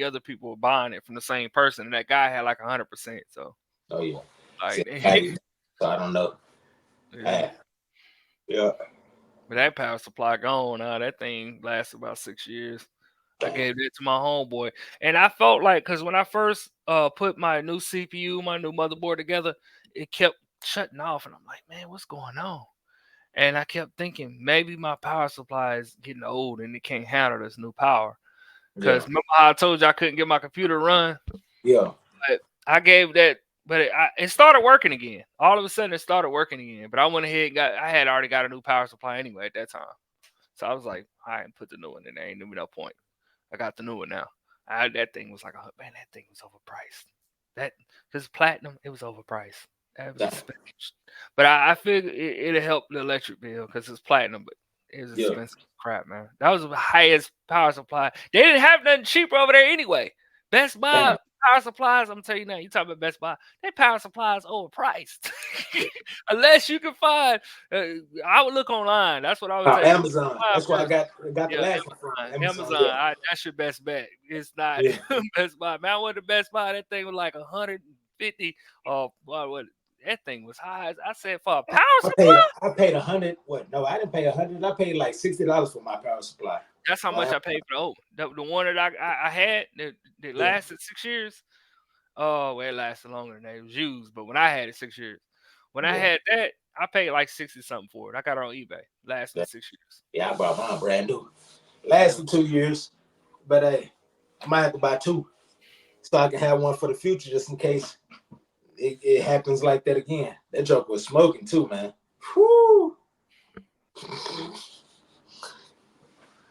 other people were buying it from the same person, and that guy had like 100%. So Oh yeah. See, like, so I don't know. yeah. Ah, yeah. But that power supply gone now. That thing lasted about 6 years. I Damn. gave it to my homeboy, and I felt like because when I first put my new CPU, my new motherboard together, it kept shutting off, and I'm like, man, what's going on? And I kept thinking maybe my power supply is getting old and it can't handle this new power. Yeah. Because remember how I told you I couldn't get my computer to run? Yeah. But I gave that, but it started working again. All of a sudden, it started working again. But I went ahead and I had already got a new power supply anyway at that time. So I was like, I ain't put the new one in there. Ain't no point. I got the new one now. That thing was like, oh, man, that thing was overpriced. That because platinum, it was overpriced. That was Damn. expensive. But I figured it'll help the electric bill because it's platinum, but it was Yeah. expensive crap, man. That was the highest power supply. They didn't have nothing cheaper over there anyway. Best Buy Damn. power supplies, I'm telling you now, you talking about Best Buy, their power supplies overpriced. Unless you can find, I would look online. That's what I would tell you. Look Amazon. online That's where I first. got the Yeah, last one from. Amazon. Amazon, Yeah. that's your best bet. It's not Yeah. Best Buy. Man, I went to Best Buy. That thing was like 150. What? That thing was high. I said for a power supply. I paid 100. What? No, I didn't pay 100. I paid like $60 for my power supply. That's how much Wow. I paid for the old. The one that I had that Yeah. lasted 6 years. Oh, well, it lasted longer than that. It was used, but when I had it 6 years, when I Yeah. had that, I paid like 60 something for it. I got it on eBay. Lasted me Yeah. 6 years. Yeah, I bought mine brand new. Yeah. Lasted 2 years. But hey, I might have to buy two so I can have one for the future just in case it happens like that again. That joke was smoking too, man. Whew.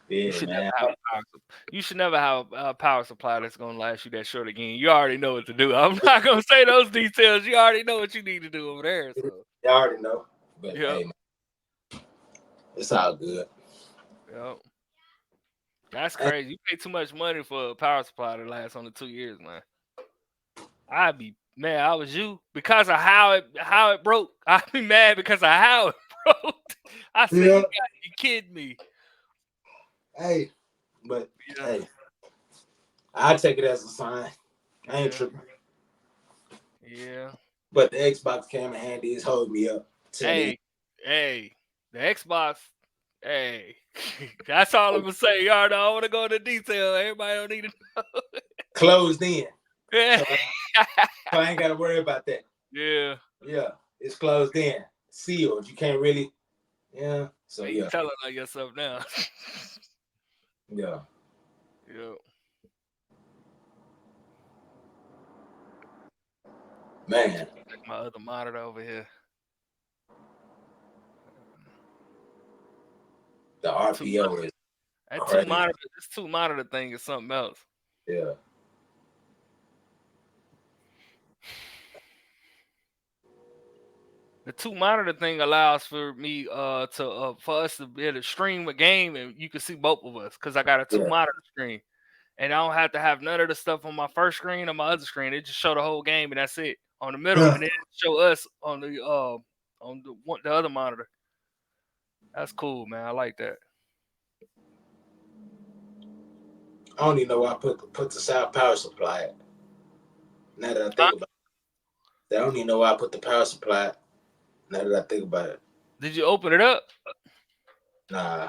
You Yeah, should never man. have a you should never have a power supply that's gonna last you that short again. You already know what to do. I'm not gonna say those details. You already know what you need to do over there. So You already know. But yeah, hey, man, it's all good. yeah. That's Hey, crazy. You pay too much money for a power supply that lasts only 2 years, man. I'd be man. I was you because of how it broke. I'd be mad because of how it broke. I said, yeah. you kidding me? Hey, but Yeah, hey, I take it as a sign. I ain't yeah, tripping. yeah. But the Xbox camera handy is holding me up till the Hey, hey, the Xbox. Hey, that's all I'm gonna say. Y'all know I want to go into detail. Everybody don't need to know. closed in. Yeah, So, so I ain't got to worry about that. yeah. Yeah, it's closed in, sealed. You can't really, yeah. So You yeah, telling on yourself now. yeah, Yeah. man. My other monitor over here. The That two, RPO is that two crazy. monitor. This two monitor thing is something else. Yeah, The two monitor thing allows for me for us to be able to stream a game and you can see both of us because I got a two yeah. monitor screen and I don't have to have none of the stuff on my first screen or my other screen. It just show the whole game and that's it on the middle Yeah. and then it show us on the other monitor. That's cool, man. I like that. I don't even know why I put the South power supply at. Now that I Huh? think about it, I don't even know why I put the power supply at. Now that I think about it, Did you open it up? nah,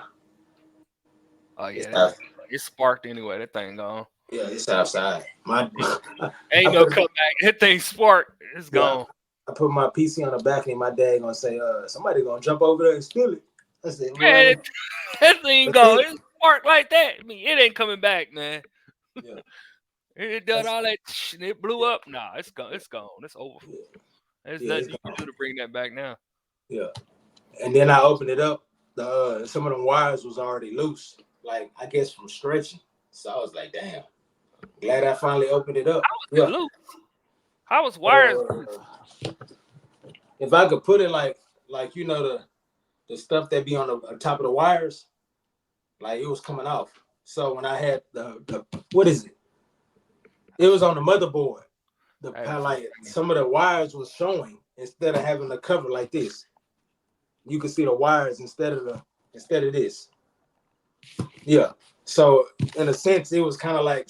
Oh it's yeah, that out. thing it's sparked anyway. That thing gone. Yeah, it's outside. My, Ain't I no put it. comeback. That thing sparked. It's Yeah, gone. I put my PC on the balcony. My dad gonna say, somebody gonna jump over there and steal it. I said, Man, well, that thing the go. thing, It's spark like that. I mean, it ain't coming back, man. yeah, It done that's, all that and it blew yeah, up. Nah, it's gone. It's gone. It's over. yeah, There's yeah, nothing it's you can gone. do to bring that back now. Yeah, and then I opened it up. The some of the wires was already loose, like I guess from stretching. So I was like, damn, glad I finally opened it up. How was it Yeah. loose? How was wires loose? Uh, if I could put it like the stuff that be on the top of the wires, like it was coming off. So when I had the what is it? It was on the motherboard. The Hey, like some of the wires was showing instead of having the cover like this. You could see the wires instead of this. Yeah. So in a sense, it was kind of like,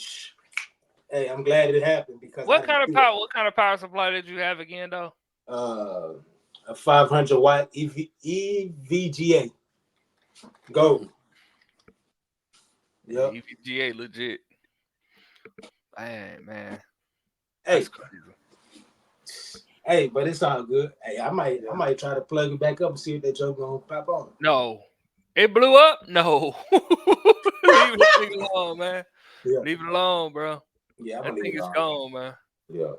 hey, I'm glad it happened because I what didn't kind of feel power? What kind of power supply did you have again, though? uh, a 500 watt EVGA gold. Yeah, Yep. EVGA legit. Man, that's Hey, crazy. hey, but it's all good. Hey, I might try to plug it back up and see if that joke gonna pop on. No, it blew up. No, leave that thing alone, man. Yeah. Leave it alone, bro. Yeah, I'm That gonna leave thing it is alone. gone, man. Yeah.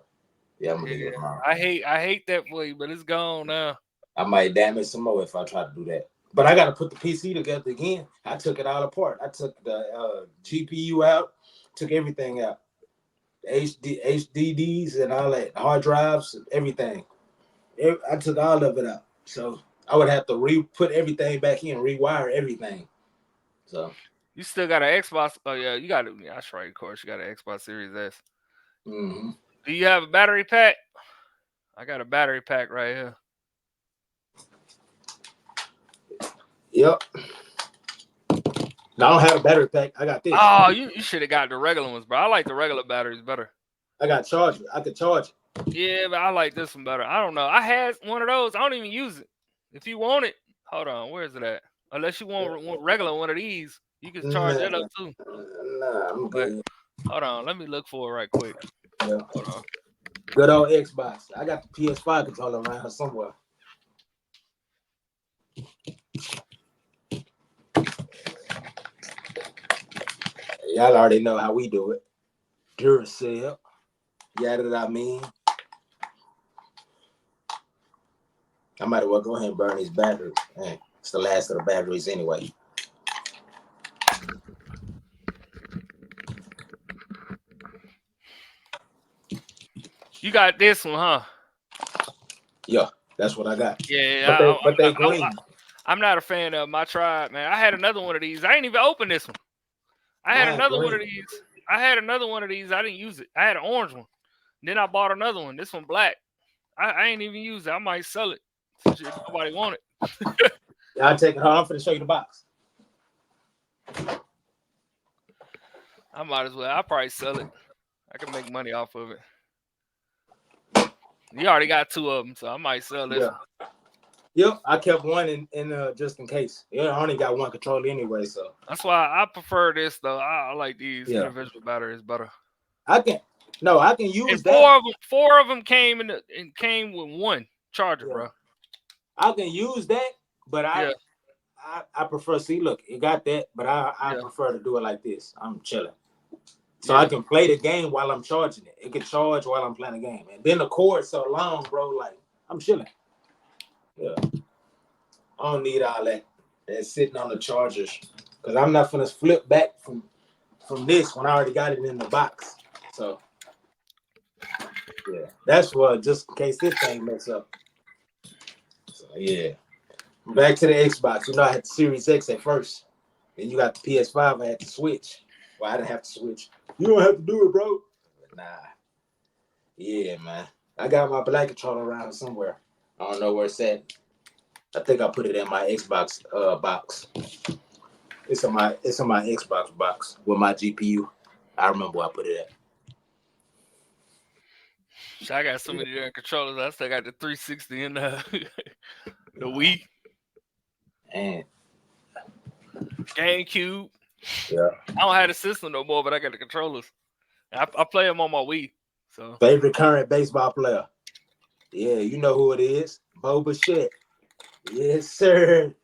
Yeah, I'm gonna leave it Yeah, alone. I hate that for you, but it's gone now. I might damage some more if I try to do that. But I got to put the PC together again. I took it all apart. I took the GPU out, took everything out, the HDDs and all that, hard drives, everything. I took all of it out. So I would have to put everything back in, rewire everything. So, You still got an Xbox? Oh yeah, you got it. Yeah, that's right. Of course, you got an Xbox Series S. mm-hmm. Do you have a battery pack? I got a battery pack right here. Yep. I don't have a battery pack. I got this. Oh, you should have got the regular ones, bro. I like the regular batteries better. I got charger. I could charge it. Yeah, but I like this one better. I don't know. I had one of those. I don't even use it. If you want it, hold on. Where is it at? Unless you want regular one of these, you can charge that up Nah, too. nah, I'm But good. hold on, let me look for it right quick. Yeah. Hold on. Good old Xbox. I got the PS5 controller around here somewhere. Y'all already know how we do it. Duracell. Yeah, that I mean. I might as well go ahead and burn these batteries. Hey, it's the last of the batteries anyway. You got this one, huh? Yeah, that's what I got. Yeah, But they green. I'm not a fan of them. I tried, man. I had another one of these. I ain't even opened this one. I had Mine another one of green. these. I had another one of these. I didn't use it. I had an orange one. Then I bought another one. This one black. I ain't even use it. I might sell it since nobody want it. Y'all take it home. I'm finna show you the box. I might as well. I'll probably sell it. I can make money off of it. You already got two of them, so I might sell this Yeah. one. Yep, I kept one in just in case. Yeah, I only got one controller anyway, so That's why I prefer this though. I like these yeah. individual batteries better. I can I can And use that. four of them came came with one charger, Yeah. bro. I can use that, but Yeah, I prefer see look, it got that, but I yeah, prefer to do it like this. I'm chilling. So I yeah. can play the game while I'm charging it. It can charge while I'm playing the game. And then the cord's so long, bro, like I'm chilling. Yeah. I don't need all that. That's sitting on the chargers. Cause I'm not gonna flip back from this when I already got it in the box. So yeah. That's what just in case this thing mess up. So yeah. Back to the Xbox. You know I had the Series X at first. Then you got the PS5, I had to switch. Well, I didn't have to switch. You don't have to do it, bro. But nah. Yeah, man. I got my black controller around somewhere. I don't know where it's at. I think I put it in my Xbox box. It's in my Xbox box with my GPU. I remember where I put it at. So I got so many different controllers. I still got the 360 and the Wii, And GameCube. yeah. I don't have the system no more, but I got the controllers. I play them on my Wii. So Favorite current baseball player? Yeah, you know who it is. Boba Shit. Yes, sir.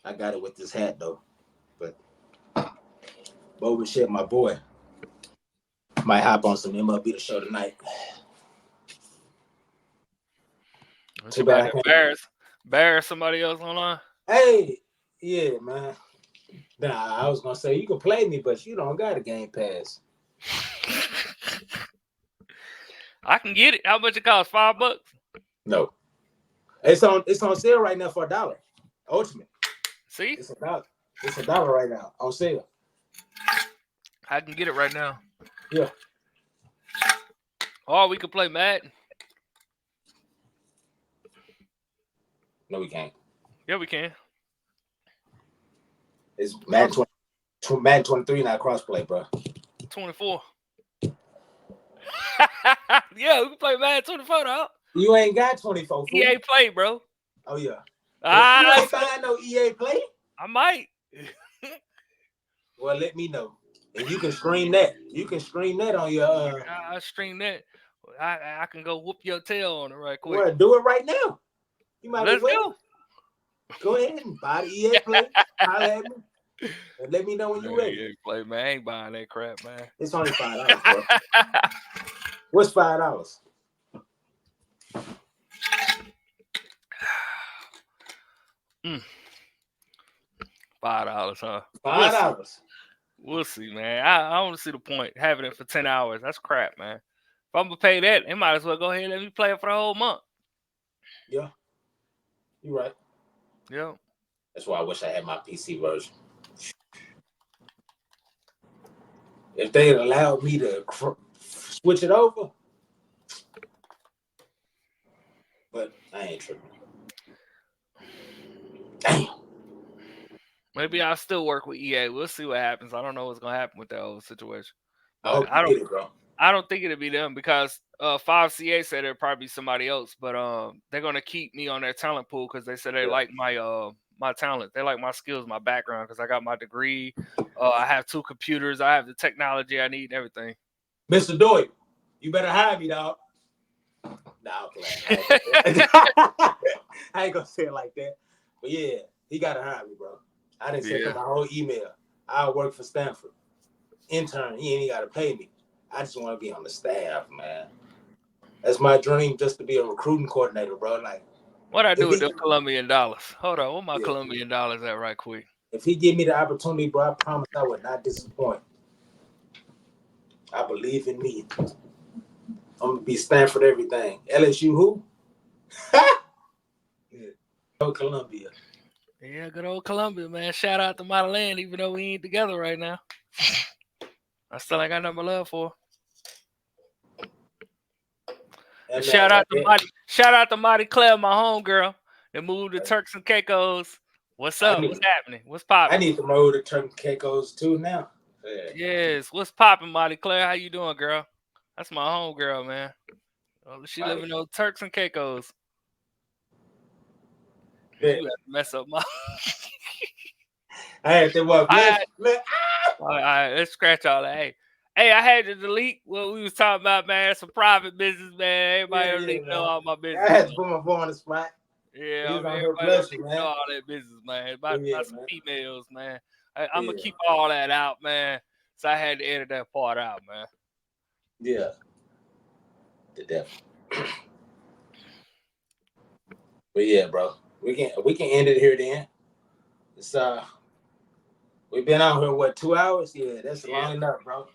I got it with this hat though. But Boba Shit, my boy. Might hop on some MLB the show tonight. What you Too about bad to I can't. embarrass somebody else online? Hey, yeah, man. Nah, I was gonna say you can play me, but you don't got a game pass. I can get it. How much it cost? $5? No. It's on sale right now for $1. Ultimate. See? It's $1. It's $1 right now on sale. I can get it right now. Yeah. Or we could play Madden. No, we can't. Yeah, we can. It's Madden 23, not crossplay, bro. 24. Yeah, we can play Madden 24, dog. You ain't got 24, fool. EA Play, bro. Oh yeah. You Ah, ain't buying no EA Play. I might. Well, let me know, and you can stream that. You can stream that on your. I stream that. I can go whoop your tail on it right quick. Well, do it right now. You might as Let's well. go. Go ahead and buy the EA Play. Holler at me, and let me know when you're ready. EA Play, man. I ain't buying that crap, man. It's only $5, bro. What's $5? $5, huh? $5. We'll see, man. I don't see the point having it for 10 hours. That's crap, man. If I'm gonna pay that, it might as well go ahead and let me play it for the whole month. Yeah, you're right. Yeah. That's why I wish I had my PC version. If they had allowed me to switch it over, but I ain't tripping. Damn. Maybe I'll still work with EA. We'll see what happens. I don't know what's gonna happen with that whole situation. I hope you get it, bro. I don't think it'll be them because 5CA said it'll probably be somebody else, but they're gonna keep me on their talent pool because they said they like my talent, they like my skills, my background because I got my degree. I have 2 computers, I have the technology I need and everything. Mr. Doyle, you better hire me, dog. Nah, I'm playing. I ain't gonna say it like that, but yeah, he gotta hire me, bro. I didn't send him my whole email. I work for Stanford. Intern, he ain't gotta pay me. I just want to be on the staff, man. That's my dream, just to be a recruiting coordinator, bro. Like, what I do with them Colombian dollars? Hold on, what my Colombian dollars at right quick? If he give me the opportunity, bro, I promise I would not disappoint. I believe in me. I'm gonna be Stanford everything. LSU who? Yeah. Oh, Columbia. Yeah, good old Columbia, man. Shout out to my land, even though we ain't together right now. I still ain't got nothing but love for. Shout out to Mighty Claire, my homegirl, that moved to Turks and Caicos. What's up? What's happening? What's popping? I need to move to Turks and Caicos too now. Yeah. Yes. What's popping, Mighty Claire? How you doing, girl? That's my homegirl, man. She living in Turks and Caicos. You have to mess up my. I had to walk. All right, let's scratch all that. Hey, I had to delete what we was talking about, man. It's a private business, man. Everybody don't need to know all my business. I had to put my phone on the spot. Yeah, everybody don't need to know all that business, man. About some females, man. I'm gonna keep all that out, man. So I had to edit that part out, man. Yeah. The devil. But yeah, bro. We can end it here then. It's we've been out here 2 hours? Yeah, that's long enough, bro.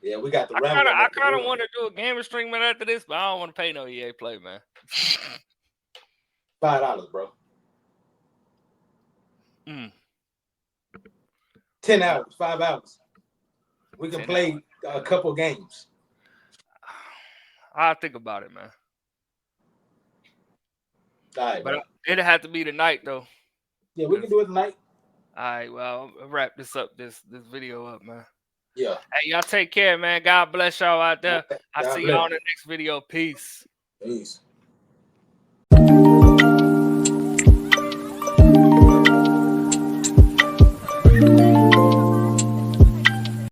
Yeah, we got the I kind of want to do a gaming stream after this, but I don't want to pay no EA Play, man. $5, bro. 10 hours, 5 hours. We can play a couple games. I'll think about it, man. All right, but bro. It'll have to be tonight, though. Yeah, we can do it tonight. All right, well, I'll wrap this video up, man. Yeah. Hey, y'all take care, man. God bless y'all out there. I'll see y'all in the next video. Peace. Peace.